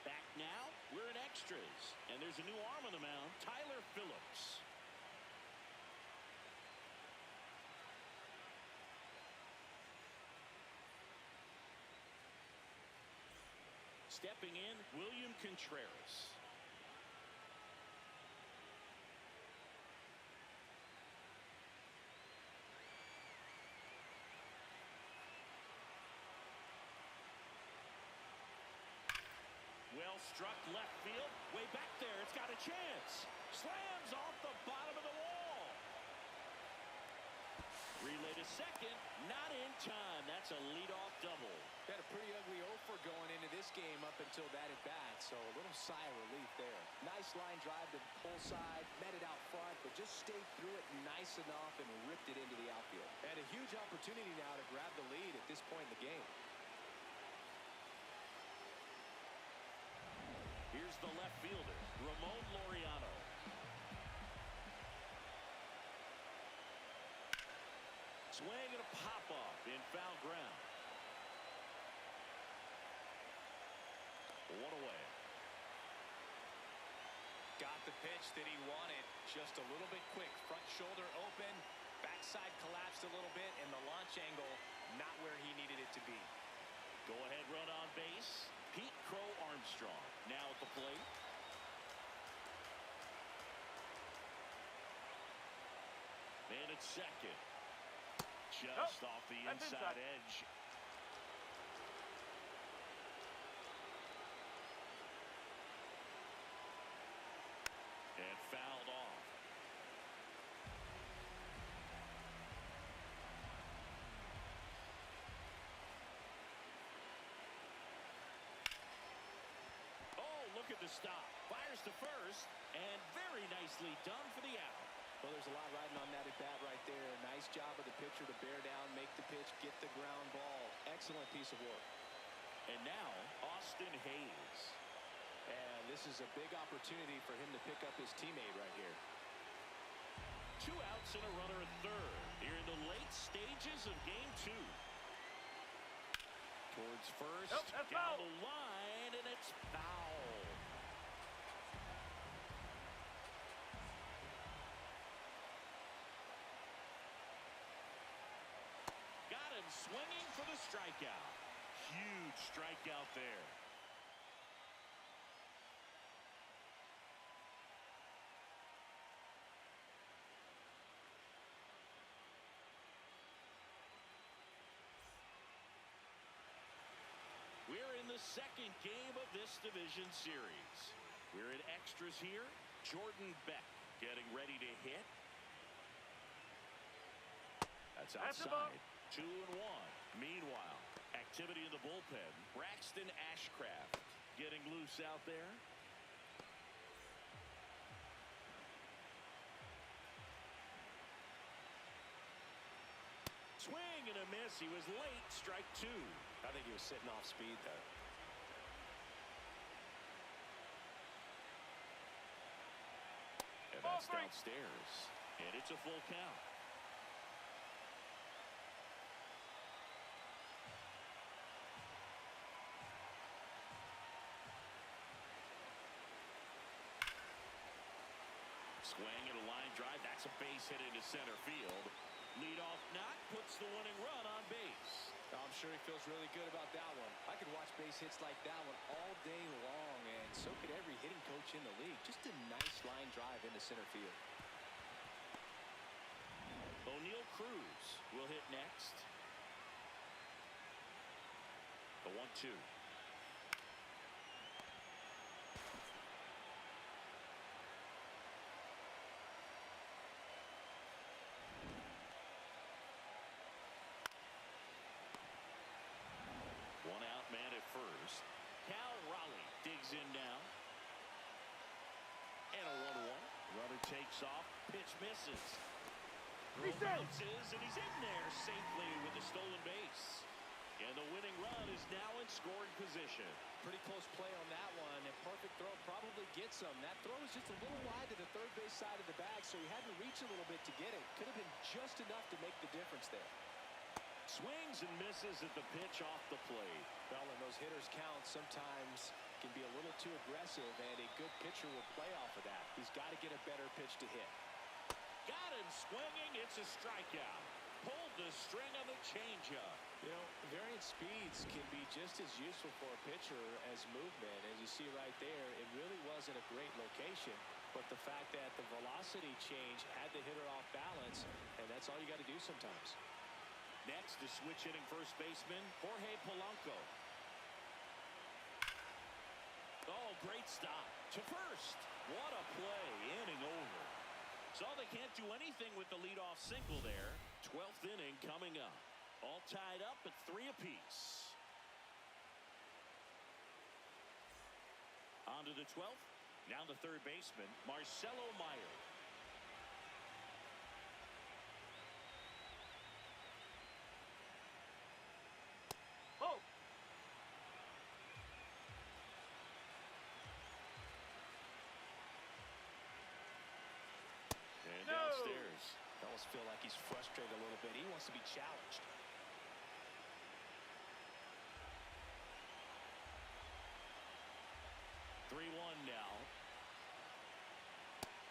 Back now, we're in extras, and there's a new arm on the mound, Tyler Phillips. Stepping in, William Contreras. Well struck left field. Way back there. It's got a chance. Slams off the bottom of the wall. Relay to second. Not in time. That's a leadoff double. Had a pretty ugly offer going into this game up until that at bat, so a little sigh of relief there. Nice line drive to the pull side, met it out front, but just stayed through it nice enough and ripped it into the outfield. And a huge opportunity now to grab the lead at this point in the game. Here's the left fielder, Ramon Laureano. Swing and a pop-up in foul ground. One away. Got the pitch that he wanted. Just a little bit quick. Front shoulder open. Backside collapsed a little bit, and the launch angle not where he needed it to be. Go ahead run on base. Pete Crow Armstrong now at the plate. Man at second. Just off the inside edge. And fouled off. Oh, look at the stop. Fires to first, and very nicely done for the out. Well, there's a lot riding on that at bat right there. Nice job of the pitcher to bear down, make the pitch, get the ground ball. Excellent piece of work. And now, Austin Hayes. And this is a big opportunity for him to pick up his teammate right here. 2 outs and a runner at third here in the late stages of game 2. Towards first, that's down foul. the line, and it's foul. Got him swinging for the strikeout. Huge strikeout there. We're in the second game of this division series. We're in extras here. Jordan Beck getting ready to hit. That's outside. 2-1. Meanwhile, activity in the bullpen. Braxton Ashcraft getting loose out there. Swing and a miss. He was late. Strike 2. I think he was sitting off speed there. And that's downstairs. And it's a full count. Swing and a line drive. That's a base hit into center field. Leadoff knock puts the winning run on base. I'm sure he feels really good about that one. I could watch base hits like that one all day long, and so could every hitting coach in the league. Just a nice line drive into center field. O'Neal Cruz will hit next. The 1-2. One out man at first. Cal Raleigh digs in now. And a 1-1. Runner takes off. Pitch misses. Throw bounces, and he's in there safely with the stolen base. And the winning run is now in scoring position. Pretty close play on that one. A perfect throw probably gets him. That throw is just a little wide to the third base side of the bag, so he had to reach a little bit to get it. Could have been just enough to make the difference there. Swings and misses at the pitch off the plate. Well, when those hitters count, sometimes can be a little too aggressive, and a good pitcher will play off of that. He's got to get a better pitch to hit. Got him swinging. It's a strikeout. Pulled the string of the changeup. You know, variant speeds can be just as useful for a pitcher as movement. As you see right there, it really wasn't a great location, but the fact that the velocity change had the hitter off balance, and that's all you got to do sometimes. Next is switch hitting first baseman Jorge Polanco. Oh, great stop to first. What a play, inning over. So they can't do anything with the leadoff single there. 12th inning coming up. All tied up at 3 apiece. On to the 12th. Down to third baseman Marcelo Meyer. Oh! And No! downstairs. I almost feel like he's frustrated a little bit. He wants to be challenged. Three-one now.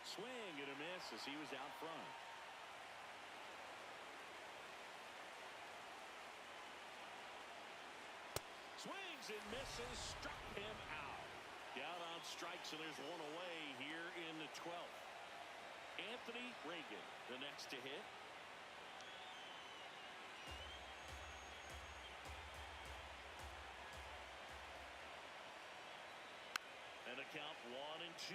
Swing and a miss as he was out front. Swings and misses, struck him out. Down on strikes, and there's one away here in the 12th. Anthony Reagan, the next to hit. And a count 1-2.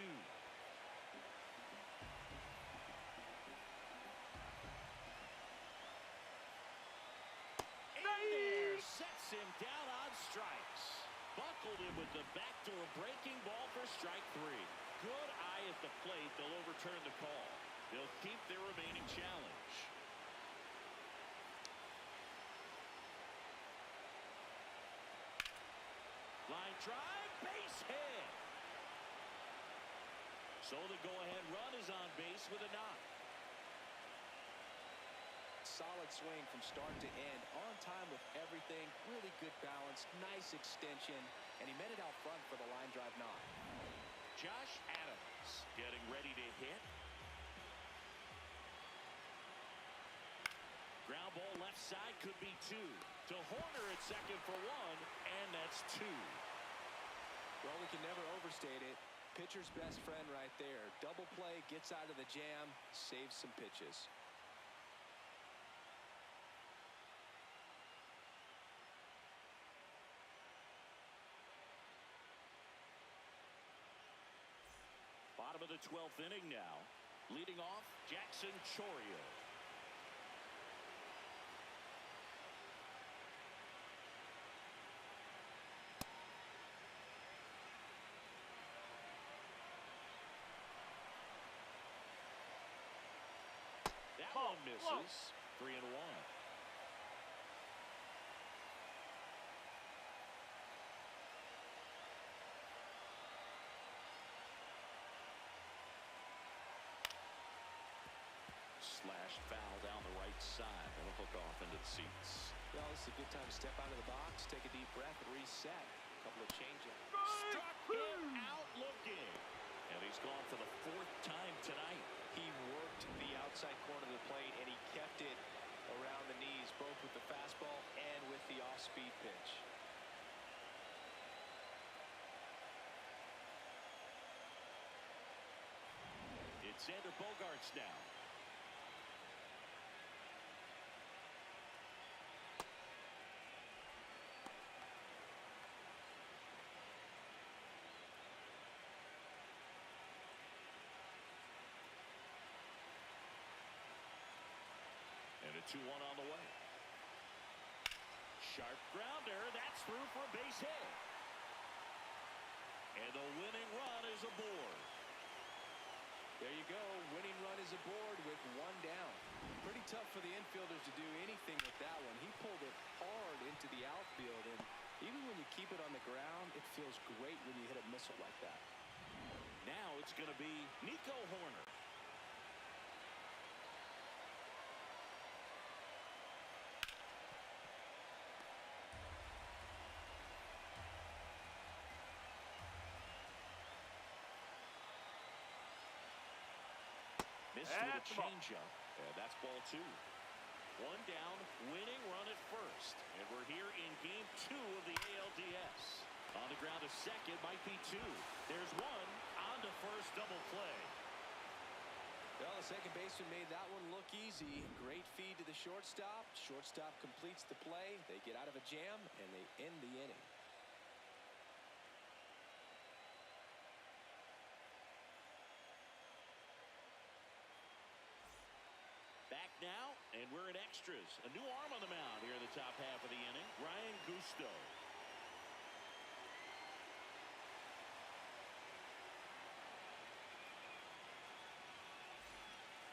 There sets him down on strikes. Buckled him with the backdoor breaking ball for strike 3. Good eye at the plate. They'll overturn the call. They'll keep their remaining challenge. Line drive, base hit. So the go-ahead run is on base with a knock. Solid swing from start to end, on time with everything, really good balance, nice extension, and he met it out front for the line drive knock. Josh Adams getting ready to hit. Ground ball left side, could be 2. To Horner at second for 1, and that's 2. Well, we can never overstate it. Pitcher's best friend right there. Double play, gets out of the jam, saves some pitches. Bottom of the 12th inning now. Leading off, Jackson Chourio. That one misses. 3-1. Slash foul down the right side. That'll hook off into the seats. Well, this is a good time to step out of the box, take a deep breath, and reset. A couple of change-ups. Struck him out looking. And he's gone for the 4th time tonight. He worked the outside corner of the plate, and he kept it around the knees, both with the fastball and with the off-speed pitch. It's Xander Bogaerts now. And a 2-1 on the way. Sharp grounder. That's through for a base hit. And the winning run is aboard. There you go. Winning run is aboard with 1 down. Pretty tough for the infielders to do anything with that one. He pulled it hard into the outfield, and even when you keep it on the ground, it feels great when you hit a missile like that. Now it's going to be Nico Horner. Missed with a changeup. That's ball 2. One down, winning run at first. And we're here in game 2 of the ALDS. On the ground to second, might be 2. There's one, on to first, double play. Well, the second baseman made that one look easy. Great feed to the shortstop. Shortstop completes the play. They get out of a jam, and they end the inning. Back now, and we're in extras. A new arm on the mound here in the top half of the inning. Ryan Gusto.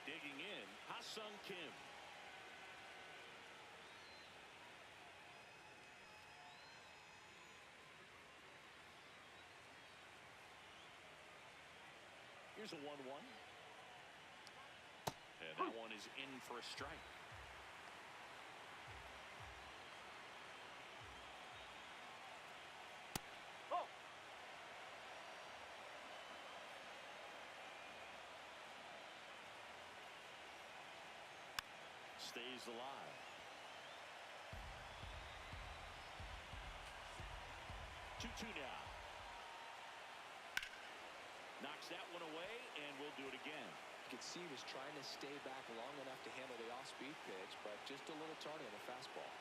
Digging in, Ha-Sung Kim. Here's a 1-1. And that one is in for a strike. Oh. Stays alive. 2-2 now. Knocks that one away, and we'll do it again. You could see he was trying to stay back long enough to handle the off-speed pitch, but just a little tardy on the fastball.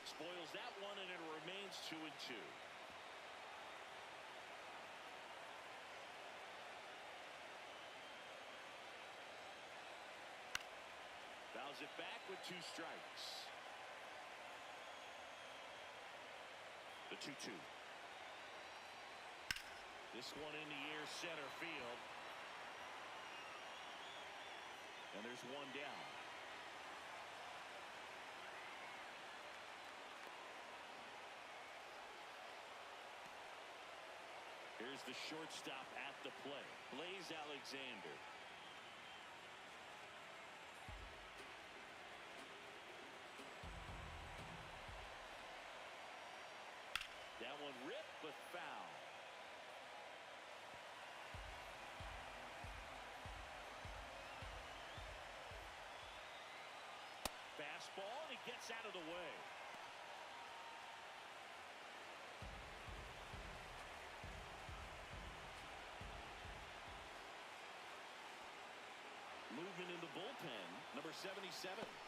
Spoils that one, and it remains 2-2. Fouls it back with 2 strikes. The 2-2. This one in the air, center field. And there's one down. Here's the shortstop at the plate, Blaze Alexander. That one ripped, but foul. Fastball, and he gets out of the way. Movement in the bullpen. Number 77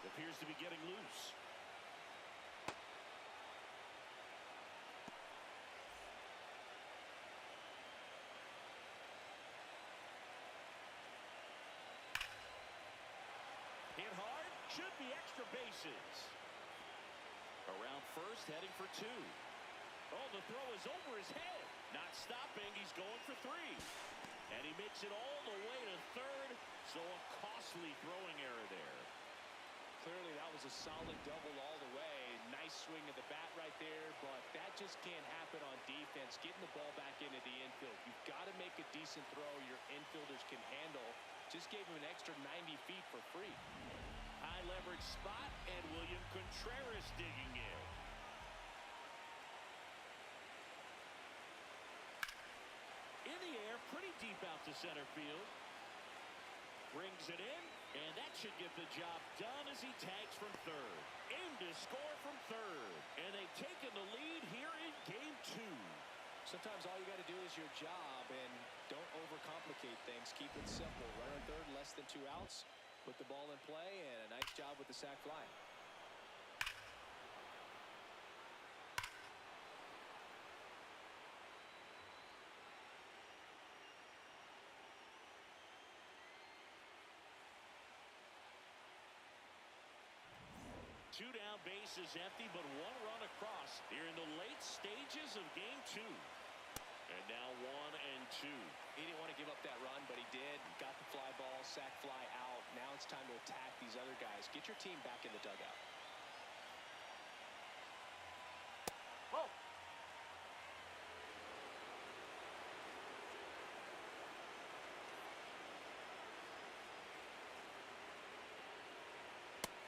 appears to be getting loose. Hit hard, should be extra bases. Around first, heading for 2. Oh, the throw is over his head. Not stopping, he's going for 3. And he makes it all the way to third, so a costly throwing error there. Clearly, that was a solid double all the way. Nice swing of the bat right there, but that just can't happen on defense. Getting the ball back into the infield. You've got to make a decent throw your infielders can handle. Just gave him an extra 90 feet for free. High leverage spot, and William Contreras digging in. In the air, pretty deep out to center field. Brings it in, and that should get the job done as he tags from third. In to score from third. And they've taken the lead here in game 2. Sometimes all you got to do is your job, and don't overcomplicate things. Keep it simple. Runner third, less than 2 outs. Put the ball in play, and a nice job with the sac fly. Two down, bases empty, but 1 run across here in the late stages of game 2. And now 1-2. He didn't want to give up that run, but he did. Got the fly ball, sac fly out. Now it's time to attack these other guys. Get your team back in the dugout. Oh.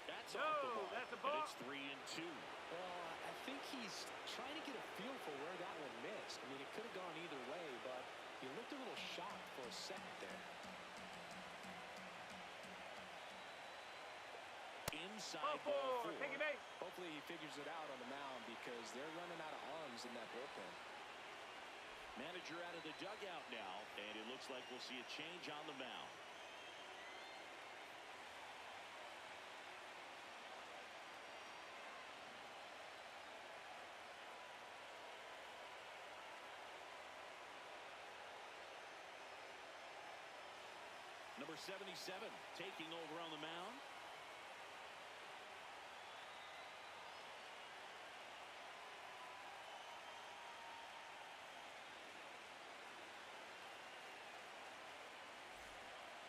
That's No, off the ball. that's a And ball. it's 3-2. Well, I think he's trying to get a feel for where that one missed. I mean, it could have gone either way, but he looked a little shocked for a second there. inside Ball ball 4. four. Take a base. Hopefully he figures it out on the mound because they're running out of arms in that bullpen. Manager out of the dugout now, and it looks like we'll see a change on the mound. Number 77 taking over on the mound.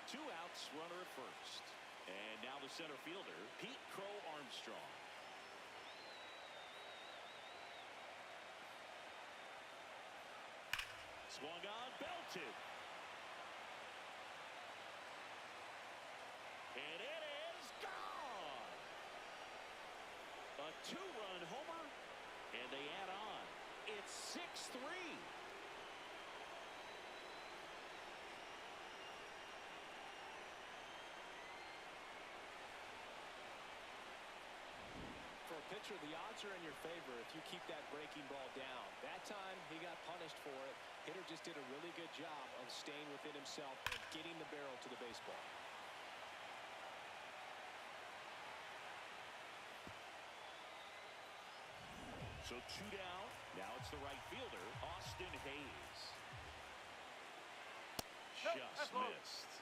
Two outs, runner at first. And now the center fielder, Pete Crow Armstrong. Swung on, belted. And it is gone. A two-run homer, and they add on. It's 6-3. For a pitcher, the odds are in your favor if you keep that breaking ball down. That time, he got punished for it. Hitter just did a really good job of staying within himself and getting the barrel to the baseball. So two down. Now it's the right fielder, Austin Hayes. Just missed.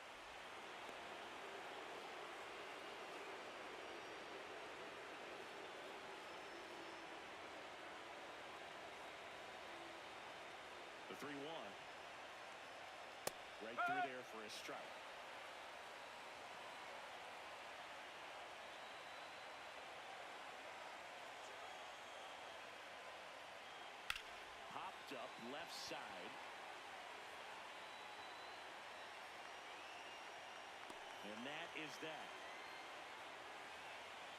The 3-1. Right through there for a strike. Popped up left side. And that is that.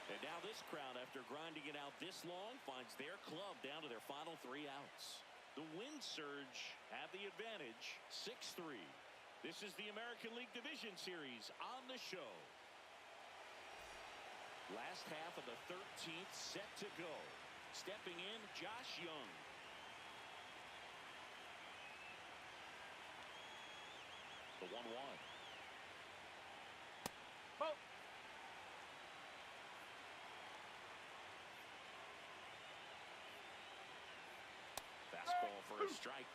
And now this crowd, after grinding it out this long, finds their club down to their final 3 outs. The Wind Surge have the advantage, 6-3. This is the American League Division Series on the show. Last half of the 13th set to go. Stepping in, Josh Young. The 1-1. Ball. Fastball for a strike.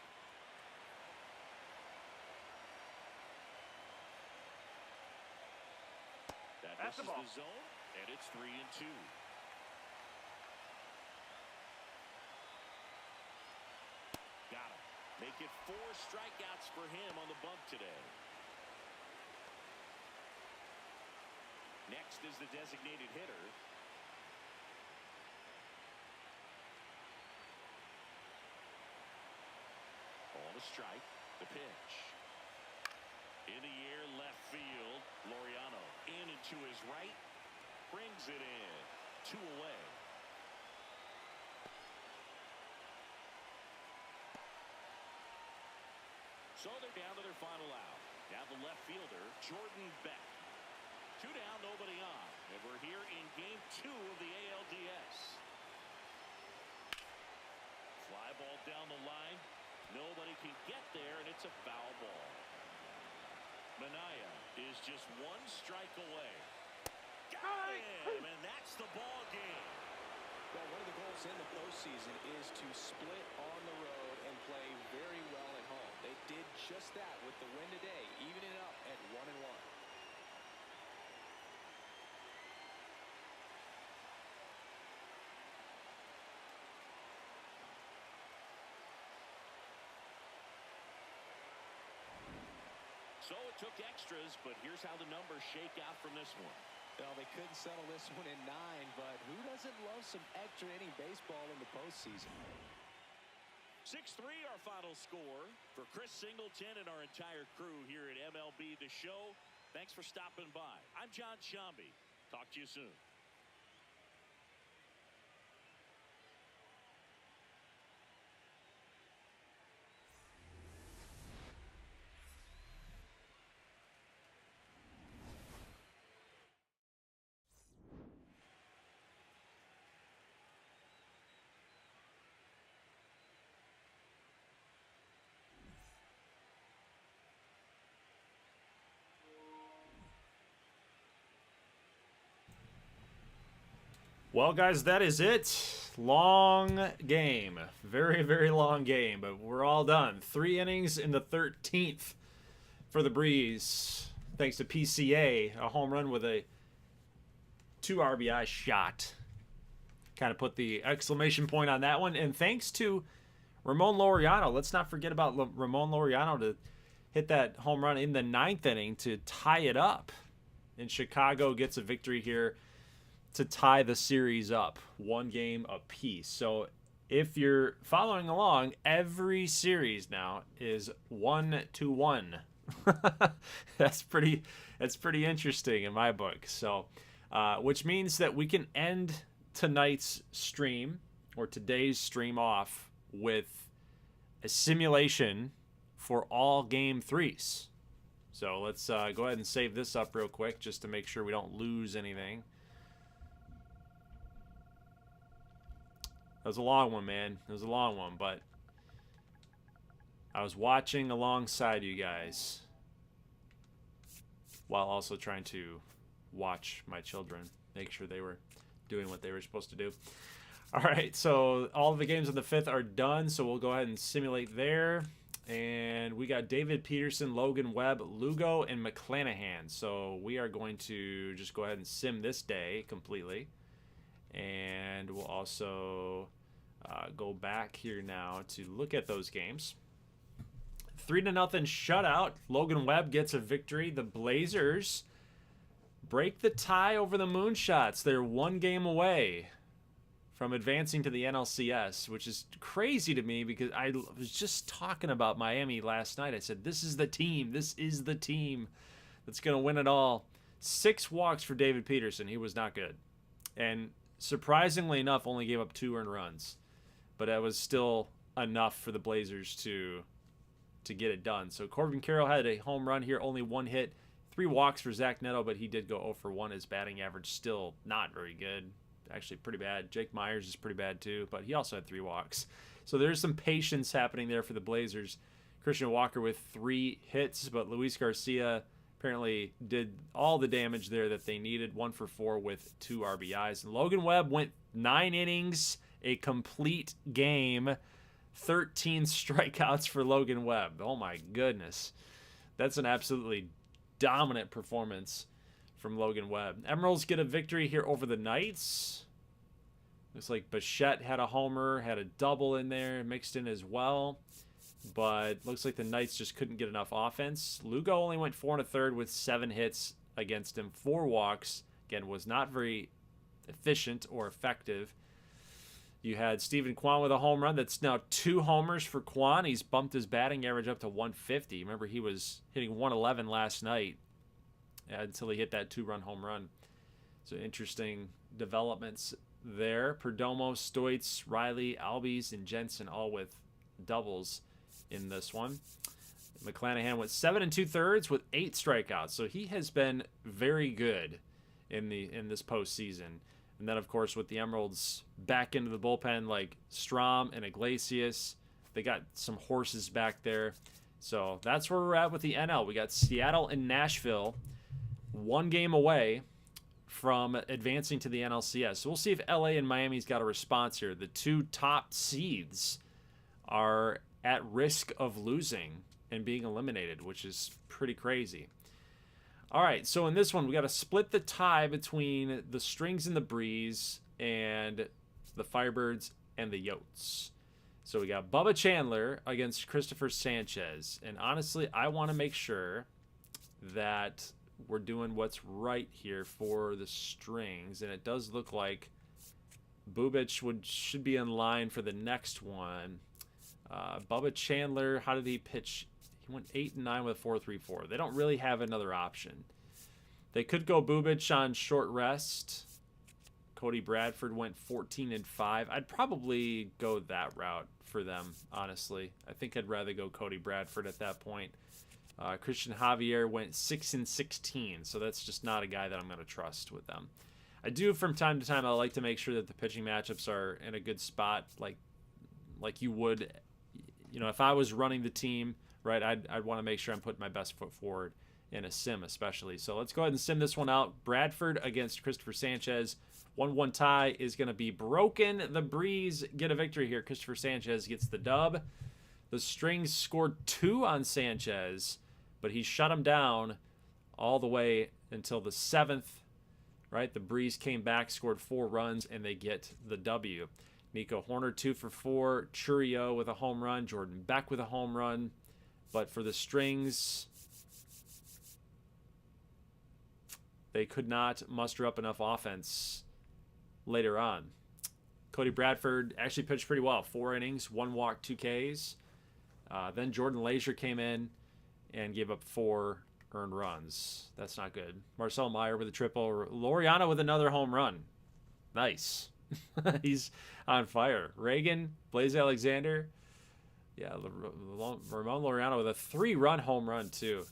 That That's the misses ball. the zone, and it's 3-2. Got him. Make it 4 strikeouts for him on the bump today. Next is the designated hitter. On a strike, the pitch. In the air, left field. Laureano in and to his right. Brings it in. 2 away. So they're down to their final out. Now the left fielder, Jordan Beck. 2 down, nobody on. And we're here in game 2 of the ALDS. Fly ball down the line. Nobody can get there, and it's a foul ball. Manaya is just 1 strike away. Got him, and that's the ball game. Well, one of the goals in the postseason is to split on the road and play very well at home. They did just that with the win today, evening it up at 1-1. So it took extras, but here's how the numbers shake out from this one. Well, they couldn't settle this one in 9, but who doesn't love some extra inning baseball in the postseason? 6-3 our final score. For Chris Singleton and our entire crew here at MLB The Show, thanks for stopping by. I'm John Shambi. Talk to you soon. Well, guys, that is it. Long game. Very, very long game, but we're all done. 3 innings in the 13th for the Breeze. Thanks to PCA, a home run with a 2 RBI shot. Kind of put the exclamation point on that one. And thanks to Ramon Laureano. Let's not forget about Ramon Laureano to hit that home run in the 9th inning to tie it up. And Chicago gets a victory here to tie the series up, 1 game apiece. So if you're following along, every series now is 1-1. That's pretty interesting in my book. So, which means that we can end tonight's stream or today's stream off with a simulation for all game 3s. So let's go ahead and save this up real quick just to make sure we don't lose anything. That was a long one, man. It was a long one, but I was watching alongside you guys while also trying to watch my children, make sure they were doing what they were supposed to do. All right, so all of the games on the 5th are done, so we'll go ahead and simulate there. And we got David Peterson, Logan Webb, Lugo, and McClanahan. So we are going to just go ahead and sim this day completely. And we'll also go back here now to look at those games. 3-0 shutout. Logan Webb gets a victory. The Blazers break the tie over the Moonshots. They're 1 game away from advancing to the NLCS, which is crazy to me because I was just talking about Miami last night. I said, this is the team. This is the team that's going to win it all. 6 walks for David Peterson. He was not good. And surprisingly enough, only gave up 2 earned runs. But that was still enough for the Blazers to get it done. So Corbin Carroll had a home run here, only 1 hit. 3 walks for Zach Neto, but he did go 0 for 1. His batting average still not very good. Actually pretty bad. Jake Myers is pretty bad too, but he also had 3 walks. So there's some patience happening there for the Blazers. Christian Walker with 3 hits, but Luis Garcia apparently did all the damage there that they needed. 1 for 4 with 2 RBIs. And Logan Webb went 9 innings, a complete game, 13 strikeouts for Logan Webb. Oh my goodness. That's an absolutely dominant performance from Logan Webb. Emeralds get a victory here over the Knights. Looks like Bichette had a homer, had a double in there, mixed in as well. But looks like the Knights just couldn't get enough offense. Lugo only went 4 1/3 with 7 hits against him, 4 walks. Again, was not very efficient or effective. You had Stephen Kwan with a home run. That's now 2 homers for Kwan. He's bumped his batting average up to 150. Remember, he was hitting 111 last night until he hit that 2-run home run. So interesting developments there. Perdomo, Stoitz, Riley, Albies, and Jensen all with doubles in this one. McClanahan went 7 2/3 with 8 strikeouts. So he has been very good in this postseason. And then, of course, with the Emeralds back into the bullpen like Strom and Iglesias, they got some horses back there. So that's where we're at with the NL. We got Seattle and Nashville 1 game away from advancing to the NLCS. So we'll see if LA and Miami's got a response here. The 2 top seeds are at risk of losing and being eliminated, which is pretty crazy. All right, so in this one, we got to split the tie between the Strings and the Breeze and the Firebirds and the Yotes. So we got Bubba Chandler against Christopher Sanchez. And honestly, I want to make sure that we're doing what's right here for the Strings. And it does look like Bubic should be in line for the next one. Bubba Chandler, how did he pitch? He went 8-9 with 4.34. They don't really have another option. They could go Bubic on short rest. Cody Bradford went 14-5. I'd probably go that route for them, honestly. I think I'd rather go Cody Bradford at that point. Christian Javier went 6-16, so that's just not a guy that I'm going to trust with them. I do, from time to time, I like to make sure that the pitching matchups are in a good spot, like you would, if I was running the team, right? I'd want to make sure I'm putting my best foot forward in a sim especially. So let's go ahead and sim this one out. Bradford against Christopher Sanchez. 1-1 tie is going to be broken. The Breeze get a victory here. Christopher Sanchez gets the dub. The Strings scored 2 on Sanchez, but he shut him down all the way until the 7th, right? The Breeze came back, scored 4 runs, and they get the W. Nico Horner 2 for 4. Churio with a home run. Jordan Beck with a home run. But for the Strings, they could not muster up enough offense later on. Cody Bradford actually pitched pretty well. 4 innings, 1 walk, 2 Ks. Then Jordan Leisure came in and gave up 4 earned runs. That's not good. Marcel Meyer with a triple. Laureano with another home run. Nice. He's on fire. Reagan, Blaze Alexander. Yeah, Ramon Laureano with a 3-run home run, too.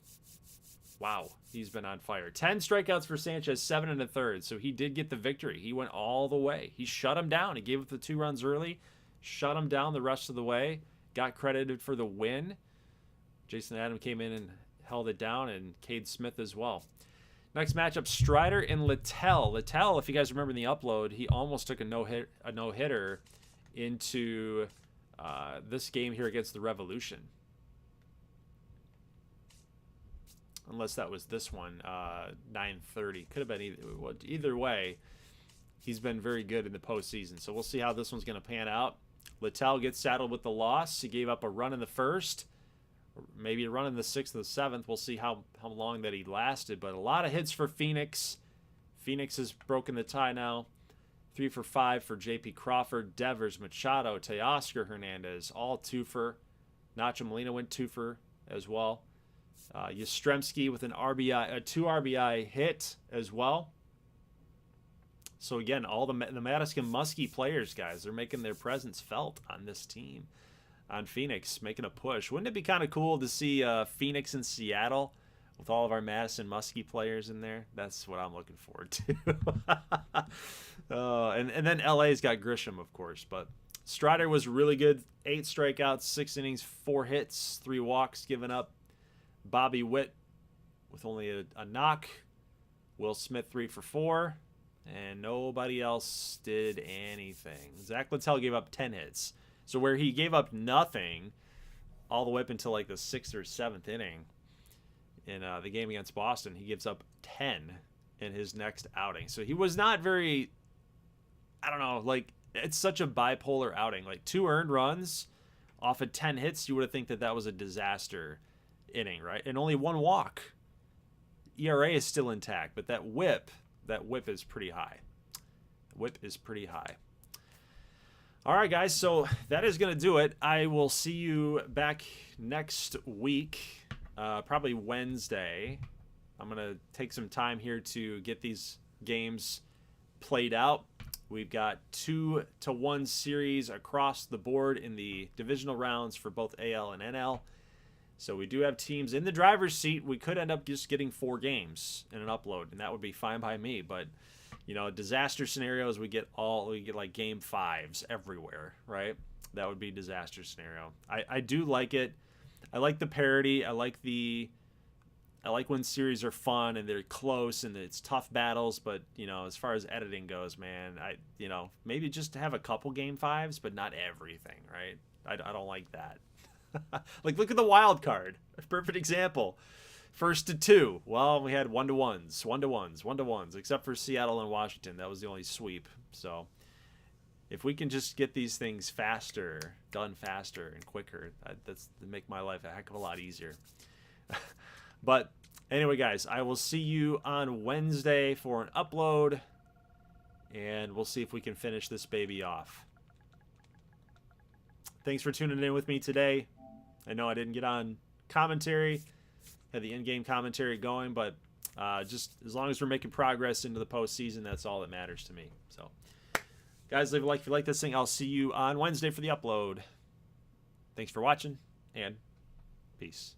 Wow, he's been on fire. 10 strikeouts for Sanchez, 7 1/3. So he did get the victory. He went all the way. He shut him down. He gave up the 2 runs early, shut him down the rest of the way, got credited for the win. Jason Adam came in and held it down, and Cade Smith as well. Next matchup, Strider and Littell. Littell, if you guys remember in the upload, he almost took a no-hitter into this game here against the Revolution. Unless that was this one, 9:30. Could have been either way. He's been very good in the postseason. So we'll see how this one's going to pan out. Littell gets saddled with the loss. He gave up a run in the first, maybe a run in the 6th or the 7th. We'll see how long that he lasted. But a lot of hits for Phoenix. Phoenix has broken the tie now. 3 for 5 for J.P. Crawford, Devers, Machado, Teoscar Hernandez, all 2-for. Nacho Molina went 2-for as well. Yastrzemski with an RBI, a 2 RBI hit as well. So again, all the Madison Muskie players, guys, they're making their presence felt on this team, on Phoenix, making a push. Wouldn't it be kind of cool to see Phoenix and Seattle with all of our Madison Muskie players in there? That's what I'm looking forward to. And then LA's got Grisham, of course. But Strider was really good. 8 strikeouts, 6 innings, 4 hits, 3 walks given up. Bobby Witt with only a knock. Will Smith 3 for 4. And nobody else did anything. Zach Littell gave up 10 hits. So where he gave up nothing all the way up until like the 6th or 7th inning in the game against Boston, he gives up 10 in his next outing. So he was not very, I don't know, like it's such a bipolar outing. Like 2 earned runs off of 10 hits, you would have think that was a disaster inning, right? And only 1 walk. ERA is still intact, but that whip is pretty high. Whip is pretty high. All right, guys, so that is going to do it. I will see you back next week, probably Wednesday. I'm going to take some time here to get these games played out. We've got 2-1 series across the board in the divisional rounds for both AL and NL. So we do have teams in the driver's seat. We could end up just getting 4 games in an upload, and that would be fine by me. But, you know, disaster scenarios, we get like game 5s everywhere, right? That would be disaster scenario. I do like it. I like the parity. I like when series are fun and they're close and it's tough battles. But, you know, as far as editing goes, man, maybe just have a couple game 5s, but not everything, right? I don't like that. Like, look at the wild card. A perfect example. 1st to 2. Well, we had 1-1s, except for Seattle and Washington. That was the only sweep. So if we can just get these things done faster and quicker, that'd make my life a heck of a lot easier. But anyway, guys, I will see you on Wednesday for an upload, and we'll see if we can finish this baby off. Thanks for tuning in with me today. I know I didn't get on commentary, had the in-game commentary going, but just as long as we're making progress into the postseason, that's all that matters to me. So, guys, leave a like if you like this thing. I'll see you on Wednesday for the upload. Thanks for watching, and peace.